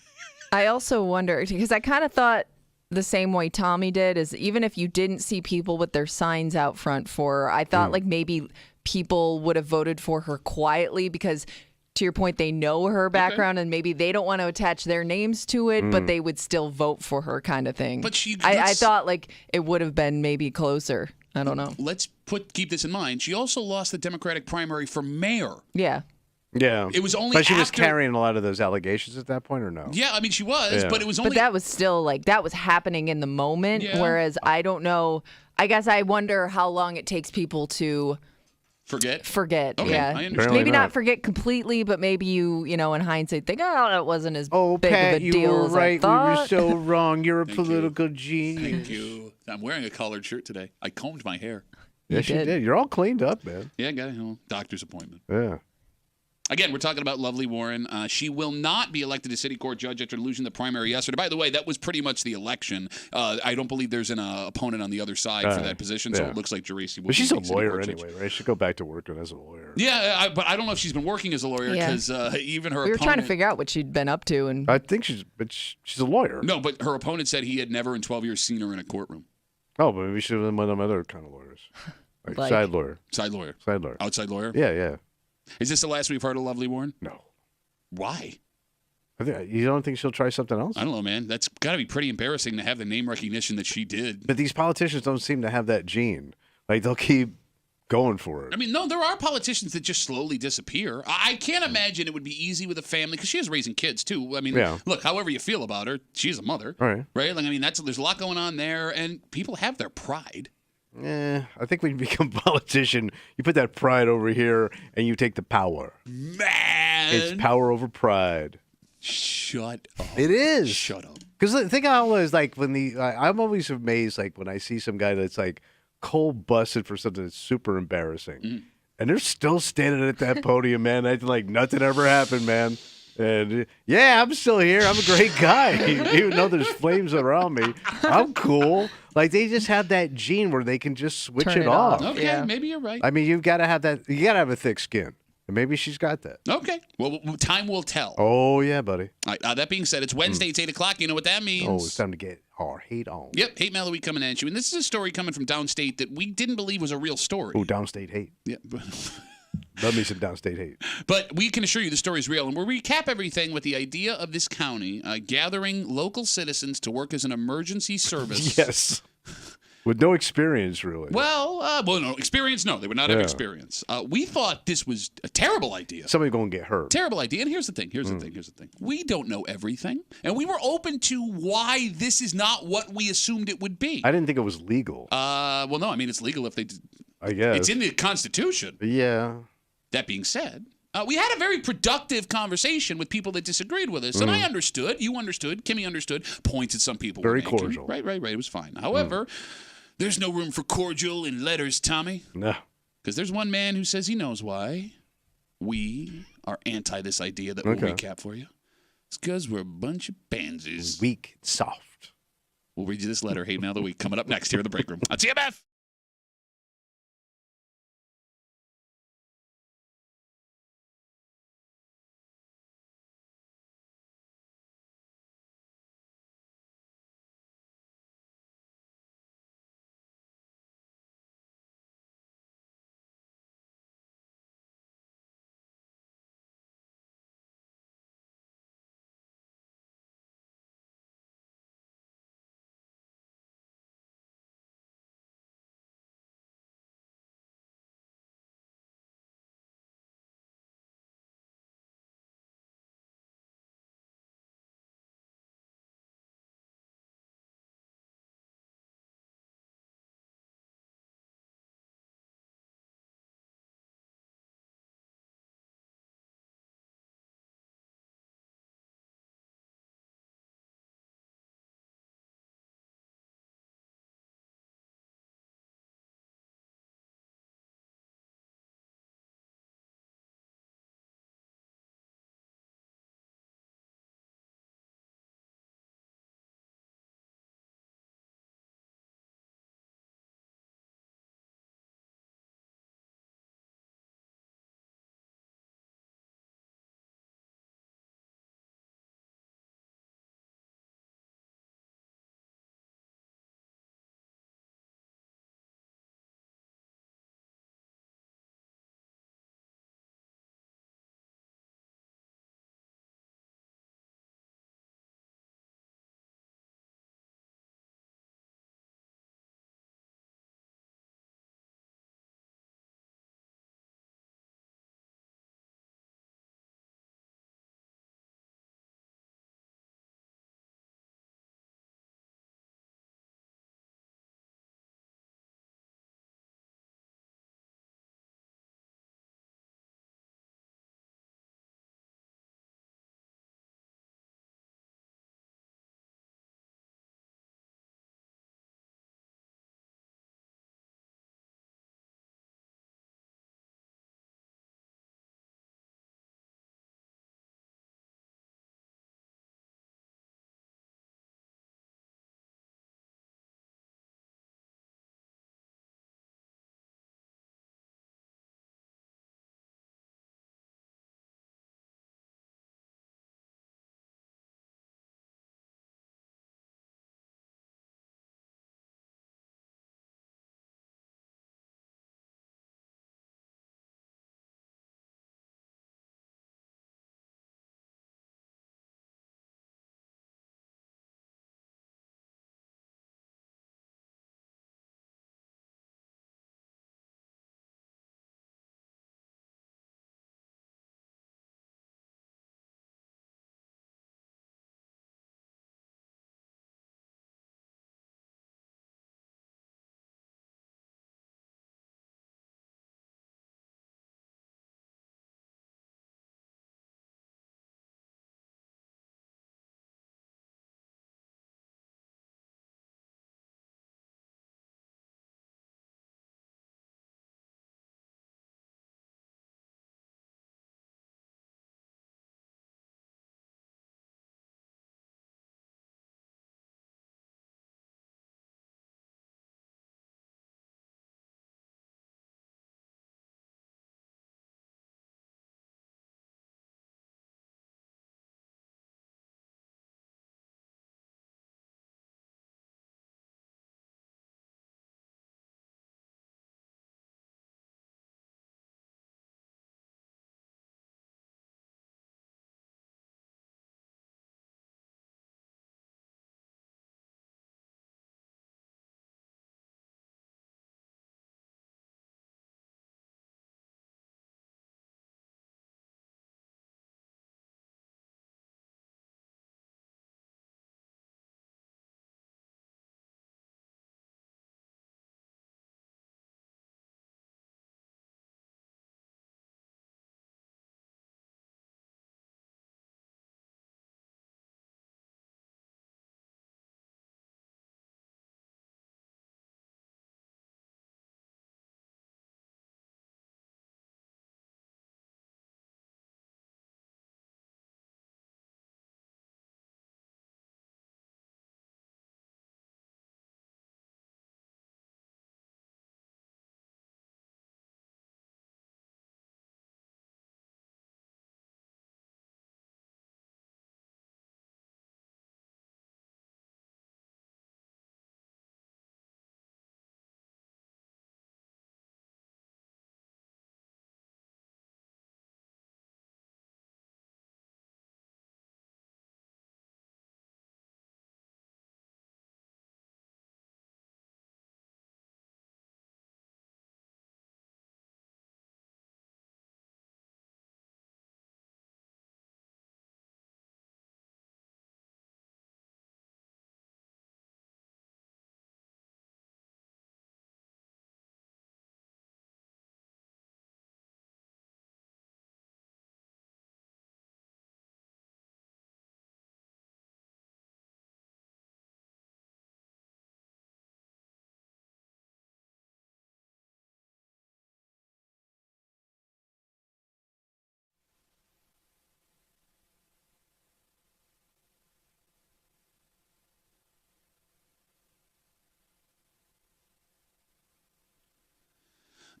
I also wonder, because I kind of thought the same way Tommy did, is even if you didn't see people with their signs out front for her, I thought like maybe people would have voted for her quietly because, to your point, they know her background and maybe they don't want to attach their names to it, but they would still vote for her, kind of thing. But I thought like it would have been maybe closer. I don't know. Let's keep this in mind. She also lost the Democratic primary for mayor. Yeah. Yeah. It was only But she was after- carrying a lot of those allegations at that point, or no? Yeah, I mean, she was, Yeah. but it was only. But that was still like that was happening in the moment. Yeah. Whereas I don't know. I guess I wonder how long it takes people to Forget? forget. Okay, yeah. I understand. Apparently Maybe not. not forget completely, but maybe you know, in hindsight, think, oh, that wasn't as Oh, big Pat, of a you deal were as right. I We were thought. so wrong. You're a Thank you. political genius. Thank you. I'm wearing a collared shirt today. I combed my hair. Yes, you did. did. You're all cleaned up, man. Yeah, I got a doctor's appointment. Yeah. Again, we're talking about Lovely Warren. She will not be elected as city court judge after losing the primary yesterday. By the way, that was pretty much the election. I don't believe there's an opponent on the other side for that position, so yeah. it looks like Geraci will But she's be a city lawyer court judge. anyway, right? She should go back to working as a lawyer. Yeah, but I don't know if she's been working as a lawyer Yeah. because even her We were opponent. trying to figure out what she'd been up to, and I think she's a lawyer. No, but her opponent said he had never in 12 years seen her in a courtroom. Oh, but maybe she was one of them other kind of lawyers. Like- Side lawyer. Side lawyer. Side lawyer. Outside lawyer? Yeah, yeah. Is this the last we've heard of Lovely Warren? No. Why? You don't think she'll try something else? I don't know, man. That's got to be pretty embarrassing to have the name recognition that she did. But these politicians don't seem to have that gene. Like, they'll keep going for it. I mean, no, there are politicians that just slowly disappear. I can't imagine it would be easy with a family because she is raising kids too. I mean, Yeah. look, however you feel about her, she's a mother, All right. right? Like, I mean, there's a lot going on there, and people have their pride. I think when you become a politician, you put that pride over here and you take the power. Man, It's power over pride. shut up. It is. Shut up. Because think how it was like when I'm always amazed like when I see some guy that's like cold busted for something that's super embarrassing, and they're still standing at that podium, man, acting like nothing ever happened, man. And yeah, I'm still here. I'm a great guy, even though there's flames around me. I'm cool. Like they just have that gene where they can just switch Turn it it off. off. Okay, Yeah. maybe you're right. I mean, you've got to have that. You got to have a thick skin, and maybe she's got that. Okay, well, time will tell. Oh yeah, buddy. All right, that being said, it's Wednesday. It's 8 o'clock. You know what that means? Oh, it's time to get our hate on. Yep, Hate Mail of the Week coming at you. And this is a story coming from downstate that we didn't believe was a real story. Oh, downstate hate. Yeah. Love me some downstate hate. But we can assure you the story is real. And we'll recap everything with the idea of this county gathering local citizens to work as an emergency service. Yes. With no experience, really. Well, no, experience, no. They would not have Yeah. experience. We thought this was a terrible idea. Somebody going to get hurt. Terrible idea. And here's the thing. Here's the thing. We don't know everything. And we were open to why this is not what we assumed it would be. I didn't think it was legal. Well, no, I mean, it's legal if they... I guess. It's in the Constitution. Yeah. That being said, we had a very productive conversation with people that disagreed with us, and I understood. You understood. Kimmy understood. Points that some people Very were making. cordial. Right. It was fine. However, there's no room for cordial in letters, Tommy, No. because there's one man who says he knows why we are anti this idea that we'll Okay. recap for you. It's because we're a bunch of pansies. Weak, soft. We'll read you this letter, Hate Mail of the Week, coming up next here in the break room on CMF.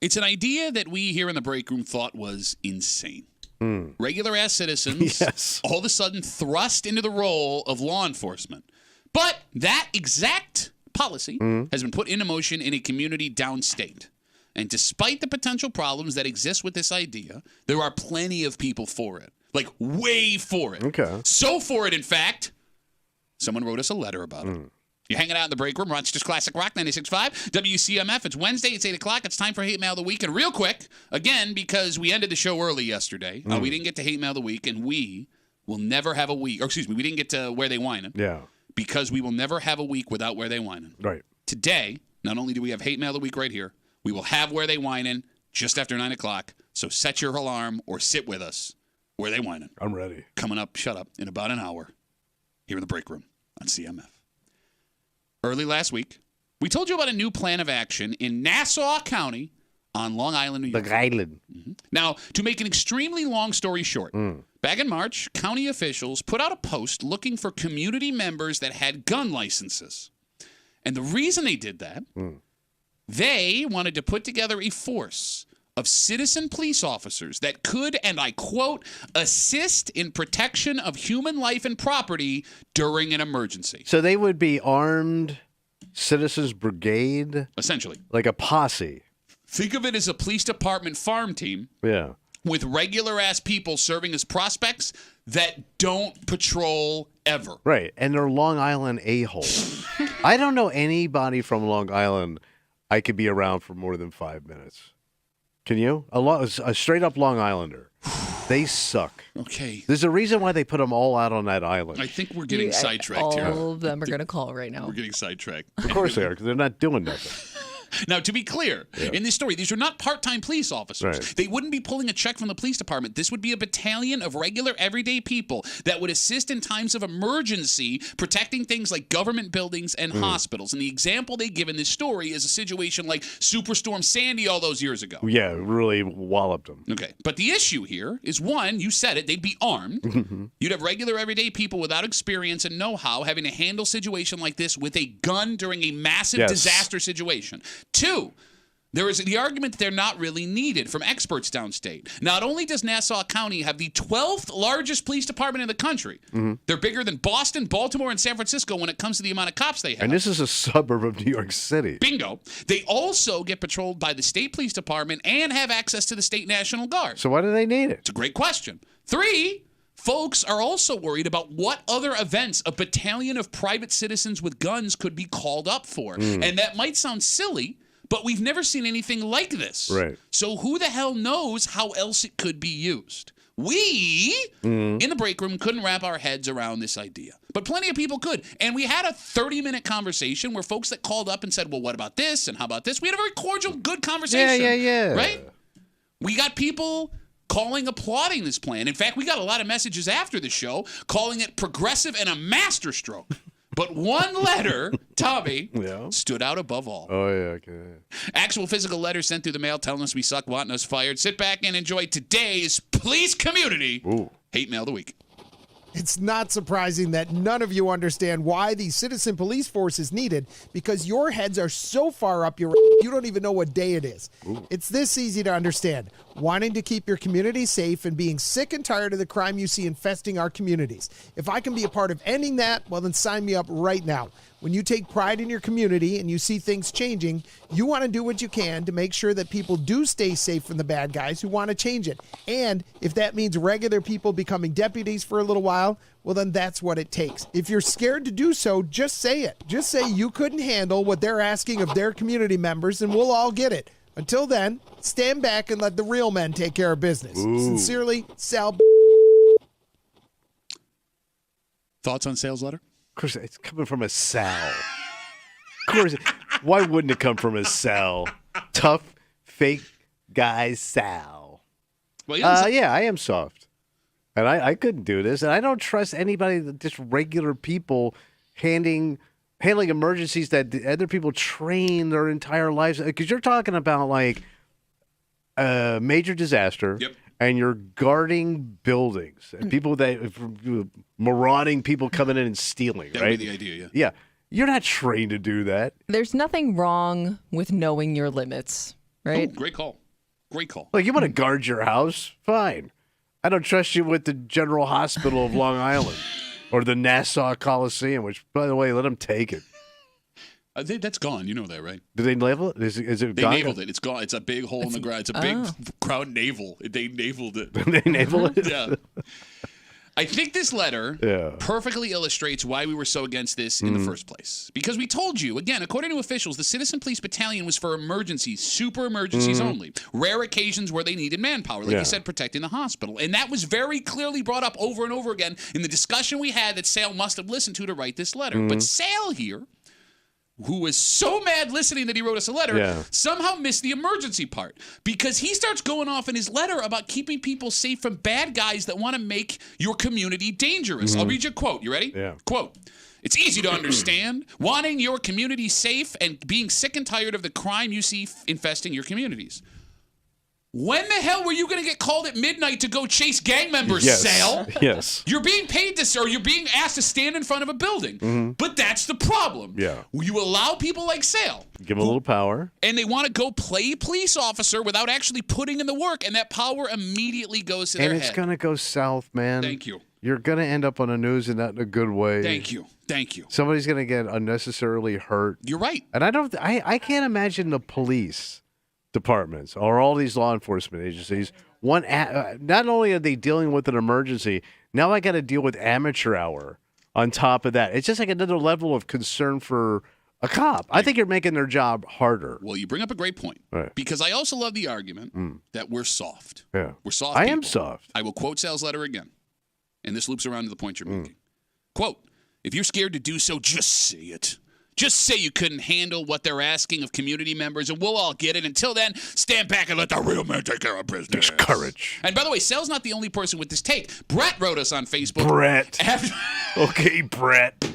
It's an idea that we here in the break room thought was insane. Regular ass citizens Yes. all of a sudden thrust into the role of law enforcement. But that exact policy has been put into motion in a community downstate. And despite the potential problems that exist with this idea, there are plenty of people for it. Like, way for it. Okay. So for it, in fact, someone wrote us a letter about it. You're hanging out in the break room, Rochester's Classic Rock 96.5, WCMF. It's Wednesday. It's 8 o'clock. It's time for Hate Mail of the Week. And real quick, again, because we ended the show early yesterday, we didn't get to Hate Mail of the Week, and we will never have a week. Or excuse me, we didn't get to Where They Whining. Yeah. Because we will never have a week without Where They Whining. Right. Today, not only do we have Hate Mail of the Week right here, we will have Where They Whining just after 9 o'clock. So set your alarm or sit with us. Where They Whining. I'm ready. Coming up, shut up, in about an hour here in the break room on CMF. Early last week, we told you about a new plan of action in Nassau County on Long Island, New York. The island. Now, to make an extremely long story short, back in March, county officials put out a post looking for community members that had gun licenses. And the reason they did that, they wanted to put together a force of citizen police officers that could, and I quote, assist in protection of human life and property during an emergency. So they would be armed citizens brigade, Essentially. like a posse. Think of it as a police department farm team Yeah. with regular-ass people serving as prospects that don't patrol ever. Right. And they're Long Island a-holes. I don't know anybody from Long Island I could be around for more than 5 minutes. Can you? A straight-up Long Islander. They suck. Okay. There's a reason why they put them all out on that island. I think we're getting sidetracked here. All of them are going to call right now. We're getting sidetracked. Of course they are, because they're not doing nothing. Now, to be clear, in this story, these are not part-time police officers. Right. They wouldn't be pulling a check from the police department. This would be a battalion of regular, everyday people that would assist in times of emergency, protecting things like government buildings and hospitals. And the example they give in this story is a situation like Superstorm Sandy all those years ago. Yeah, really walloped them. Okay. But the issue here is, one, you said it, they'd be armed. You'd have regular, everyday people without experience and know-how having to handle a situation like this with a gun during a massive disaster situation. Two, there is the argument that they're not really needed from experts downstate. Not only does Nassau County have the 12th largest police department in the country, they're bigger than Boston, Baltimore, and San Francisco when it comes to the amount of cops they have. And this is a suburb of New York City. Bingo. They also get patrolled by the state police department and have access to the state National Guard. So why do they need it? It's a great question. Three, folks are also worried about what other events a battalion of private citizens with guns could be called up for. And that might sound silly, but we've never seen anything like this. Right. So who the hell knows how else it could be used? We, in the break room, couldn't wrap our heads around this idea. But plenty of people could. And we had a 30-minute conversation where folks that called up and said, well, what about this? And how about this? We had a very cordial, good conversation. Yeah. Right? We got people calling, applauding this plan. In fact, we got a lot of messages after the show calling it progressive and a masterstroke. But one letter, Tommy, stood out above all. Oh, yeah, okay. Actual physical letters sent through the mail telling us we suck, wanting us fired. Sit back and enjoy today's police community Hate Mail of the Week. It's not surprising that none of you understand why the citizen police force is needed, because your heads are so far up your you don't even know what day it is. It's this easy to understand. Wanting to keep your community safe and being sick and tired of the crime you see infesting our communities. If I can be a part of ending that, well, then sign me up right now. When you take pride in your community and you see things changing, you want to do what you can to make sure that people do stay safe from the bad guys who want to change it. And if that means regular people becoming deputies for a little while, well, then that's what it takes. If you're scared to do so, just say it. Just say you couldn't handle what they're asking of their community members, and we'll all get it. Until then, stand back and let the real men take care of business. Sincerely, Sal. Thoughts on sales letter? Of course, it's coming from a Sal. Of course, why wouldn't it come from a Sal? Tough, fake guy Sal. Well, yeah, I am soft. And I couldn't do this. And I don't trust anybody, just regular people, handling emergencies that other people train their entire lives. Because you're talking about, like, a major disaster. Yep. And you're guarding buildings and people marauding people coming in and stealing, that right? would be the idea, yeah. Yeah. You're not trained to do that. There's nothing wrong with knowing your limits, right? Oh, great call. Great call. Like, you want to guard your house? Fine. I don't trust you with the General Hospital of Long Island or the Nassau Coliseum, which, by the way, let them take it. That's gone. You know that, right? Did they navel it? Is it They gone? naveled it. It's gone. It's a big hole in the ground. It's a big crown navel. They naveled it. They navel it? Yeah. I think this letter perfectly illustrates why we were so against this in the first place. Because we told you, again, according to officials, the Citizen Police Battalion was for emergencies, super emergencies only. Rare occasions where they needed manpower, like you said, protecting the hospital. And that was very clearly brought up over and over again in the discussion we had that Sale must have listened to write this letter. But Sale here, who was so mad listening that he wrote us a letter, somehow missed the emergency part. Because he starts going off in his letter about keeping people safe from bad guys that want to make your community dangerous. I'll read you a quote. You ready? Yeah. Quote. It's easy to understand wanting your community safe and being sick and tired of the crime you see infesting your communities. When the hell were you going to get called at midnight to go chase gang members, Sal? Yes. You're being paid to, or you're being asked to stand in front of a building. But that's the problem. Yeah. You allow people like Sal. Give them a little power. And they want to go play police officer without actually putting in the work, and that power immediately goes to their head. And it's going to go south, man. Thank you. You're going to end up on the news and not in a good way. Thank you. Thank you. Somebody's going to get unnecessarily hurt. You're right. And I can't imagine the police departments or all these law enforcement agencies. Not only are they dealing with an emergency, now I got to deal with amateur hour on top of that. It's just like another level of concern for a cop. I think you're making their job harder. Well, you bring up a great point. Right. Because I also love the argument that we're soft. Yeah. We're soft I people. am soft. I will quote Sal's letter again. And this loops around to the point you're making. Quote, if you're scared to do so, just say it. Just say you couldn't handle what they're asking of community members, and we'll all get it. Until then, stand back and let the real man take care of business. There's courage. And by the way, Sal's not the only person with this take. Brett wrote us on Facebook. Brett. Okay, Brett.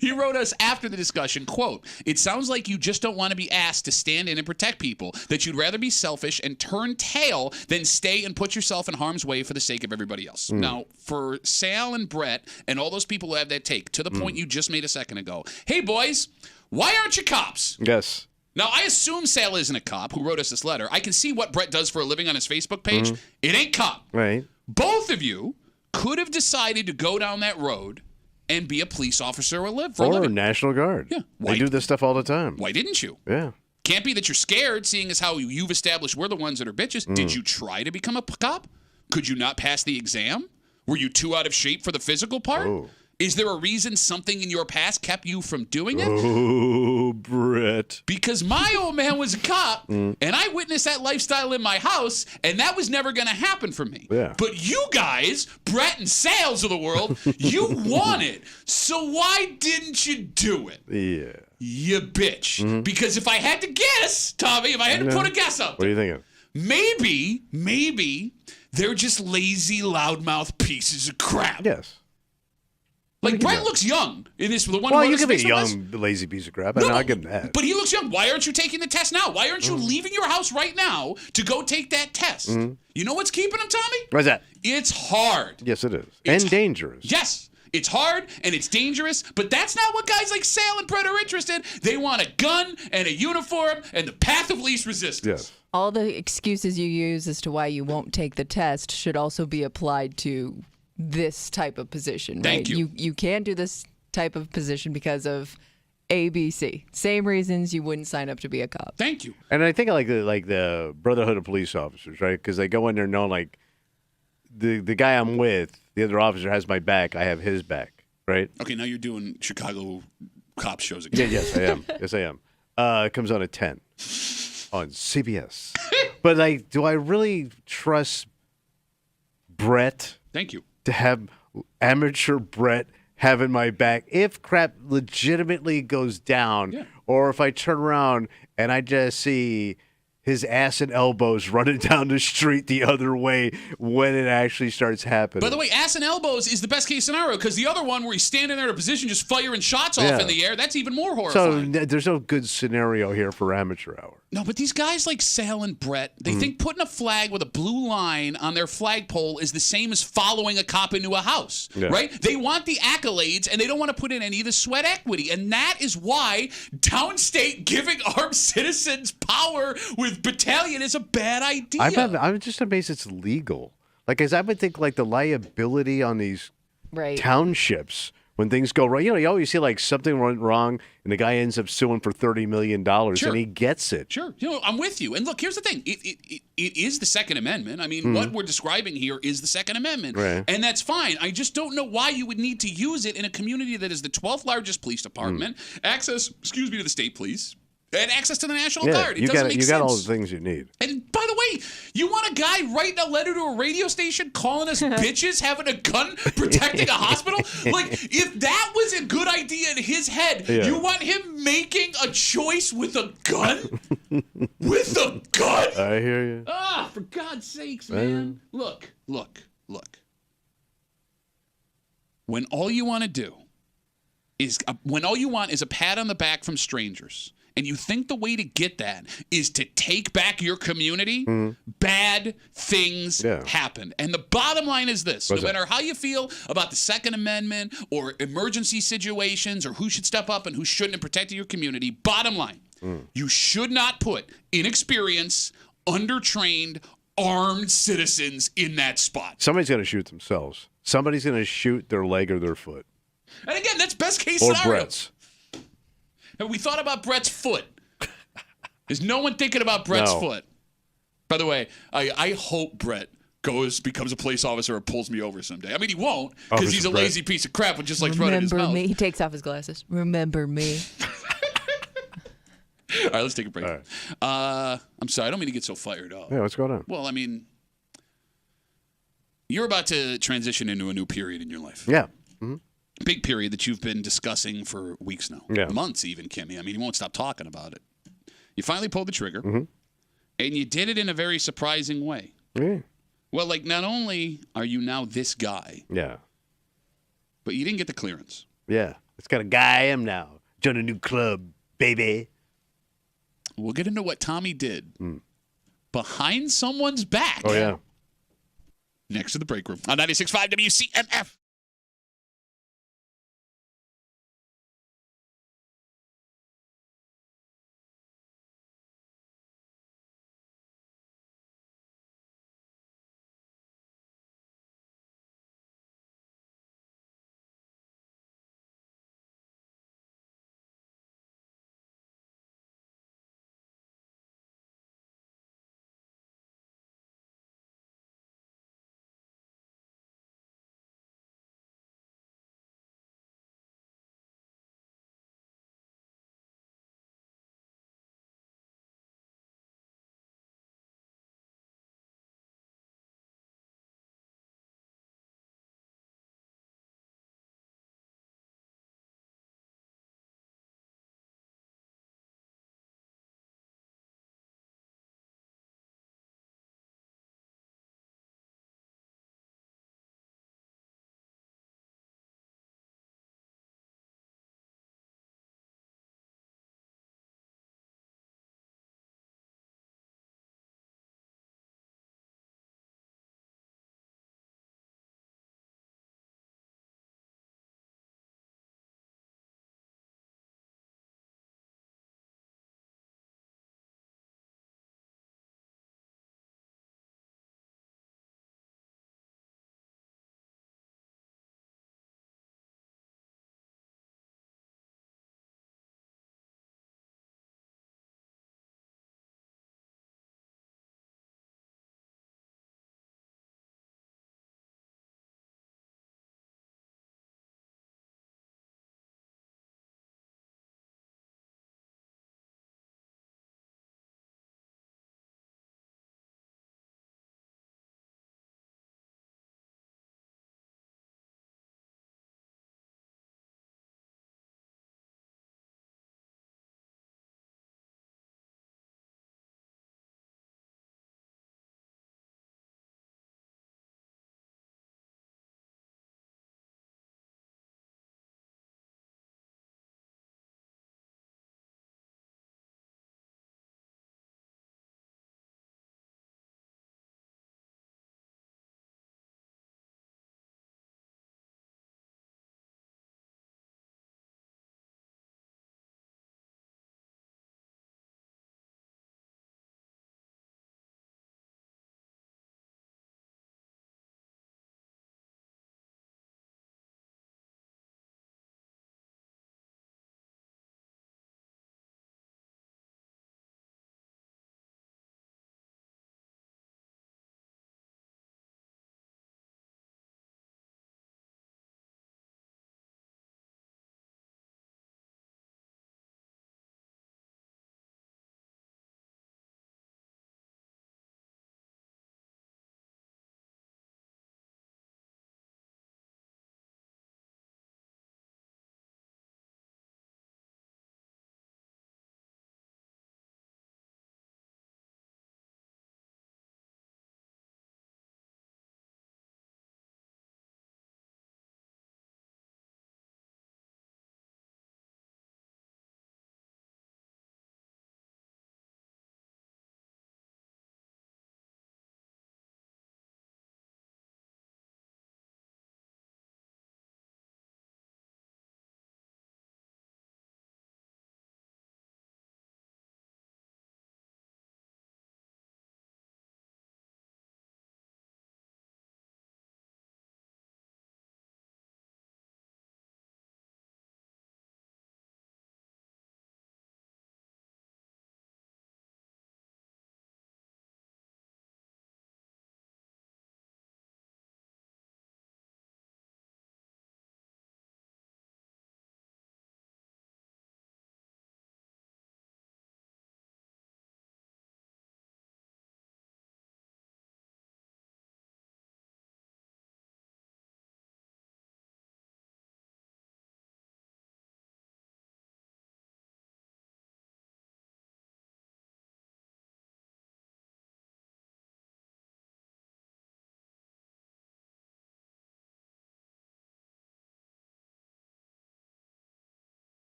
He wrote us after the discussion, quote, it sounds like you just don't want to be asked to stand in and protect people, that you'd rather be selfish and turn tail than stay and put yourself in harm's way for the sake of everybody else. Now, for Sal and Brett and all those people who have that take, to the point you just made a second ago, hey, boys, why aren't you cops? Yes. Now, I assume Sal isn't a cop who wrote us this letter. I can see what Brett does for a living on his Facebook page. It ain't cop. Right. Both of you could have decided to go down that road and be a police officer or a living. National Guard. Yeah. They do this stuff all the time. Why didn't you? Yeah. Can't be that you're scared, seeing as how you've established we're the ones that are bitches. Did you try to become a cop? Could you not pass the exam? Were you too out of shape for the physical part? Oh. Is there a reason something in your past kept you from doing it? Oh, Brett. Because my old man was a cop, and I witnessed that lifestyle in my house, and that was never going to happen for me. Yeah. But you guys, Brett and Sales of the world, you want it. So why didn't you do it? Yeah. You bitch. Because if I had to guess, Tommy, if I had to put a guess up What are there, you thinking? maybe they're just lazy, loudmouth pieces of crap. Yes. Like, Brett looks young in this. The one Well, who you wrote can us be a Facebook young, lazy piece of crap. I'll give him that. But he looks young. Why aren't you taking the test now? Why aren't you leaving your house right now to go take that test? You know what's keeping him, Tommy? What's that? It's hard. Yes, it is. It's and dangerous. Yes. It's hard and it's dangerous, but that's not what guys like Sal and Brett are interested. They want a gun and a uniform and the path of least resistance. Yes. All the excuses you use as to why you won't take the test should also be applied to this type of position. Right? Thank you. You can't do this type of position because of ABC. Same reasons you wouldn't sign up to be a cop. Thank you. And I think I like the Brotherhood of Police Officers, right? Because they go in there knowing, like, the guy I'm with, the other officer has my back, I have his back, right? Okay, now you're doing Chicago cop shows again. Yes, I am. Yes, I am. It comes on at 10 on CBS. But, like, do I really trust Brett Thank you. to have amateur Brett having my back if crap legitimately goes down, or if I turn around and I just see his ass and elbows running down the street the other way when it actually starts happening. By the way, ass and elbows is the best case scenario because the other one where he's standing there in a position just firing shots off in the air, that's even more horrifying. So there's no good scenario here for amateur hour. No, but these guys like Sal and Brett, they think putting a flag with a blue line on their flagpole is the same as following a cop into a house, right? They want the accolades, and they don't want to put in any of the sweat equity. And that is why downstate giving armed citizens power with battalion is a bad idea. I'm just amazed it's legal. Like, because I would think, like, the liability on these townships when things go wrong. You know, you always see, like, something went wrong, and the guy ends up suing for $30 million, and he gets it. Sure. You know, I'm with you. And look, here's the thing. It is the Second Amendment. I mean, what we're describing here is the Second Amendment. Right. And that's fine. I just don't know why you would need to use it in a community that is the 12th largest police department, access, to the state police, and access to the National Guard. It doesn't make sense. You got all the things you need. And by the way, you want a guy writing a letter to a radio station calling us bitches having a gun protecting a hospital? Like, if that was a good idea in his head, you want him making a choice with a gun? With a gun? I hear you. Ah, for God's sakes, man. Look. When all you want is a pat on the back from strangers, and you think the way to get that is to take back your community, bad things happen. And the bottom line is this. No matter how you feel about the Second Amendment or emergency situations or who should step up and who shouldn't in protecting your community, bottom line, you should not put inexperienced, undertrained, armed citizens in that spot. Somebody's going to shoot themselves. Somebody's going to shoot their leg or their foot. And again, that's best case or scenario. Brett's. And we thought about Brett's foot. Is no one thinking about Brett's foot? By the way, I hope Brett becomes a police officer or pulls me over someday. I mean, he won't because he's a lazy piece of crap and just likes running his mouth. Remember me. He takes off his glasses. Remember me. All right, let's take a break. I'm sorry, I don't mean to get so fired up. Yeah, what's going on? Well, I mean, you're about to transition into a new period in your life. Yeah. Big period that you've been discussing for weeks now. Yeah. Months even, Kimmy. I mean, you won't stop talking about it. You finally pulled the trigger, and you did it in a very surprising way. Yeah. Well, like, not only are you now this guy, but you didn't get the clearance. Yeah. It's kind of guy I am now. Join a new club, baby. We'll get into what Tommy did behind someone's back. Oh, yeah. Next to the break room on 96.5 WCMF.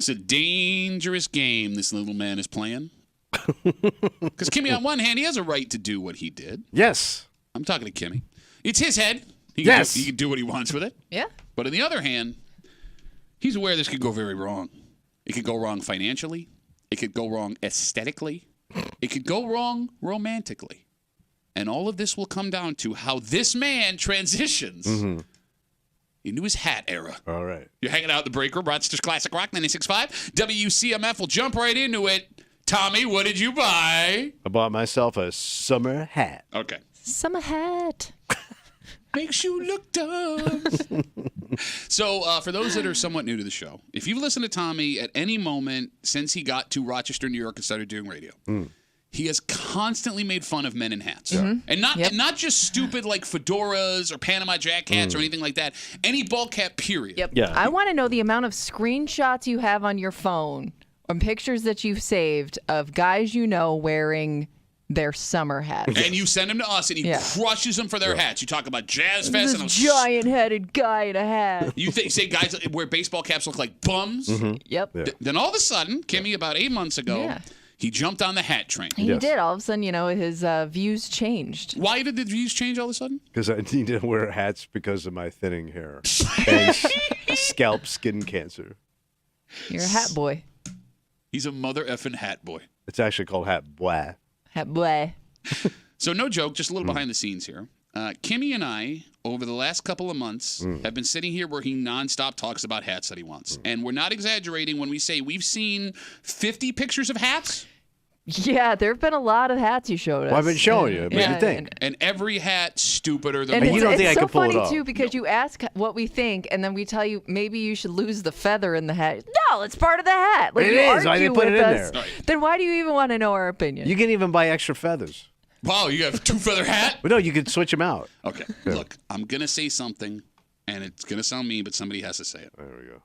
It's a dangerous game this little man is playing. Because Kimmy, on one hand, he has a right to do what he did. Yes. I'm talking to Kimmy. It's his head. He can do what he wants with it. Yeah. But on the other hand, he's aware this could go very wrong. It could go wrong financially. It could go wrong aesthetically. It could go wrong romantically. And all of this will come down to how this man transitions into his hat era. All right. You're hanging out in the break room, Rochester's Classic Rock 96.5. WCMF will jump right into it. Tommy, what did you buy? I bought myself a summer hat. Okay. Summer hat. Makes you look dumb. So, for those that are somewhat new to the show, if you've listened to Tommy at any moment since he got to Rochester, New York, and started doing radio, he has constantly made fun of men in hats, and not just stupid like fedoras or Panama Jack hats or anything like that. Any ball cap, period. Yep. Yeah. I want to know the amount of screenshots you have on your phone or pictures that you've saved of guys you know wearing their summer hats. And you send them to us, and he crushes them for their hats. You talk about Jazz Fest This and giant-headed guy in a hat. You say guys wear baseball caps look like bums. Yep. Yeah. Then all of a sudden, Kimmy, about 8 months ago, he jumped on the hat train. He did. All of a sudden, his views changed. Why did the views change all of a sudden? Because I need to wear hats because of my thinning hair and scalp skin cancer. You're a hat boy. He's a mother effing hat boy. It's actually called hat boy. Hat boy. So no joke, just a little behind the scenes here. Kimmy and I, over the last couple of months, have been sitting here where he nonstop talks about hats that he wants. And we're not exaggerating when we say we've seen 50 pictures of hats. Yeah, there have been a lot of hats you showed us. Well, I've been showing you. What do you think? And every hat stupider than And one. you don't think I it's so could pull it funny, off? too, because you ask what we think, and then we tell you maybe you should lose the feather in the hat. No, it's part of the hat. Like, It you is. Why they argue put it with in us. there? Then why do you even want to know our opinion? You can even buy extra feathers. Wow, you have a two-feather hat? But no, you can switch them out. Okay, look, I'm going to say something, and it's going to sound mean, but somebody has to say it. There we go.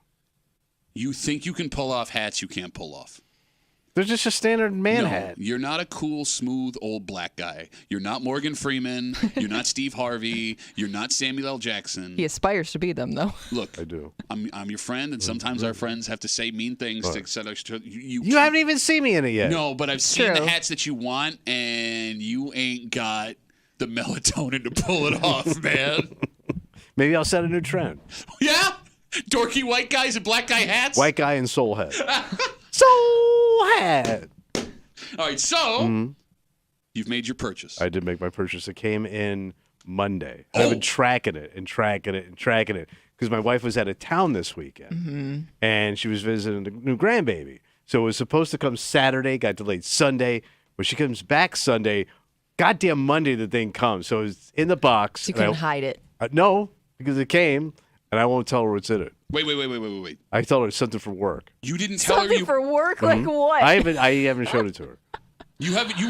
You think you can pull off hats you can't pull off. They're just a standard man No, hat. you're not a cool, smooth, old black guy. You're not Morgan Freeman. You're not Steve Harvey. You're not Samuel L. Jackson. He aspires to be them, though. Look, I do. I'm your friend, and sometimes our friends have to say mean things to set us to you. You haven't even seen me in it yet. No, but I've seen True. the hats that you want, and you ain't got the melatonin to pull it off, man. Maybe I'll set a new trend. Yeah? Dorky white guys and black guy hats? White guy and soul hat. Soul hat. All right, so you've made your purchase. I did make my purchase. It came in Monday. I've been tracking it because my wife was out of town this weekend, and she was visiting the new grandbaby. So it was supposed to come Saturday, got delayed Sunday. When she comes back Sunday, goddamn Monday the thing comes. So it's in the box. You and couldn't hide it. No, because it came, and I won't tell her what's in it. Wait. I told her it's something for work. You didn't tell her Something you for work? Like what? I haven't showed it to her.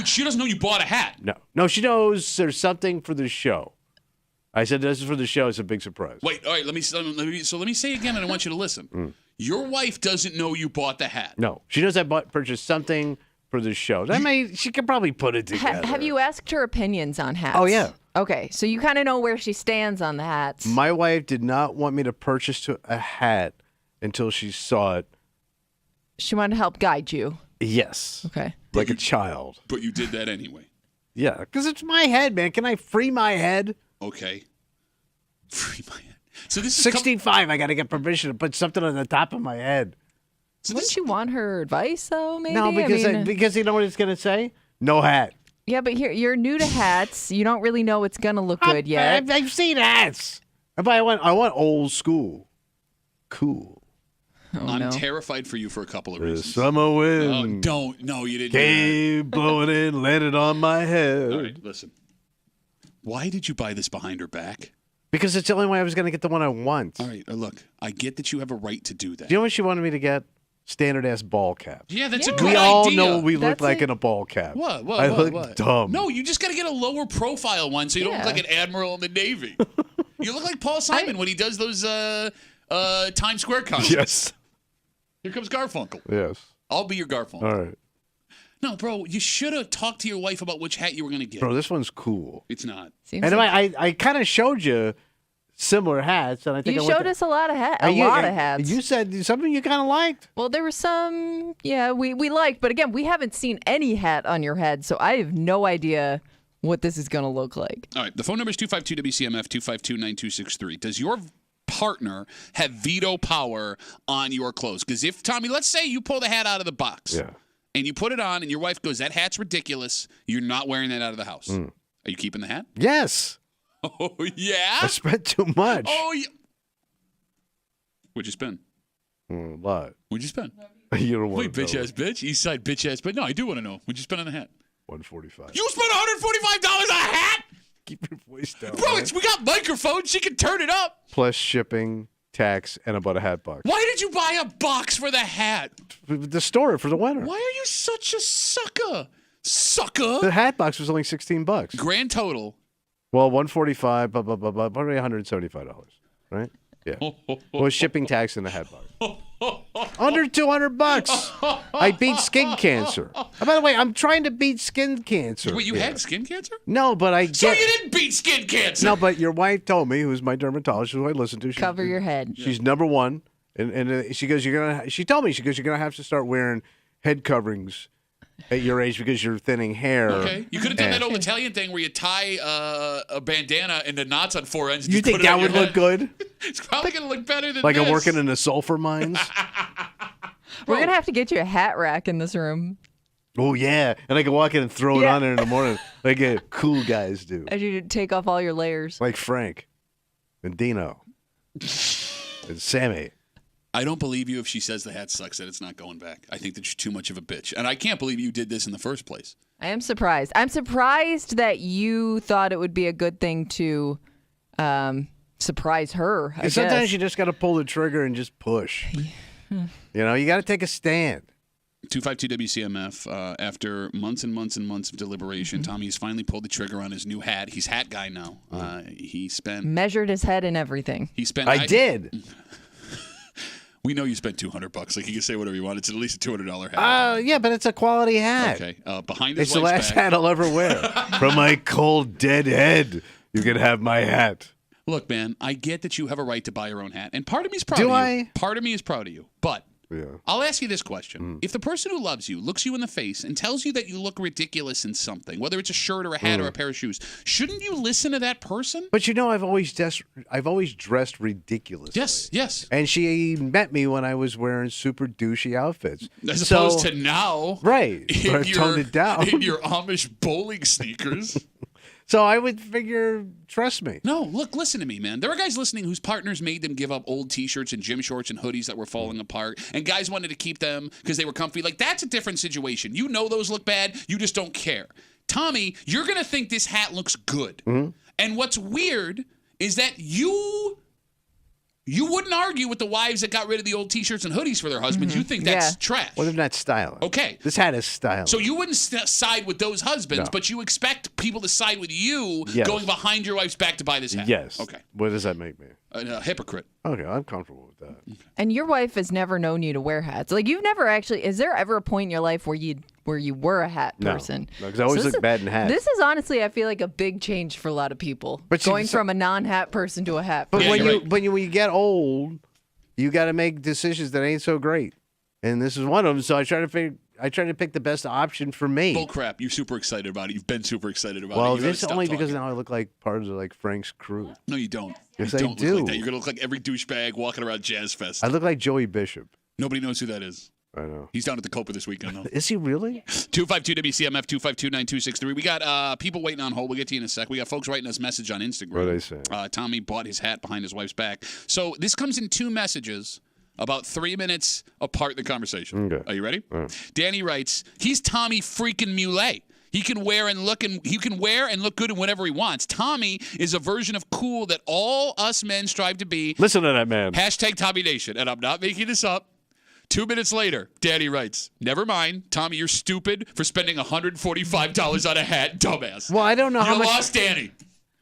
she doesn't know you bought a hat. No, she knows there's something for the show. I said this is for the show. It's a big surprise. Wait, all right, let me say again, and I want you to listen. Your wife doesn't know you bought the hat. No, she knows I purchased something for the show. She could probably put it together. Have you asked her opinions on hats? Oh, yeah. Okay, so you kind of know where she stands on the hats. My wife did not want me to purchase a hat until she saw it. She wanted to help guide you. Yes. Okay. Like a child. But you did that anyway. Yeah, because it's my head, man. Can I free my head? Okay. Free my head. So this is 65. I got to get permission to put something on the top of my head. Wouldn't you want her advice, though, maybe? No, because you know what it's going to say? No hat. Yeah, but you're new to hats. You don't really know it's going to look good yet. I've seen hats. But I want old school. Cool. I'm terrified for you for a couple of The reasons. summer wind No, you didn't. came blowing in, landed on my head. All right, listen. Why did you buy this behind her back? Because it's the only way I was going to get the one I want. All right, look, I get that you have a right to do that. Do you know what she wanted me to get? Standard ass ball cap. Yeah, that's a good We idea. all know what we look That's like it. in a ball cap. What? I look dumb. No, you just got to get a lower profile one so you don't look Yeah. like an admiral in the Navy. You look like Paul Simon when he does those Times Square concerts. Yes. Here comes Garfunkel. Yes. I'll be your Garfunkel. All right. No, bro, you should have talked to your wife about which hat you were going to get. Bro, this one's cool. It's not. Seems And like- I kind of showed you similar hats, and I think You I went showed to- us a lot of hats. Are A you- lot of hats. You said something you kind of liked. Well, there were some, we liked, but again, we haven't seen any hat on your head, so I have no idea what this is going to look like. All right, the phone number is 252-WCMF, 252-9263. Does your partner have veto power on your clothes? Because if, Tommy, let's say you pull the hat out of the box and you put it on and your wife goes, that hat's ridiculous, you're not wearing that out of the house. Are you keeping the hat? Yes. Oh, yeah? I spent too much. Oh, yeah. What'd you spend? What? What'd you spend? You don't want Wait, bitch-ass bitch? East side bitch-ass bitch? No, I do want to know. What'd you spend on the hat? $145. You spent $145 on a hat? Keep your voice down. Bro, right? we got microphones. She can turn it up. Plus shipping, tax, and about a hat box. Why did you buy a box for the hat? The store for the winter. Why are you such a sucker? Sucker. The hat box was only $16. Grand total. Well, $145, probably $175, right? Yeah. Well, shipping, tax, and the hat box. Under $200. I beat skin cancer. Oh, by the way, I'm trying to beat skin cancer. Wait, you had skin cancer? No, but I get. So you didn't beat skin cancer? No, but your wife told me, who's my dermatologist, who I listen to. Cover your head. She's number one, and she goes, She told me, you're gonna have to start wearing head coverings at your age because you're thinning hair. Okay, you could have done that old Italian thing where you tie a bandana and the knots on four ends. And You just think put it that on would your look head. good? It's probably gonna look better than Like this. I'm working in the sulfur mines. We're going to have to get you a hat rack in this room. Oh yeah, and I can walk in and throw it on there in the morning, like cool guys do, As you take off all your layers. like Frank, and Dino, and Sammy. I don't believe you if she says the hat sucks, that it's not going back. I think that you're too much of a bitch. And I can't believe you did this in the first place. I am surprised. I'm surprised that you thought it would be a good thing to surprise her. I Sometimes guess. you just got to pull the trigger and just push. You know, you got to take a stand. 252-WCMF, after months and months and months of deliberation, Mm-hmm. Tommy's finally pulled the trigger on his new hat. He's hat guy now. He spent... Measured his head and everything. He spent... I did. We know you spent $200. Like, you can say whatever you want. It's at least a $200 hat. Yeah, but it's a quality hat. Okay. Behind his It's the wife's last back. hat I'll ever wear. From my cold, dead head, you can have my hat. Look, man, I get that you have a right to buy your own hat. And part of me is proud of Do you. I? Part of me is proud of you. But... Yeah. I'll ask you this question. If the person who loves you looks you in the face and tells you that you look ridiculous in something, whether it's a shirt or a hat or a pair of shoes, shouldn't you listen to that person? But you know, I've always dressed ridiculously. Yes. And she met me when I was wearing super douchey outfits. As opposed to now. Right. In But I've toned it down. In your Amish bowling sneakers. So I would figure, trust me. No, look, listen to me, man. There are guys listening whose partners made them give up old T-shirts and gym shorts and hoodies that were falling apart, and guys wanted to keep them because they were comfy. Like, that's a different situation. You know those look bad. You just don't care. Tommy, you're going to think this hat looks good. And what's weird is that you wouldn't argue with the wives that got rid of the old T-shirts and hoodies for their husbands. You think that's trash. Well, they're not styling. Okay. This hat is styling. So you wouldn't side with those husbands, No. but you expect people to side with you Yes. going behind your wife's back to buy this hat. Yes. Okay. What does that make me? A hypocrite. Okay, I'm comfortable with that. And your wife has never known you to wear hats. Like, you've never actually. Is there ever a point in your life where you were a hat No. person? No, 'cause I always this look bad in hats. This is honestly, I feel like, a big change for a lot of people. But going so- from a non-hat person to a hat But person. Yeah, when you're you get old, you got to make decisions that ain't so great, and this is one of them. So I try to pick the best option for me. Bull crap. You're super excited about it. You've been super excited about Well, it. You gotta this stop only because talking. now I look like part of Frank's crew. No, you don't. Yes, you I don't do. Look like that. You're going to look like every douchebag walking around Jazz Fest. I look like Joey Bishop. Nobody knows who that is. I know. He's down at the Copa this weekend, though. Is he really? 252-WCMF, 252-9263. We got people waiting on hold. We'll get to you in a sec. We got folks writing us message on Instagram. What are they saying? Tommy bought his hat behind his wife's back. So this comes in two messages about 3 minutes apart in the conversation. Okay. Are you ready? All right. Danny writes, he's Tommy freaking Muley. He can wear and look good in whatever he wants. Tommy is a version of cool that all us men strive to be. Listen to that man. Hashtag Tommy Nation. And I'm not making this up. 2 minutes later, Danny writes, never mind. Tommy, you're stupid for spending $145 on a hat. Dumbass. Well, I don't know how You much. lost Danny.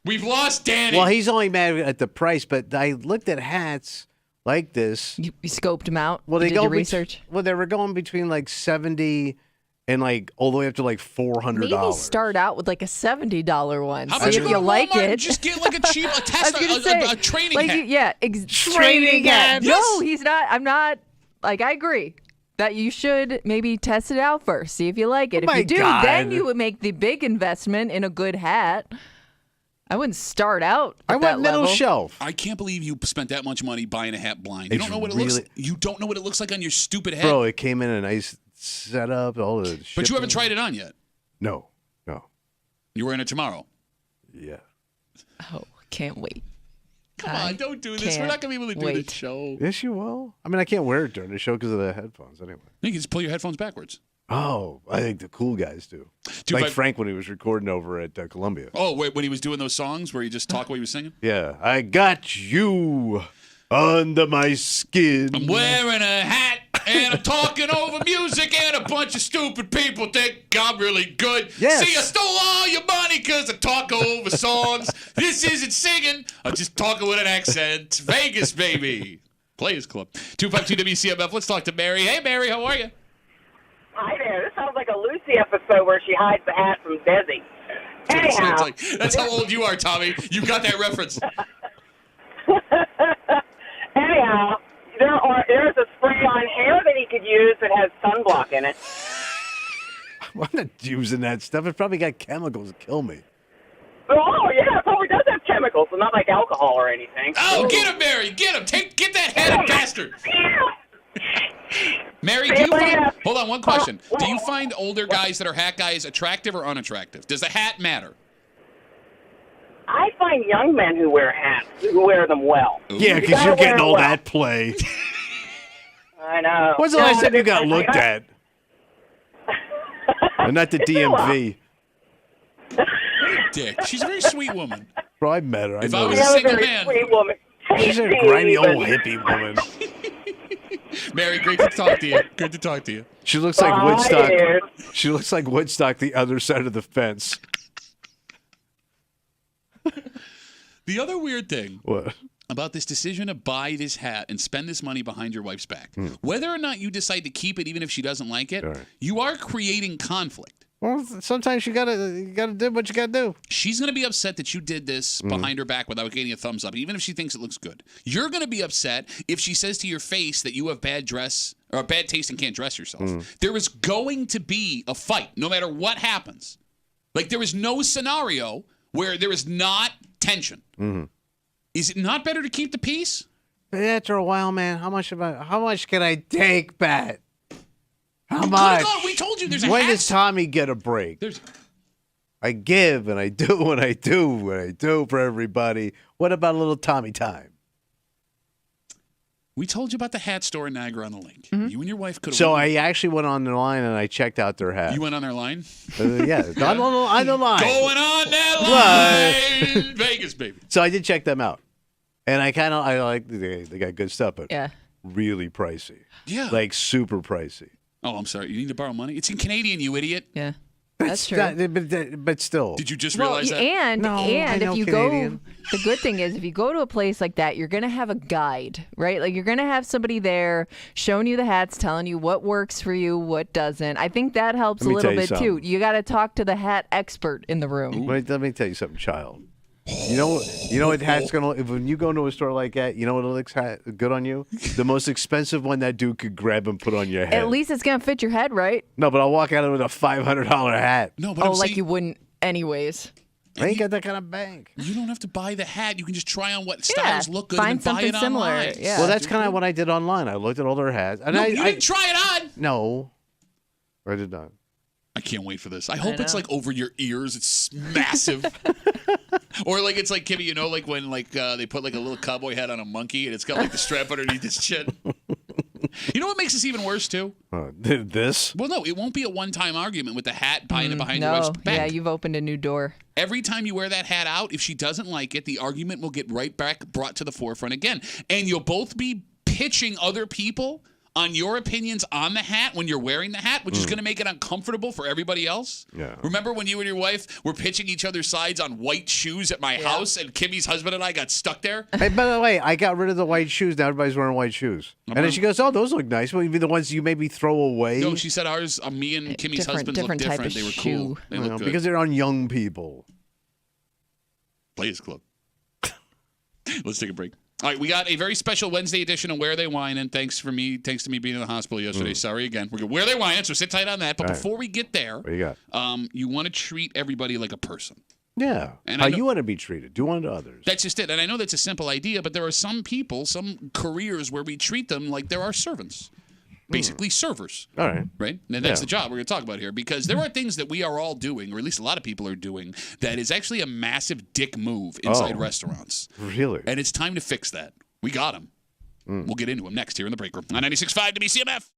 We've lost Danny. Well, he's only mad at the price, but I looked at hats like this. You scoped them out. Well, You they did go your bet- research. Well, they were going between like $70 and like all the way up to like $400. Maybe start out with like a $70 one. How See about if you go you to like Walmart and it. just get like a cheap a test, a training like, hat. Yeah, Training hat. No, he's not. I'm not. Like, I agree that you should maybe test it out first, see if you like it. If my you do, God. then you would make the big investment in a good hat. I wouldn't start out at I that went middle level. shelf. I can't believe you spent that much money buying a hat blind. You It's don't know what it really- looks. You don't know what it looks like on your stupid head. Bro, it came in a nice setup, all the shit. But you haven't tried it on yet. No. You're wearing it tomorrow. Yeah. Oh, can't wait. Come on, don't do this. We're not going to be able to do wait. the show. Yes, you will. I mean, I can't wear it during the show because of the headphones anyway. You can just pull your headphones backwards. Oh, I think the cool guys do. Dude, like but- Frank when he was recording over at Columbia. Oh, wait, when he was doing those songs where he just talked while he was singing? Yeah. I got you under my skin. I'm wearing a hat and I'm talking over music and a bunch of stupid people think I'm really good. Yes. See, I stole all your money because I talk over songs. This isn't singing. I'm just talking with an accent. Vegas, baby. Players Club. 252 WCMF. Let's talk to Mary. Hey, Mary, how are you? Hi there. This sounds like a Lucy episode where she hides the hat from Desi. Anyhow, That's how old you are, Tommy. You got that reference. anyhow, there's a spray-on hair that he could use that has sunblock in it. I'm not using that stuff. It's probably got chemicals that kill me. Oh yeah, it probably does have chemicals, but not like alcohol or anything. Oh, get him, Mary. Get him. Get that headed bastard. Mary, do you find... Hold on, one question. Do you find older guys that are hat guys attractive or unattractive? Does the hat matter? I find young men who wear hats, who wear them well. Yeah, because gotta you're wear getting it all well. that play. I know. When's the last time you got looked at? And not the DMV. Dick. She's a very sweet woman. Bro, I met her. I If know I was her. a Another single very man. sweet woman. She's a Tasty grimy even. old hippie woman. Mary, great to talk to you. Good to talk to you. She looks like Bye, Woodstock. dude. She looks like Woodstock, the other side of the fence. The other weird thing What? about this decision to buy this hat and spend this money behind your wife's back, whether or not you decide to keep it, even if she doesn't like it, Right. you are creating conflict. Well, sometimes you gotta do what you gotta do. She's going to be upset that you did this behind her back without getting a thumbs up, even if she thinks it looks good. You're going to be upset if she says to your face that you have bad dress or bad taste and can't dress yourself. There is going to be a fight, no matter what happens. Like, there is no scenario where there is not tension. Is it not better to keep the peace? But after a while, man, how much can I take, Pat? How You much? could've gone. We told you there's a When hat. does Tommy get a break? There's I give and I do and I do and I do for everybody. What about a little Tommy time? We told you about the hat store in Niagara on the Lake. You and your wife could have. So I actually went on the line and I checked out their hat. You went on their line? Yeah, on the line. Going on that line. Vegas, baby. So I did check them out, and I like they got good stuff, but Yeah. really pricey, Yeah. like super pricey. Oh, I'm sorry. You need to borrow money? It's in Canadian, you idiot. Yeah. That's true. But still, Did you just Well, realize that? and No, I and know if you Canadian. go, the good thing is if you go to a place like that, you're gonna have a guide, right? Like you're gonna have somebody there showing you the hats, telling you what works for you, what doesn't. I think that helps Let a me little tell you bit something. too. You got to talk to the hat expert in the room. let me tell you something, child. You know what hat's gonna. When you go into a store like that, you know what looks good on you? The most expensive one that dude could grab and put on your head. At least it's gonna fit your head, right? No, but I'll walk out with a $500 hat. No, but Oh, I'm like saying, you wouldn't anyways. I ain't got that kind of bank. you don't have to buy the hat. You can just try on what Yeah, styles look good find and then buy something it similar, online. yeah. Well, that's kind of what I did online. I looked at all their hats, and No, I you didn't try it on. no, I did not. I can't wait for this. I hope it's know. like over your ears. It's massive. Or like it's like Kimmy, you know, like when like they put like a little cowboy hat on a monkey and it's got like the strap underneath his chin. You know what makes this even worse too? This? Well, no, it won't be a one-time argument with the hat buying it behind your wife's No, back. yeah, you've opened a new door. Every time you wear that hat out, if she doesn't like it, the argument will get right back brought to the forefront again. And you'll both be pitching other people on your opinions on the hat when you're wearing the hat, which is going to make it uncomfortable for everybody else. Yeah. Remember when you and your wife were pitching each other's sides on white shoes at my house, and Kimmy's husband and I got stuck there? Hey, by the way, I got rid of the white shoes. Now everybody's wearing white shoes. And then she goes, "Oh, those look nice. Well, even the ones you maybe throw away." No, she said ours, me and Kimmy's husbands look different type different. of They were shoe. cool. They look good. Because they're on young people. Players Club. Let's take a break. All right, we got a very special Wednesday edition of Where They Whining. Thanks to me being in the hospital yesterday. Sorry again. We're good. Where They Whining, so sit tight on that. But before we get there, What do you got? you want to treat everybody like a person. Yeah. And How I know- you want to be treated. Do unto others. That's just it. And I know that's a simple idea, but there are some people, some careers where we treat them like they're our servants. Basically servers. All right. Right? And that's Yeah. the job we're going to talk about here, because there are things that we are all doing, or at least a lot of people are doing, that is actually a massive dick move inside restaurants. Really? And it's time to fix that. We got them. We'll get into them next here in the break room on 96.5 WCMF.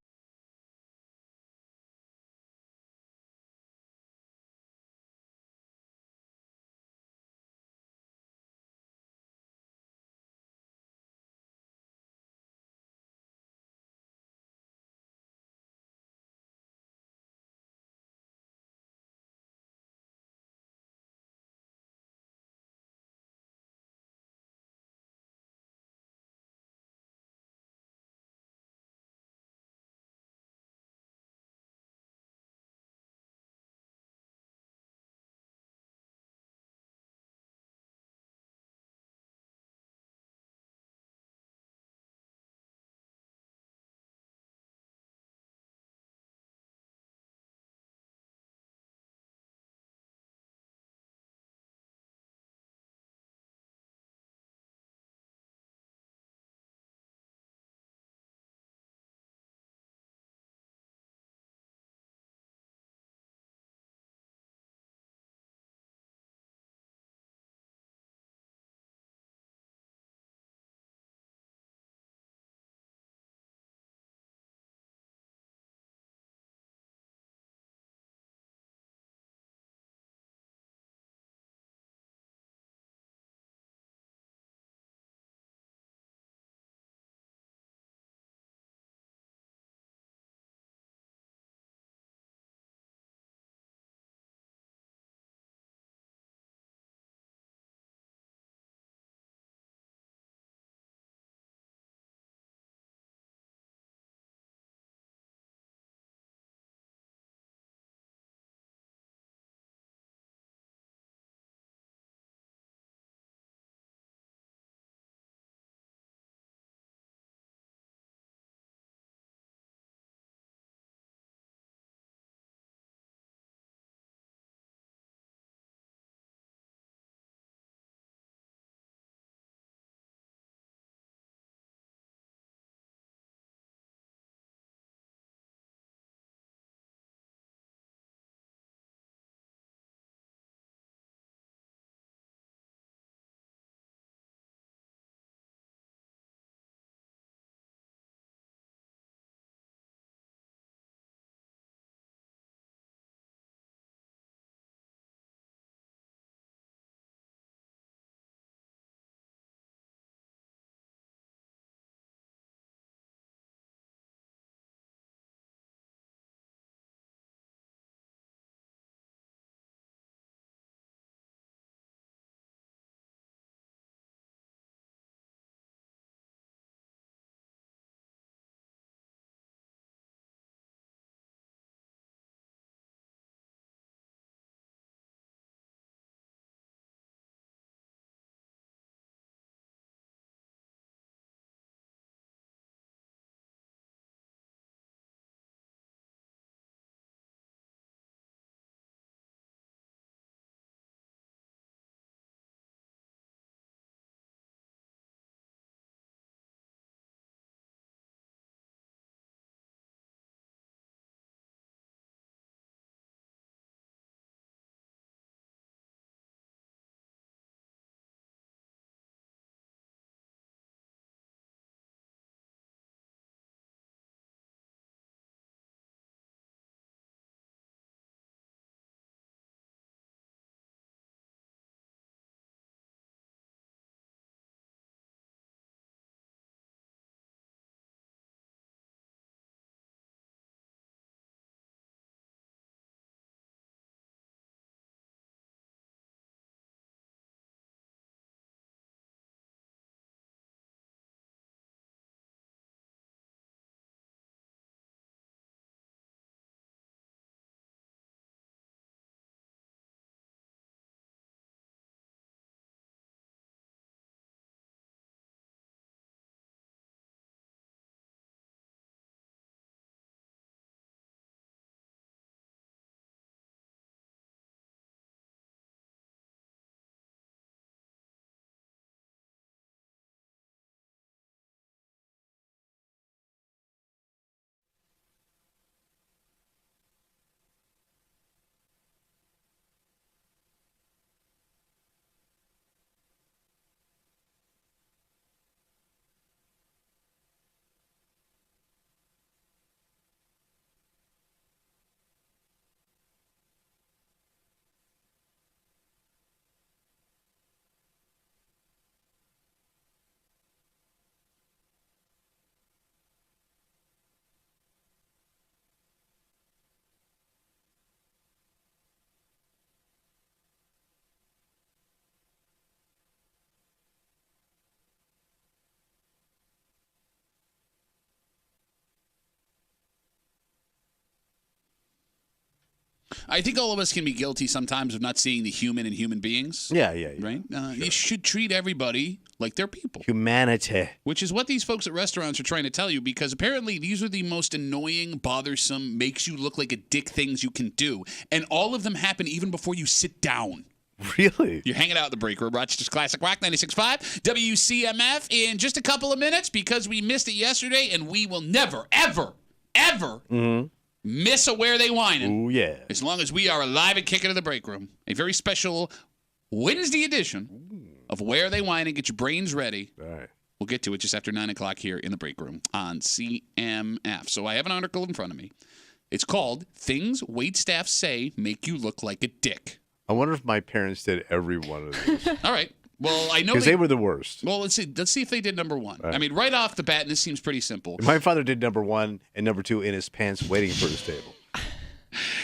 I think all of us can be guilty sometimes of not seeing the human in human beings. Yeah. Right? You should treat everybody like they're people. Humanity. Which is what these folks at restaurants are trying to tell you, because apparently these are the most annoying, bothersome, makes you look like a dick things you can do. And all of them happen even before you sit down. Really? You're hanging out in the break room. Rochester's Classic Rock 96.5, WCMF in just a couple of minutes because we missed it yesterday, and we will never, ever miss a Where They Whining. Oh, yeah. As long as we are alive and kicking in the break room. A very special Wednesday edition of Where They Whining. Get your brains ready. All right. We'll get to it just after 9 o'clock here in the break room on CMF. So I have an article in front of me. It's called Things Waitstaff Say Make You Look Like a Dick. I wonder if my parents did every one of these. All right. Well, I know Because they were the worst. Well, let's see if they did number one. Right. I mean, right off the bat, and this seems pretty simple. My father did number 1 and number 2 in his pants waiting for his table.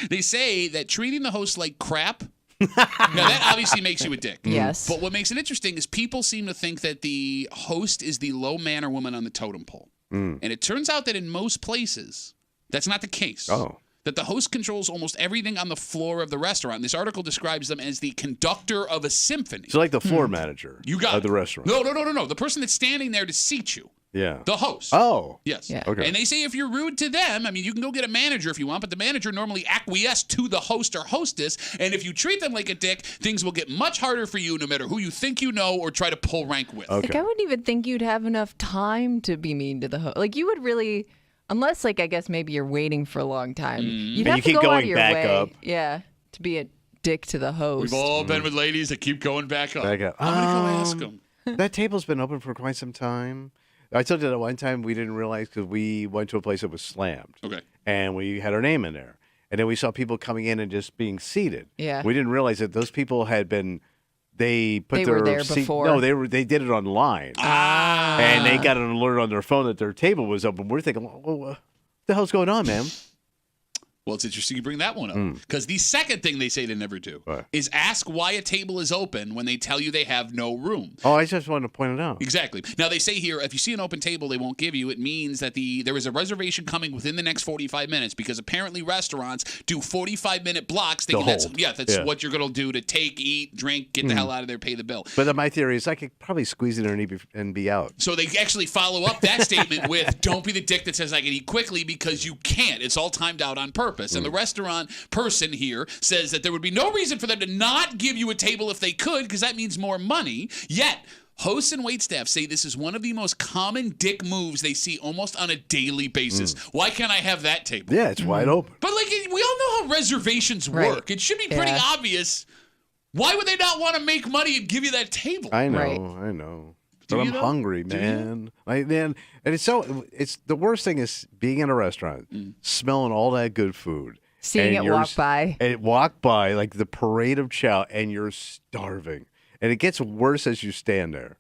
They say that treating the host like crap, now that obviously makes you a dick. Yes. But what makes it interesting is people seem to think that the host is the low man or woman on the totem pole. And it turns out that in most places, that's not the case. Oh. That the host controls almost everything on the floor of the restaurant. This article describes them as the conductor of a symphony. So like the floor manager of the restaurant. No. The person that's standing there to seat you. Yeah. The host. Oh. Yes. Yeah. Okay. And they say if you're rude to them, I mean, you can go get a manager if you want, but the manager normally acquiesces to the host or hostess. And if you treat them like a dick, things will get much harder for you no matter who you think you know or try to pull rank with. Okay. Like, I wouldn't even think you'd have enough time to be mean to the host. Like, you would really, unless, like, I guess maybe you're waiting for a long time. You'd And have you to keep go out going of your back way. up. Yeah, to be a dick to the host. We've all been with ladies that keep going back up. Back up. I'm going to go ask them. That table's been open for quite some time. I told you that one time we didn't realize because we went to a place that was slammed. Okay. And we had our name in there. And then we saw people coming in and just being seated. Yeah. We didn't realize that those people had been, they were there seat, before. No, they did it online. And they got an alert on their phone that their table was open. We're thinking, well, what the hell's going on, man? Well, it's interesting you bring that one up because the second thing they say to never do is ask why a table is open when they tell you they have no room. Oh, I just wanted to point it out. Exactly. Now, they say here, if you see an open table they won't give you, it means that there is a reservation coming within the next 45 minutes because apparently restaurants do 45-minute blocks. Thinking that's what you're going to do to take, eat, drink, get the hell out of there, pay the bill. But my theory is I could probably squeeze in there and be out. So they actually follow up that statement with, don't be the dick that says I can eat quickly because you can't. It's all timed out on purpose. And the restaurant person here says that there would be no reason for them to not give you a table if they could because that means more money. Yet, hosts and waitstaff say this is one of the most common dick moves they see almost on a daily basis. Why can't I have that table? Yeah, it's wide open. But like we all know how reservations work. It should be pretty obvious. Why would they not want to make money and give you that table? I know, Right. I know. But I'm hungry, man. And it's the worst thing is being in a restaurant, smelling all that good food. Seeing it walk by. And it walk by like the parade of chow, and you're starving. And it gets worse as you stand there.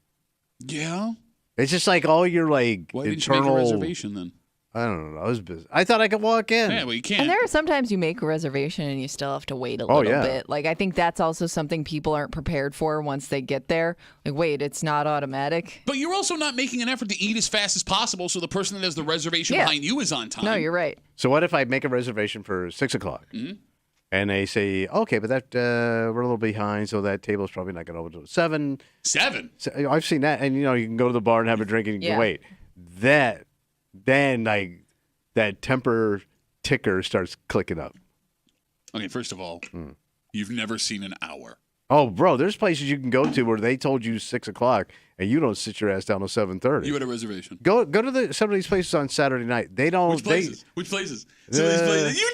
Yeah. It's just like all your like Why didn't internal. you make a reservation then? I don't know. I was busy. I thought I could walk in. Yeah, well, you can't. And there are sometimes you make a reservation and you still have to wait a little bit. Like, I think that's also something people aren't prepared for once they get there. Like, wait, it's not automatic. But you're also not making an effort to eat as fast as possible so the person that has the reservation behind you is on time. No, you're right. So what if I make a reservation for 6:00? And they say, okay, but that we're a little behind, so that table's probably not going to open until 7. 7? So, I've seen that, and you can go to the bar and have a drink and you can wait. Then like that temper ticker starts clicking up. Okay, first of all, you've never seen an hour. Oh, bro, there's places you can go to where they told you 6:00 and you don't sit your ass down till 7:30. You had a reservation. Go to some of these places on Saturday night. They don't. Which places? Which places? Some of these places. You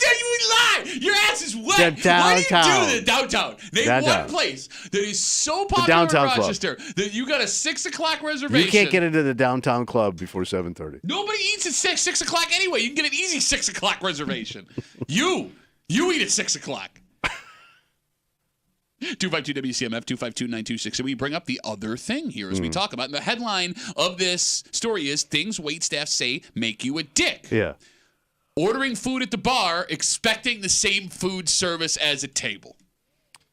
lie. Your ass is wet. Why do you Downtown. do that? Downtown. Name one place that is so popular downtown in Rochester that you got a 6:00 reservation. You can't get into the downtown club before 7:30. Nobody eats at 6 o'clock anyway. You can get an easy 6:00 reservation. You eat at 6:00. 252 WCMF 252-9260. We bring up the other thing here as we talk about. And the headline of this story is Things Waitstaff Say Make You a Dick. Yeah. Ordering food at the bar, expecting the same food service as a table.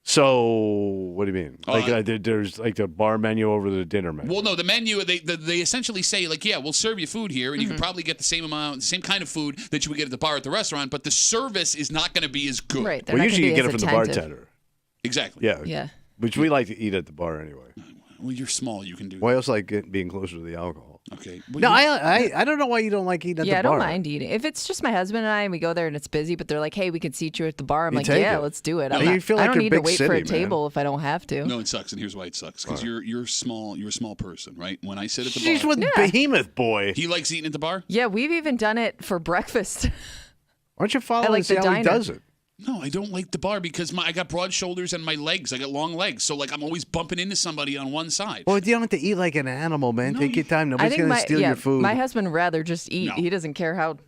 So, what do you mean? There's like the bar menu over the dinner menu. Well, no, the menu, they essentially say, like, yeah, we'll serve you food here, and you can probably get the same kind of food that you would get at the bar at the restaurant, but the service is not going to be as good. Right. Well, usually you get it from the bartender. Exactly. Yeah. Yeah. Which we like to eat at the bar anyway. Well, you're small. You can do Why that. else like being closer to the alcohol? Okay. Well, No, I don't know why you don't like eating at the bar. Yeah, I don't mind eating. If it's just my husband and I and we go there and it's busy, but they're like, hey, we can seat you at the bar. I'm You like, take yeah, it. let's do it. No, you feel like I don't you're need to big wait for a city, man. table if I don't have to. No, it sucks, and here's why it sucks. Because you're small. You're a small person, right? When I sit at the She's bar, with Behemoth Boy. he likes eating at the bar. Yeah, we've even done it for breakfast. Why don't you follow I like and see the how he diner. does it? No, I don't like the bar because I got broad shoulders and my legs. I got long legs, so like I'm always bumping into somebody on one side. Well, you don't have to eat like an animal, man. No, Take your time. I Nobody's think going to steal your food. my husband would rather just eat. No. He doesn't care how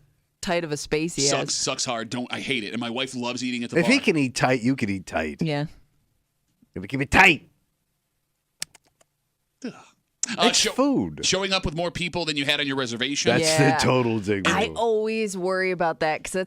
tight of a space he has. Sucks hard. I hate it. And my wife loves eating at the If bar. he can eat tight, you can eat tight. Yeah. Gotta keep it tight. It's Show- food. Showing up with more people than you had on your reservation. That's Yeah. the total dig move. I always worry about that because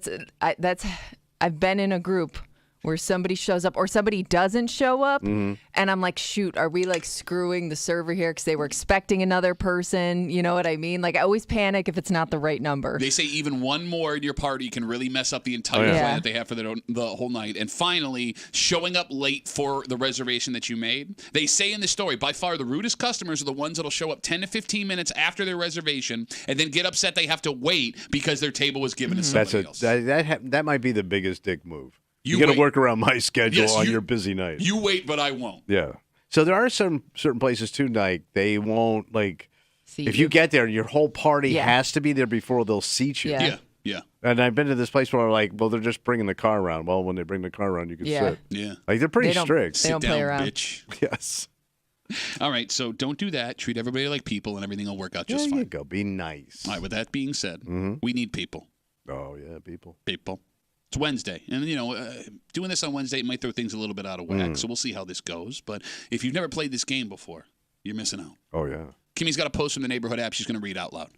I've been in a group where somebody shows up or somebody doesn't show up, Mm-hmm. and I'm like, shoot, are we like screwing the server here because they were expecting another person? You know what I mean? Like I always panic if it's not the right number. They say even one more in your party can really mess up the entire yeah. plan that they have for the whole night. And finally, showing up late for the reservation that you made. They say in the story, by far the rudest customers are the ones that'll show up 10 to 15 minutes after their reservation and then get upset they have to wait because their table was given to somebody else. That might be the biggest dick move. You got to wait. work around my schedule Yes, on you- your busy night. You wait, but I won't. Yeah. So there are some certain places too, like they won't like See if you get there, your whole party Yeah. has to be there before they'll seat you. Yeah. Yeah. And I've been to this place where like, well, they're just bringing the car around. Well, when they bring the car around, you can Yeah. sit. Yeah. Like they're pretty They don't- strict. They don't Sit play down, around. bitch. Yes. All right, so don't do that. Treat everybody like people, and everything will work out just There you fine. go. Be nice. All right, with that being said, we need people. Oh yeah, people. People. It's Wednesday, and doing this on Wednesday might throw things a little bit out of whack. So we'll see how this goes. But if you've never played this game before, you're missing out. Oh yeah. Kimmy's got a post from the neighborhood app. She's going to read out loud.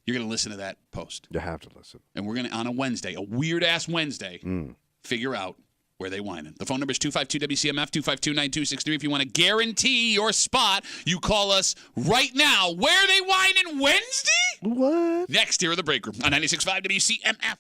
You're going to listen to that post, You have to listen. and we're going to on a Wednesday, a weird ass Wednesday, figure out where they whining. The phone number is 252-WCMF, 252-9263. If you want to guarantee your spot, you call us right now. Where they whining Wednesday? What? Next here in the break room on 96.5 WCMF.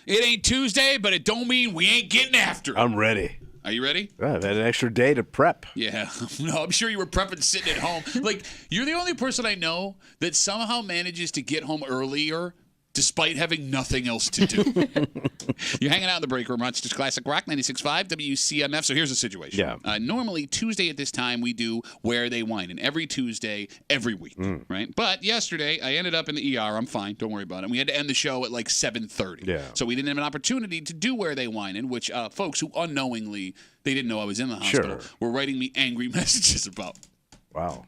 It ain't Tuesday, but it don't mean we ain't getting after it. I'm ready. Are you ready? I've had an extra day to prep. Yeah. No, I'm sure you were prepping sitting at home. Like, you're the only person I know that somehow manages to get home earlier despite having nothing else to do. You're hanging out in the break room, Rochester's Classic Rock 96.5 WCMF. So here's the situation. Yeah. Normally, Tuesday at this time, we do Where They Whine. And every Tuesday, every week, right? But yesterday, I ended up in the ER. I'm fine. Don't worry about it. We had to end the show at like 7:30. Yeah. So we didn't have an opportunity to do Where They Whine, in which folks who unnowingly, they didn't know I was in the hospital, were writing me angry messages about. Wow.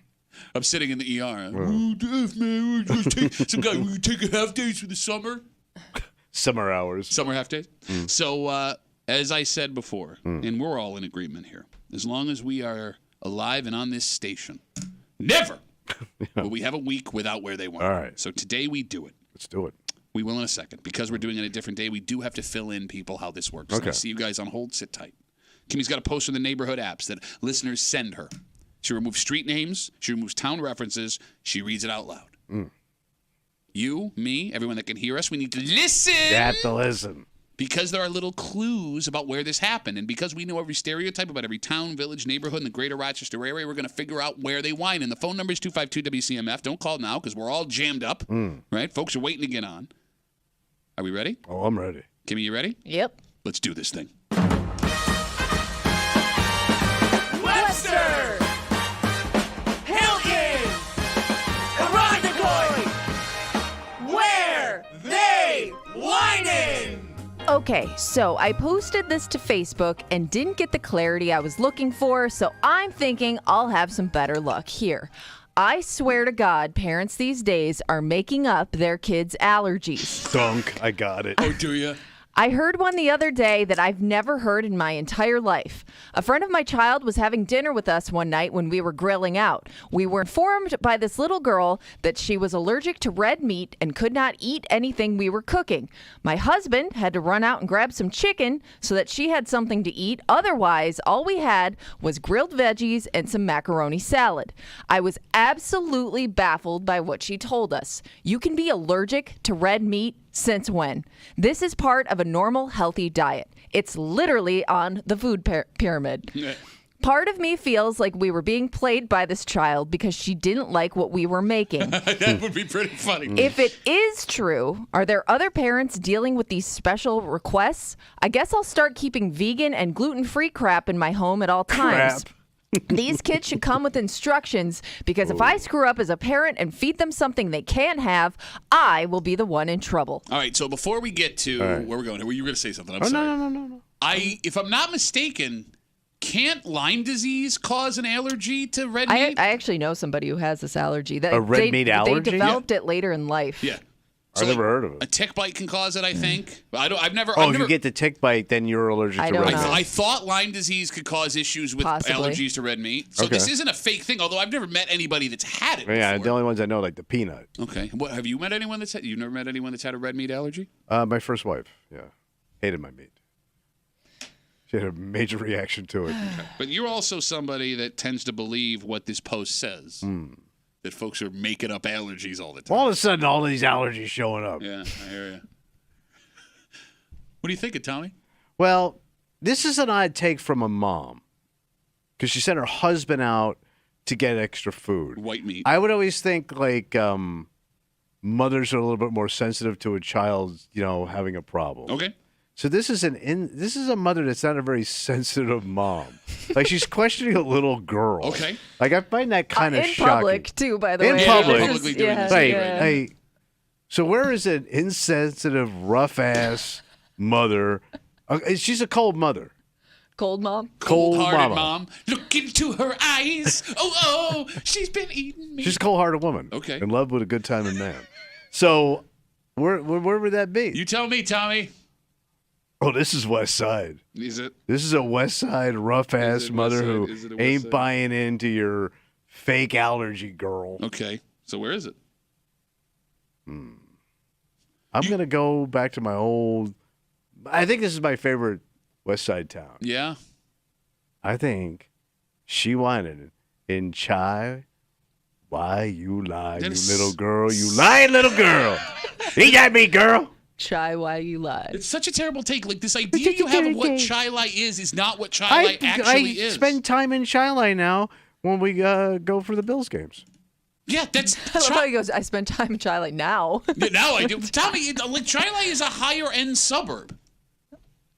I'm sitting in the ER. Oh, Def, man, some guy, will you take a half days for the summer? Summer hours. Summer half days. So, as I said before, and we're all in agreement here, as long as we are alive and on this station, never will we have a week without Where They Whine. All right. So today we do it. Let's do it. We will in a second. Because we're doing it a different day, we do have to fill in people how this works. Okay. I see you guys on hold. Sit tight. Kimmy's got a post from the neighborhood apps that listeners send her. She removes street names. She removes town references. She reads it out loud. You, me, everyone that can hear us, we need to listen. You have to listen. Because there are little clues about where this happened. And because we know every stereotype about every town, village, neighborhood in the greater Rochester area, we're going to figure out where they whine. And the phone number is 252-WCMF. Don't call now because we're all jammed up. Right? Folks are waiting to get on. Are we ready? Oh, I'm ready. Kimmy, you ready? Yep. Let's do this thing. Webster! Hilton! Ironically! Where they whining? Okay, so I posted this to Facebook and didn't get the clarity I was looking for, so I'm thinking I'll have some better luck here. I swear to God, parents these days are making up their kids' allergies. Dunk. I got it. Oh, do you? I heard one the other day that I've never heard in my entire life. A friend of my child was having dinner with us one night when we were grilling out. We were informed by this little girl that she was allergic to red meat and could not eat anything we were cooking. My husband had to run out and grab some chicken so that she had something to eat. Otherwise, all we had was grilled veggies and some macaroni salad. I was absolutely baffled by what she told us. You can be allergic to red meat. Since when? This is part of a normal, healthy diet. It's literally on the food pyramid. Part of me feels like we were being played by this child because she didn't like what we were making. That would be pretty funny. If it is true, are there other parents dealing with these special requests? I guess I'll start keeping vegan and gluten-free crap in my home at all times. Crap. These kids should come with instructions because if I screw up as a parent and feed them something they can't have, I will be the one in trouble. All right, so before we get to where we're going, were you going to say something? I'm sorry. No. If I'm not mistaken, can't Lyme disease cause an allergy to red meat? I actually know somebody who has this allergy. A red meat allergy? They developed it later in life. Yeah. I've never heard of it. A tick bite can cause it, I think. I've never. Oh, if you get the tick bite, then you're allergic I to don't red know. meat. I thought Lyme disease could cause issues with Possibly. allergies to red meat. So Okay. this isn't a fake thing, although I've never met anybody that's had it Yeah, before. the only ones I know, like the peanut. Okay. What, have you met anyone that's had? You've never met anyone that's had a red meat allergy? My first wife, yeah, hated my meat. She had a major reaction to it. But you're also somebody that tends to believe what this post says. That folks are making up allergies all the time. All of a sudden, all these allergies showing up. Yeah, I hear you. What are you thinking, Tommy? Well, this is an odd take from a mom because she sent her husband out to get extra food. White meat. I would always think like mothers are a little bit more sensitive to a child, having a problem. Okay. So this is a mother that's not a very sensitive mom. Like she's questioning a little girl. Okay. Like I find that kind of in shocking. public too, by the In way. public. Publicly doing this. Right. yeah. Hey, so where is an insensitive, rough ass mother? She's a cold mother. Cold mom. Cold-hearted mama. mom. Look into her eyes. Oh, she's been eating me. She's a cold-hearted woman. Okay. In love with a good time and man. So where would that be? You tell me, Tommy. Oh, this is West Side. Is it? This is a West Side rough ass it mother West Side? who Is it a West ain't Side? buying into your fake allergy girl. Okay. So where is it? I'm gonna go back to my old. I think this is my favorite West Side town. Yeah. I think she whining in Chai. Why you lie, That's- you little girl? You lying little girl. Eat that meat, girl. Chai, why you lie? It's such a terrible take. Like, this idea you have of what chai lai is not what chai lai actually is. I spend time in chai lai now when we go for the Bills games. Yeah, that's. I love how he goes, I spend time in Chai Lai now. Yeah, now I do. Tell me, like, Chai Lai is a higher end suburb.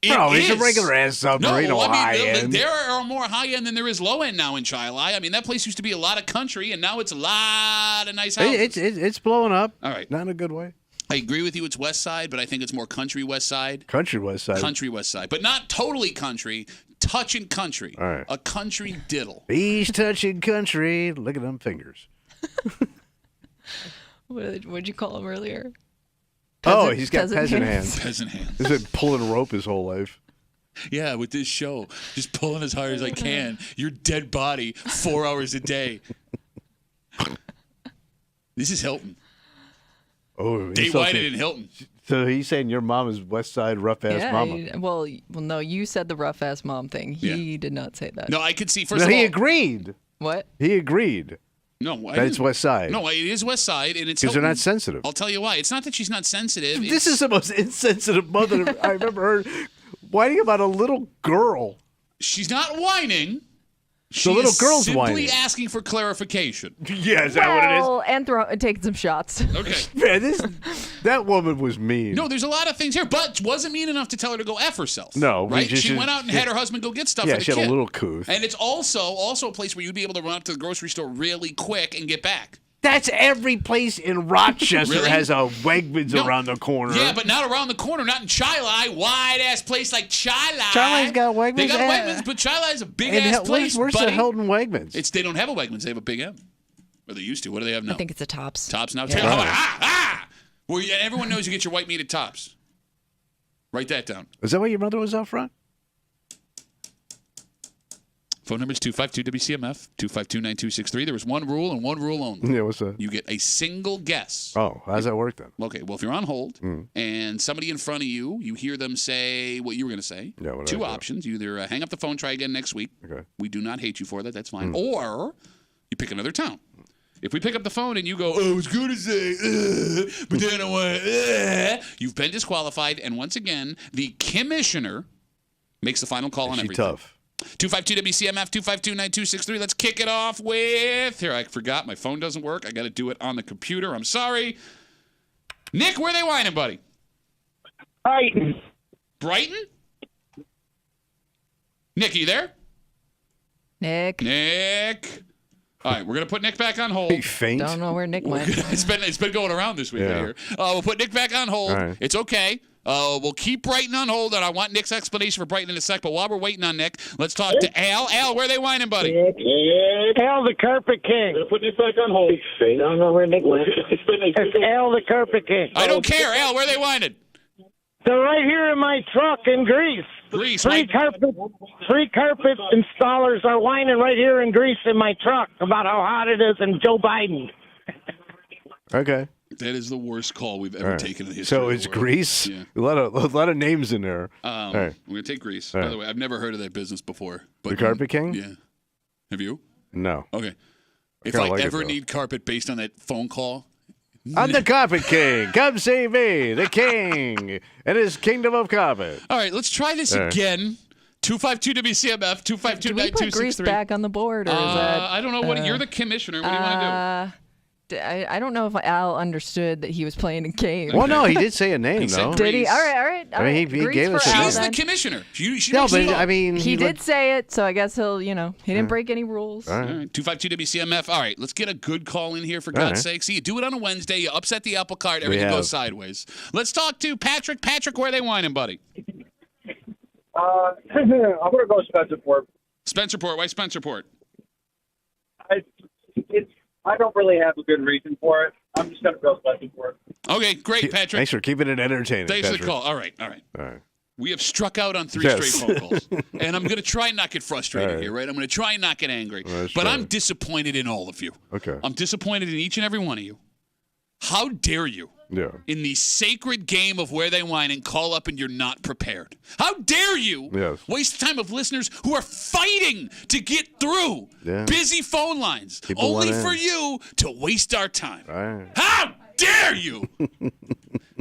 No, it's a regular ass suburb. No, high end. There are more high end than there is low end now in Chai Lai. I mean, that place used to be a lot of country, and now it's a lot of nice houses. It's blowing up. All right. Not in a good way. I agree with you. It's West Side, but I think it's more country West Side. Country West Side. Country West Side, but not totally country. Touching country. All right. A country diddle. He's touching country. Look at them fingers. What'd you call him earlier? He's got peasant hands. Peasant hands. He's been pulling rope his whole life. Yeah, with this show, just pulling as hard as I can. Your dead body, 4 hours a day. This is Hilton. Oh, Dave Whited in Hilton. So he's saying your mom is West Side rough ass mama. Well, no, you said the rough ass mom thing. He did not say that. No, I could see. First of all, he agreed. What? He agreed. No, that's West Side. No, it is West Side, and it's because they're not sensitive. I'll tell you why. It's not that she's not sensitive. This is the most insensitive mother I've ever heard whining about a little girl. She's not whining. The little girl's simply whining. asking for clarification. Yeah, is that what it is? And taking some shots. Okay. Man, that woman was mean. No, there's a lot of things here, but wasn't mean enough to tell her to go F herself. No. Right? She went out and had her husband go get stuff for the kid. Yeah, she had a little couth. And it's also a place where you'd be able to run up to the grocery store really quick and get back. That's every place in Rochester Really? has a Wegmans around the corner. Yeah, but not around the corner, not in Chai Lai. Wide-ass place like Chai Lai. Chai Lai's got Wegmans. They got Wegmans, but Chai Lai's a big-ass place, Where's buddy. the Hilton Wegmans? They don't have a Wegmans. They have a Big M. Or they used to. What do they have now? I think it's a Tops. Tops now? Yeah. Well, everyone knows you get your white meat at Tops. Write that down. Is that why your mother was out front? Phone number is 252-WCMF, 252-9263. There was one rule and one rule only. Yeah, what's that? You get a single guess. Oh, how does that work then? Okay, well, if you're on hold and somebody in front of you, you hear them say what you were going to say. Yeah, what Two options. You either hang up the phone, try again next week. Okay. We do not hate you for that. That's fine. Or you pick another town. If we pick up the phone and you go, I was going to say, but then I want, you've been disqualified. And once again, the commissioner makes the final call on everything. Tough. 252-WCMF, 252-9263. Let's kick it off with, here, I forgot, my phone doesn't work. I got to do it on the computer. I'm sorry. Nick, where are they whining, buddy? Brighton. Brighton? Nick, are you there? Nick. All right, we're going to put Nick back on hold. He faint? Don't know where Nick went. It's been going around this week here. We'll put Nick back on hold. Right. It's okay. We'll keep Brighton on hold, and I want Nick's explanation for Brighton in a sec. But while we're waiting on Nick, let's talk to Al. Al, where are they whining, buddy? Al the Carpet King. Put Nick back on hold. I don't know where Nick went. It's Al the Carpet King. I don't care. Al, where are they whining? They're right here in my truck in Greece. Greece. Three carpet installers are whining right here in Greece in my truck about how hot it is and Joe Biden. Okay. That is the worst call we've ever taken in the history. So of it's the world. Greece. Yeah. A lot of names in there. All right. We're going to take Greece. All By right. the way, I've never heard of that business before. But The Carpet King? Yeah. Have you? No. Okay. If kinda I like it, ever though. need carpet based on that phone call, I'm the Carpet King. Come see me, the king, and his kingdom of carpet. all right, let's try this All right. again. 252-WCMF, Do we put Greece 252-9263. back on the board, or is that? I don't know. What you're the commissioner. What do you want to I don't know if Al understood that he was playing a game. Well, no, he did say a name, He said though. Did he? Greece. All right. I mean, he Greece gave us for a do? Al She's the then. commissioner. She No, makes but the call. I mean, He did say it, so I guess he'll, he didn't break any rules. All All right. right, 252-WCMF. All right, let's get a good call in here, for God's right. sake. See, you do it on a Wednesday. You upset the apple cart. We Everything have. goes sideways. Let's talk to Patrick. Patrick, where are they whining, buddy? I'm going to go Spencerport. Spencerport. Why Spencerport? I don't really have a good reason for it. I'm just going to go Spencerport. Okay, great, Patrick. Thanks for keeping it entertaining. Thanks for the Patrick. call. All right. All right. We have struck out on 3 Yes. straight phone calls. And I'm going to try and not get frustrated All right. here, right? I'm going to try and not get angry. Well, that's but fair. I'm disappointed in all of you. Okay. I'm disappointed in each and every one of you. How dare you, Yeah. in the sacred game of where they whine, and call up and you're not prepared? How dare you Yes. waste the time of listeners who are fighting to get through Yeah. busy phone lines, People only want for in. you to waste our time? All right. How dare you?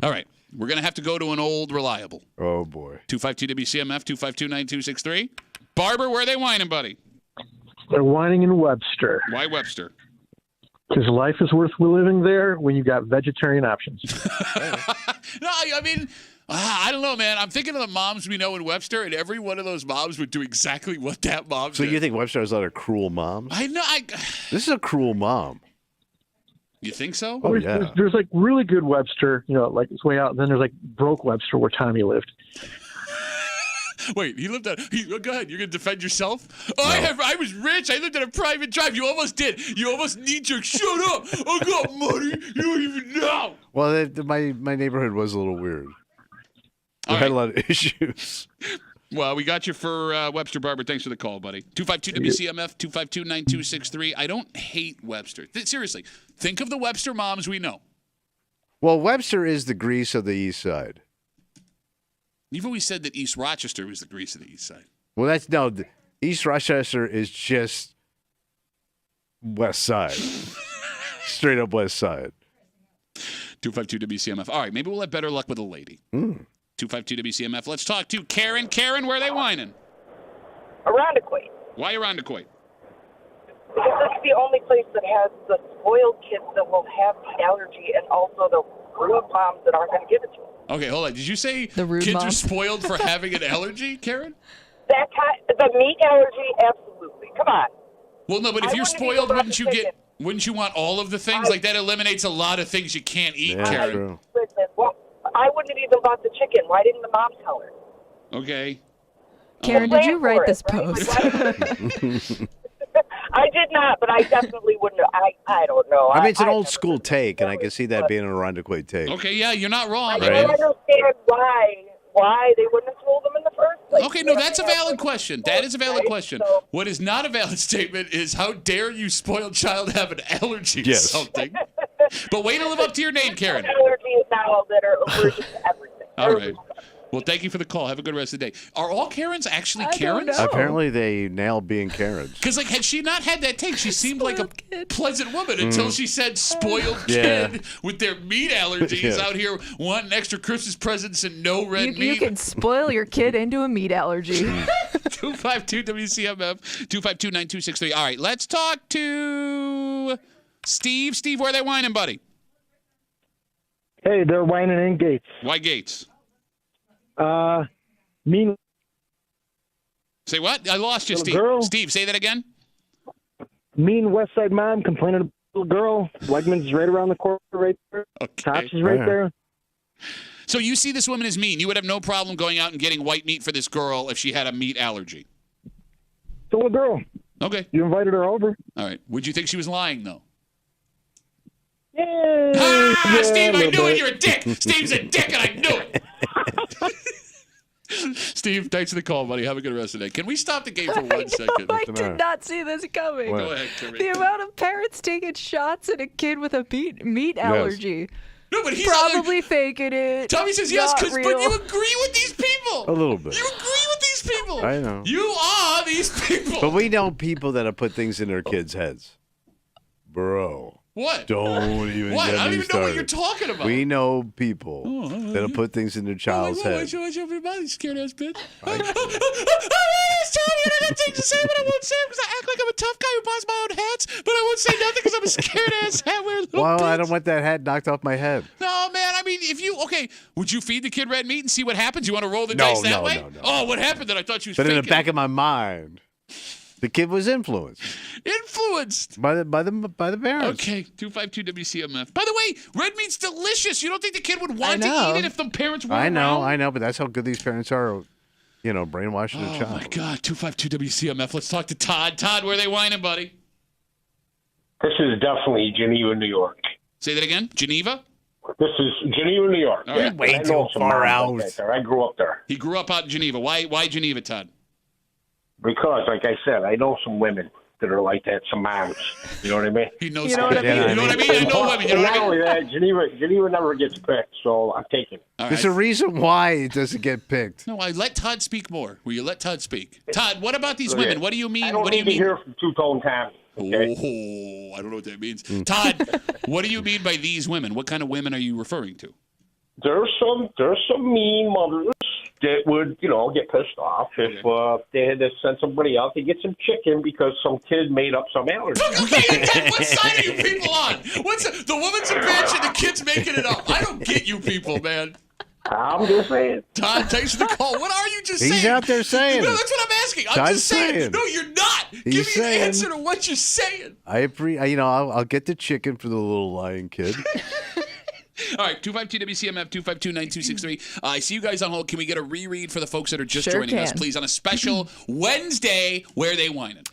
All right. We're going to have to go to an old reliable. Oh, boy. 252-WCMF, 252-9263. Barber, where are they whining, buddy? They're whining in Webster. Why Webster? Because life is worth living there when you got vegetarian options. No, I mean, I don't know, man. I'm thinking of the moms we know in Webster, and every one of those moms would do exactly what that mom So did. you think Webster has a lot of cruel moms? I know. This is a cruel mom. You think so? Oh, yeah. There's like really good Webster, like it's way out. And then there's like broke Webster where Tommy lived. Wait, he lived on. Go ahead. You're gonna defend yourself? Oh, no. I was rich. I lived on a private drive. You almost did. You almost knee jerk. Shut up. I got money. You don't even know. Well, my neighborhood was a little weird. We had a lot of issues. Well, we got you for Webster Barber. Thanks for the call, buddy. 252-WCMF, 252-9263. I don't hate Webster. Seriously, think of the Webster moms we know. Well, Webster is the Greece of the East Side. You've always said that East Rochester was the Greece of the East Side. Well, East Rochester is just West Side. Straight up West Side. 252-WCMF. All right, maybe we'll have better luck with a lady. 252-WCMF. Let's talk to Karen. Karen, where are they whining? Irondequoit. Why Irondequoit? Because it's the only place that has the spoiled kids that will have the allergy and also the rude moms that aren't going to give it to them. Okay, hold on. Did you say The rude kids moms? are spoiled for having an allergy, Karen? The meat allergy, absolutely. Come on. Well, no, but if I you're wouldn't even spoiled, want wouldn't you want all of the things? Like that eliminates a lot of things you can't eat, Yeah, Karen. true. Listen, well, I wouldn't have even bought the chicken. Why didn't the mom tell her? Okay. Karen, did you write this post? I did not, but I definitely wouldn't have. I don't know. I mean, it's an I old never school did take, and I that. can see that being an Irondequoit take. Okay, yeah, you're not wrong. I Right. don't understand why they wouldn't have told them in the first place. Okay, no, that's a valid question. That is a valid question. So- What is not a valid statement is how dare you spoiled child have an allergy to Yes. something. But way to live up to your name, Karen. Allergies now that are allergic to everything. All right. Well, thank you for the call. Have a good rest of the day. Are all Karens actually I don't Karens? know. Apparently, they nailed being Karens. Because, had she not had that take, she seemed like a Spoiled kid. pleasant woman until she said spoiled Yeah. kid with their meat allergies Yeah. out here wanting extra Christmas presents and no red You meat. can spoil your kid into a meat allergy. 252-WCMF, 252-9263. All right, let's talk to Steve. Steve, where are they whining, buddy? Hey, they're whining in Gates. Why Gates? Mean Say what? I lost you, Little Steve. girl. Steve, say that again. West Side mom complaining about the little girl. Wegmans is right around the corner right there. Tops is right Yeah. there. So you see this woman as mean. You would have no problem going out and getting white meat for this girl if she had a meat allergy. The little girl. Okay. You invited her over. All right. Would you think she was lying, though? Yeah. Ah, Steve, I a little knew it. bit. You're a dick. Steve's a dick, and I knew it. Steve, thanks for the call, buddy. Have a good rest of the day. Can we stop the game for 1 second? I the matter? did not see this coming. What? Go ahead, Kermit. The amount of parents taking shots at a kid with a meat allergy. No, but he's Probably faking it. Tommy says yes, Not but real. you agree with these people. A little bit. You agree with these people. I know. You are these people. But we know people that have put things in their kids' heads. Bro. What? Don't even What? get I don't me even know what you're started. talking about. We know people that have put things in their child's head. Watch out, everybody, scared ass bitch. Tommy, I got things to say, but I won't say them because I act like I'm a tough guy who buys my own hats, but I won't say nothing because I'm a scared ass hat wearing little Well, I bitch. don't want that hat knocked off my head. No, man. I mean, would you feed the kid red meat and see what happens? You want to roll the No, dice that no, way? no. Oh, what happened? Then I thought she was But in faking. the back of my mind, the kid was influenced Influenced. by the parents. Okay, 252-WCMF. By the way, red meat's delicious. You don't think the kid would want to know. eat it if the parents were I know, around? but that's how good these parents are, brainwashing their Oh, child. my God. 252-WCMF. Let's talk to Todd. Todd, where are they whining, buddy? This is definitely Geneva, New York. Say that again. Geneva? This is Geneva, New York. All right. Way I too know some far moms out. like that there. I grew up there. He grew up out in Geneva. Why Geneva, Todd? Because, like I said, I know some women that are like that, some moms. You know what I mean? He knows. You know what I mean? You know what I mean? I know women. You know And what not I mean? only that, Geneva never gets picked, so I'm taking it. All There's right. a reason why it doesn't get picked. No, I let Todd speak more. Will you let Todd speak? Todd, what about these Okay. women? What do you mean? I don't What do need you to mean? hear from Two-Tone Tommy. Okay? Oh, I don't know what that means. Todd, what do you mean by these women? What kind of women are you referring to? there's some mean mothers that would, get pissed off if they had to send somebody out to get some chicken because some kid made up some allergy. Okay, what side are you people on? The woman's a bitch and the kid's making it up? I don't get you people, man. I'm just saying. Todd, thanks for the call. What are you just saying? He's out there saying. No, that's what I'm asking. I'm Todd's just saying. saying. No, you're not. Give me an answer to what you're saying. I'll get the chicken for the little lying kid. All right, 252-WCMF, 252-9263. I see you guys on hold. Can we get a reread for the folks that are just joining us, please, on a special Wednesday Where They Whining?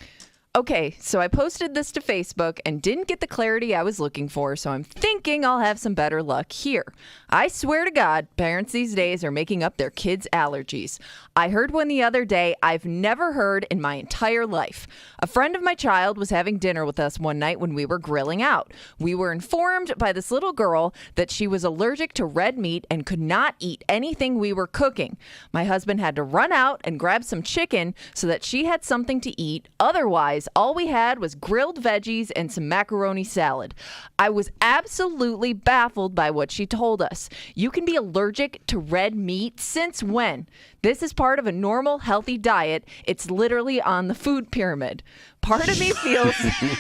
Okay, so I posted this to Facebook and didn't get the clarity I was looking for, so I'm thinking I'll have some better luck here. I swear to God, parents these days are making up their kids' allergies. I heard one the other day I've never heard in my entire life. A friend of my child was having dinner with us one night when we were grilling out. We were informed by this little girl that she was allergic to red meat and could not eat anything we were cooking. My husband had to run out and grab some chicken so that she had something to eat. Otherwise, all we had was grilled veggies and some macaroni salad. I was absolutely baffled by what she told us. You can be allergic to red meat? Since when? This is part of a normal, healthy diet. It's literally on the food pyramid. Part of me feels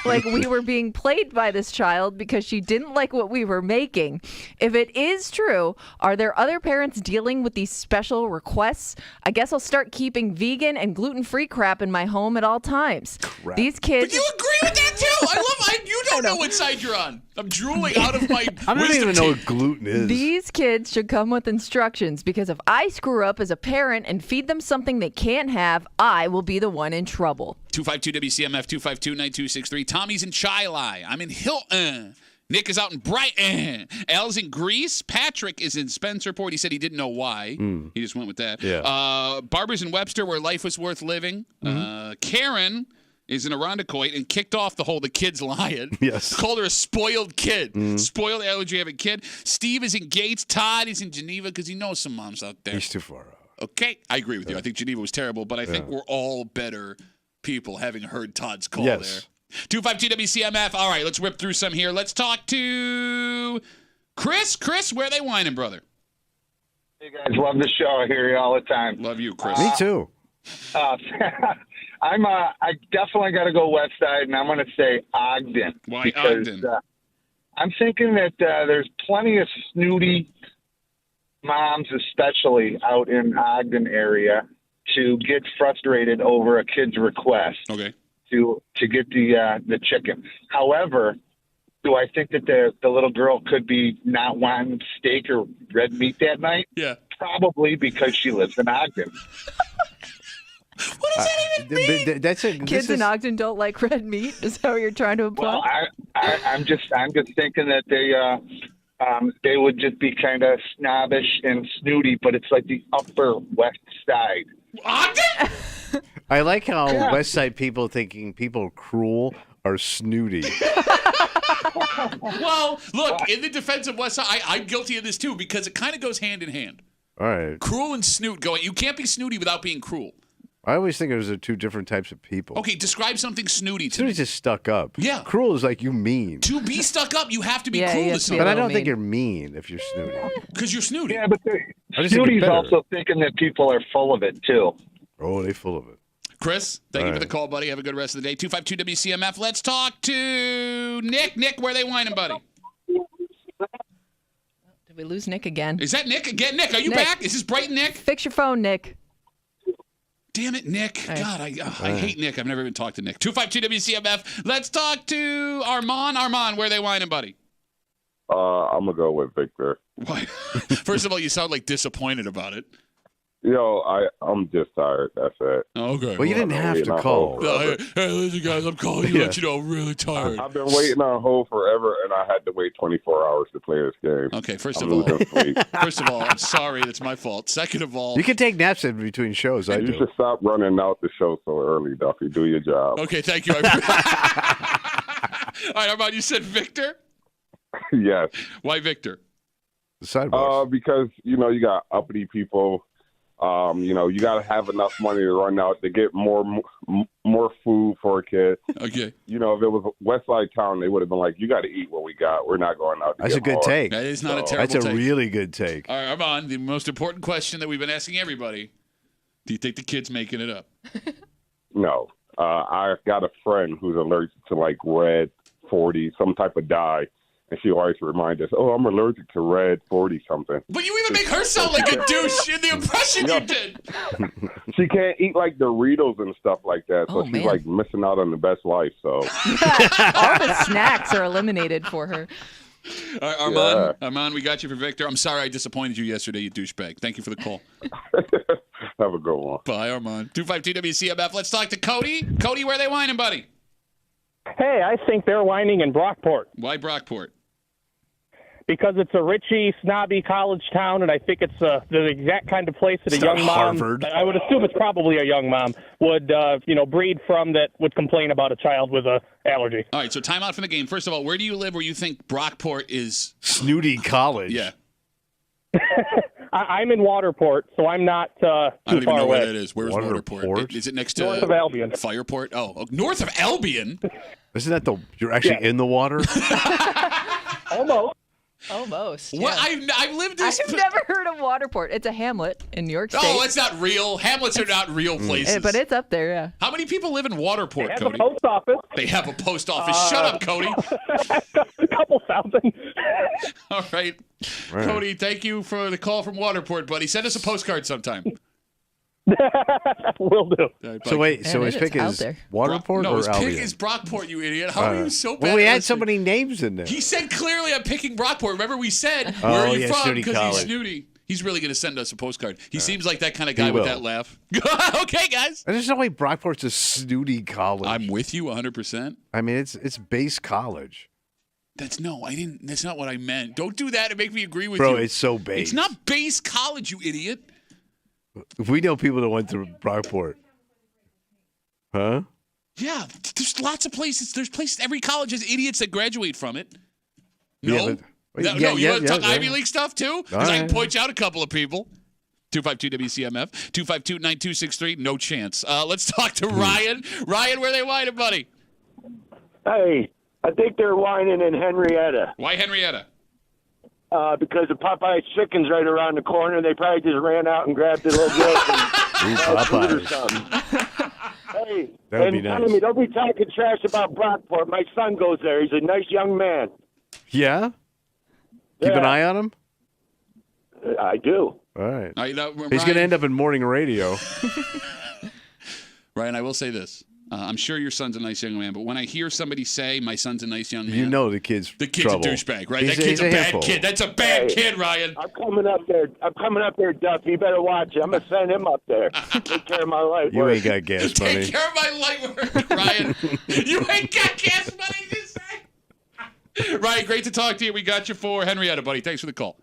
like we were being played by this child because she didn't like what we were making. If it is true, are there other parents dealing with these special requests? I guess I'll start keeping vegan and gluten-free crap in my home at all times. Crap. These kids... But you agree with that, too? You don't know what side you're on. I'm drooling out of my I don't even know what gluten is. These kids should come with instructions because if I screw up as a parent and feed them something they can't have, I will be the one in trouble. 252-WCMF, 252-9263. Tommy's in Chilai. I'm in Hilton. Nick is out in Brighton. Al's in Greece. Patrick is in Spencerport. He said he didn't know why. He just went with that. Yeah. Barbara's in Webster, where life was worth living. Karen is in Irondequoit and kicked off the kid's lying. Yes. Called her a spoiled kid. Spoiled allergy-having kid. Steve is in Gates. Todd is in Geneva because he knows some moms out there. He's too far out. Okay. I agree with you. I think Geneva was terrible, but I think we're all better people having heard Todd's call there. 252-WCMF. All right, let's whip through some here. Let's talk to Chris. Chris, where are they whining, brother? Hey, guys. Love the show. I hear you all the time. Love you, Chris. Me too. I definitely got to go west side, and I'm going to say Ogden. Why Ogden? I'm thinking that there's plenty of snooty moms, especially out in Ogden area, to get frustrated over a kid's request. Okay. To get the chicken. However, do I think that the little girl could be not wanting steak or red meat that night? Yeah. Probably because she lives in Ogden. What does that even mean? Kids in Ogden don't like red meat? Is that what you're trying to imply? Well, I'm just thinking that they would just be kind of snobbish and snooty, but it's like the upper west side. Ogden? I like how West Side people thinking people cruel are snooty. Well, look, in the defense of West Side, I'm guilty of this too because it kind of goes hand in hand. All right. Cruel and snoot go. You can't be snooty without being cruel. I always think those are two different types of people. Okay, describe something snooty to me. Snooty's just stuck up. Yeah. Cruel is like you mean. To be stuck up, you have to be Yeah, cruel you to have to be someone. But I don't think you're mean if you're snooty. Because you're snooty. Yeah, but I just think snooty's you're better. also thinking that people are full of it too. Oh, they full of it. Chris, thank All you for the right. call, buddy. Have a good rest of the day. 252-WCMF. Let's talk to Nick. Nick, where are they whining, buddy? Did we lose Nick again? Is that Nick again? Nick, are you Nick. back? Is this Brighton Nick? Fix your phone, Nick. Damn it, Nick. All right. God, I hate Nick. I've never even talked to Nick. 252-WCMF. Let's talk to Armand. Armand, where are they whining, buddy? I'm going to go with Victor. Why? First of all, you sound like disappointed about it. Yo, I'm just tired. That's it. Okay. Well, you didn't have to call. Hey, listen, guys, I'm calling you to let you know I'm really tired. I've been waiting on hold forever, and I had to wait 24 hours to play this game. Okay, first I'm of all, losing sleep. I'm sorry. It's my fault. Second of all, You can take naps in between shows. I You do. should stop running out the show so early, Duffy. Do your job. okay, thank you. All right, Armand, you said Victor? Yes. Why Victor? The sidewalks. Because, you got uppity people You got to have enough money to run out to get more food for a kid. Okay. If it was West Side Town, they would have been like, you got to eat what we got. We're not going out to That's a get good more. take. That is not a terrible That's a take. really good take. All right, Armand, the most important question that we've been asking everybody. Do you think the kid's making it up? No. I've got a friend who's allergic to, like, red 40, some type of dye. And she always reminds us, I'm allergic to red 40-something. But you even make her sound like a douche in the impression you did. She can't eat, like, Doritos and stuff like that. So Oh, she's, man. like, missing out on the best life. So All the snacks are eliminated for her. All right, Armand, we got you for Victor. I'm sorry I disappointed you yesterday, you douchebag. Thank you for the call. Have a good one. Bye, Armand. 252 WCMF. Let's talk to Cody. Cody, where are they whining, buddy? Hey, I think they're whining in Brockport. Why Brockport? Because it's a richy, snobby college town, and I think it's the exact kind of place that It's a not young mom, Harvard. I would assume it's probably a young mom, would breed from that would complain about a child with a allergy. All right, so time out from the game. First of all, where do you live where you think Brockport is? Snooty college. Yeah. I'm in Waterport, so I'm not too I don't even far know away. where that is. Where's Waterport? Is it next to North of Albion? Fireport? Oh, north of Albion? Isn't that you're actually in the water? Almost. What? Yeah. I've lived this. I've never heard of Waterport. It's a hamlet in New York State. Oh, it's not real. Hamlets are not real places. But it's up there, yeah. How many people live in Waterport, They have Cody? a post office. They have a post office. Shut up, Cody. A couple thousand. All right. Cody, thank you for the call from Waterport, buddy. Send us a postcard sometime. Will do. Right, So wait, so Man, his it pick is out is there. Waterport no, or his Albion? pick is Brockport, you idiot. How are you so bad? Well, we at had so listening? many names in there. He said clearly I'm picking Brockport. Remember we said, Oh, where are you yeah, from? Snooty Because he's College. snooty. He's really going to send us a postcard. He seems like that kind of guy He with will. that laugh. Okay, guys. There's no way Brockport's a snooty college. I'm with you 100%. I mean, it's base college. That's not what I meant. Don't do that and make me agree with Bro, you. it's so base. It's not base college, you idiot. If we know people that went to Brockport. Huh? Yeah, there's lots of places. There's places. Every college has idiots that graduate from it. No. Yeah, but- No, you yeah, want to yeah, talk yeah. Ivy League stuff too? All Because I can right. point you out a couple of people. 252 WCMF, 252-9263. No chance. Let's talk to Ryan. Ryan, where they whining, buddy? Hey, I think they're whining in Henrietta. Why Henrietta? Because the Popeye's chicken's right around the corner. They probably just ran out and grabbed a little bit and food or something. Hey, That would and be nice. tell me, don't be talking trash about Brockport. My son goes there. He's a nice young man. Yeah? Keep an Yeah. eye on him? I do. All right. He's He's going to end up in morning radio. Ryan, I will say this. I'm sure your son's a nice young man, but when I hear somebody say my son's a nice young man, You know the kid's trouble. a douchebag, right? He's That kid's he's a bad handful. kid. That's a bad kid, Ryan. I'm coming up there, Duff. You better watch it. I'm going to send him up there. Take care of my life. You ain't got gas money. Take care of my light work, Ryan. You ain't got gas money to say. Ryan, great to talk to you. We got you for Henrietta, buddy. Thanks for the call.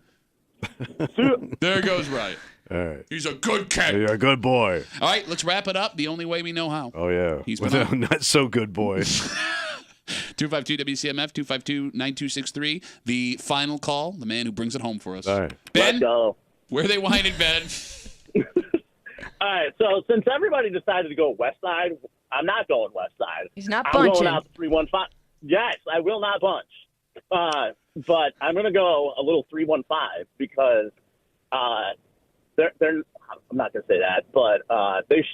There goes Ryan. All right. He's a good kid. You're a good boy. All right, let's wrap it up the only way we know how. Oh, yeah. He's With been a on. not so good boy. 252 WCMF, 252-9263. The final call, the man who brings it home for us. All right. Ben, where are they whining, Ben? All right, so since everybody decided to go west side, I'm not going west side. He's not I'm bunching. going out the 315. Yes, I will not bunch. But I'm going to go a little 315 because they're I'm not going to say that, but they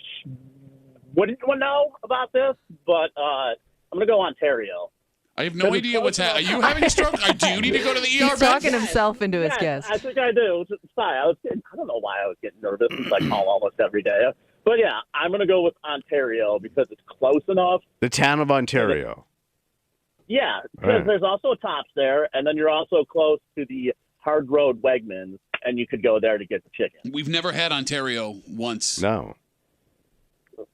wouldn't know about this, but I'm going to go Ontario. I have no idea what's happening. Are you having a stroke? Do you need to go to the ER? He's talking himself into his Yes, guess. I think I do. It's fine. I don't know why I was getting nervous since I call almost every day. But yeah, I'm going to go with Ontario because it's close enough. The town of Ontario. Yeah, because All right. there's also a Tops there, and then you're also close to the Hard Road Wegmans, and you could go there to get the chicken. We've never had Ontario once. No.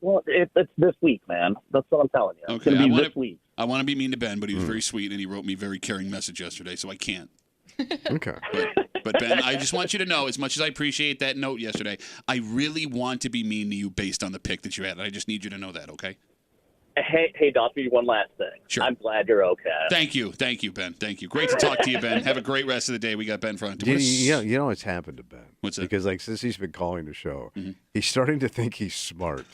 Well, it's this week, man. That's what I'm telling you. It's Okay, going to be this week. I want to be mean to Ben, but he was very sweet, and he wrote me a very caring message yesterday, so I can't. Okay. But Ben, I just want you to know, as much as I appreciate that note yesterday, I really want to be mean to you based on the pick that you had, and I just need you to know that, okay? Hey, Duffy, one last thing. Sure. I'm glad you're okay. Thank you, Ben. Thank you. Great to talk to you, Ben. Have a great rest of the day. We got Ben front. You know what's happened to Ben? What's that? Because like since he's been calling the show, he's starting to think he's smart.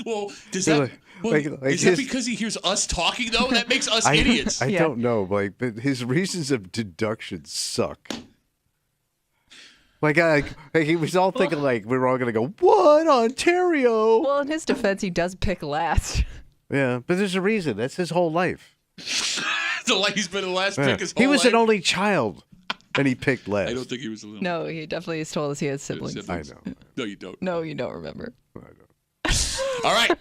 Well, does that? Is that because he hears us talking though? That makes us idiots. I don't know, but his reasons of deduction suck. Like he was all thinking like we were all gonna go, what, Ontario? Well, in his defense, he does pick last. Yeah, but there's a reason. That's his whole life. He's been the last pick his whole He was life. an only child, and he picked last. I don't think he was a little. No, he definitely has told us he has siblings. I know. No, you don't. No, you don't remember. All right.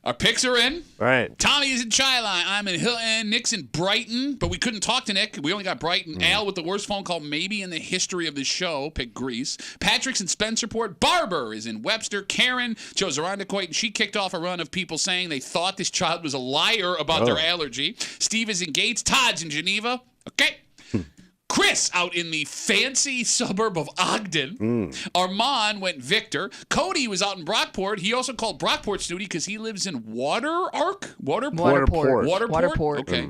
Our picks are in. All right. Tommy is in Chi-Line. I'm in Hilton. Nick's in Brighton, but we couldn't talk to Nick. We only got Brighton. Al with the worst phone call maybe in the history of the show. Pick Greece. Patrick's in Spencerport. Barber is in Webster. Karen chose Arundecoit, and she kicked off a run of people saying they thought this child was a liar about their allergy. Steve is in Gates. Todd's in Geneva. Okay. Chris out in the fancy suburb of Ogden. Armand went Victor. Cody was out in Brockport. He also called Brockport Snooty because he lives in Waterport. Okay.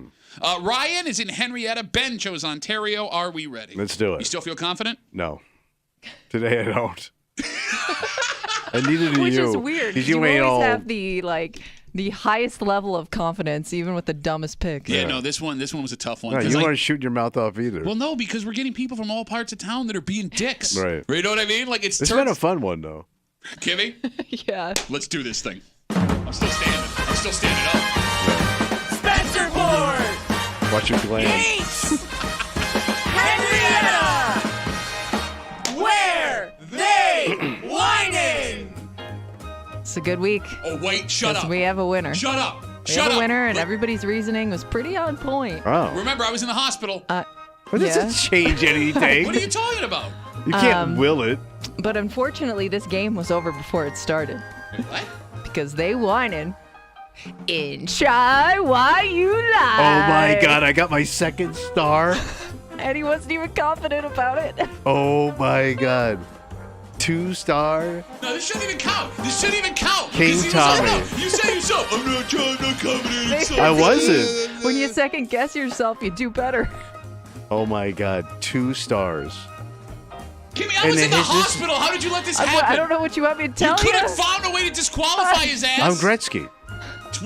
Ryan is in Henrietta. Ben chose Ontario. Are we ready? Let's do it. You still feel confident? No. Today I don't. And neither do Which you. is weird. 'Cause You ain't always all- have the highest level of confidence, even with the dumbest picks. Yeah, no, this one was a tough one. No, 'cause you weren't shooting your mouth off either. Well, no, because we're getting people from all parts of town that are being dicks. Right. You know what I mean? Like it's been a fun one though. Kimmy? Yeah. Let's do this thing. I'm still standing up. Spencerport. Watch your gland. Gates. Henrietta. Where they whining? It's a good week. Oh, wait, shut 'Cause up. We have a winner. Shut up. We Shut have up. a winner, and everybody's reasoning was pretty on point. Oh. Remember, I was in the hospital. But doesn't change anything. What are you talking about? You can't will it. But unfortunately, this game was over before it started. Wait, what? Because they whining in Shy Why You Lie. Oh my God! I got my second star. And he wasn't even confident about it. Oh my God! 2-star. No, this shouldn't even count. King Tommy. You say yourself. I'm not confident. I wasn't. When you second guess yourself, you do better. Oh my God! 2 stars. Kimmy, I was in the hospital. How did you let this happen? I don't know what you want me to tell You you. could have found a way to disqualify his ass. I'm Gretzky.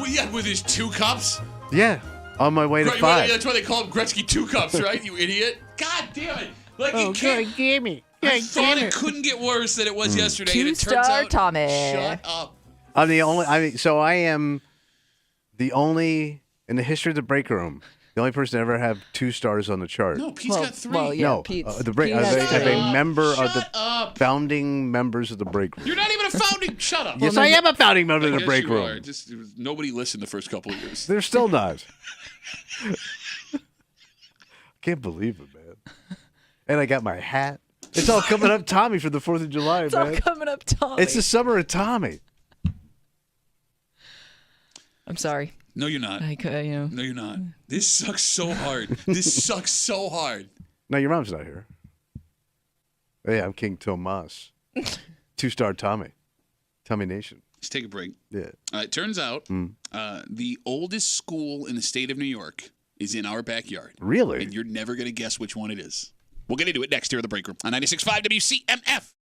Yeah, with his 2 cups. Yeah, on my way to Right, 5. that's why they call him Gretzky 2 cups, right? You idiot. God damn it. Like, you can't. gimme. I thought it couldn't get worse than it was yesterday. And it turns 2-star out, Tommy. Shut up. I'm the only. So I am the only in the history of the break room. The only person to ever have 2 stars on the chart. No, Pete's got 3. Well, yeah, no, Pete's, the break. Pete has As a 3. member of the Shut up. founding members of the break room. You're not even a founding. Shut up. Yes, I am a founding member of I the guess break you room. are. Just nobody listened the first couple of years. They're still not. Can't believe it, man. And I got my hat. It's all coming up Tommy for the 4th of July, It's man. all coming up, Tommy. It's the summer of Tommy. I'm sorry. No, you're not. No, you're not. This sucks so hard. This sucks so hard. No, your mom's not here. Oh, yeah, I'm King Tomas. 2-star Tommy. Tommy Nation. Let's take a break. Yeah. It turns out the oldest school in the state of New York is in our backyard. Really? And you're never going to guess which one it is. We'll get into it next here at the break room on 96.5 WCMF.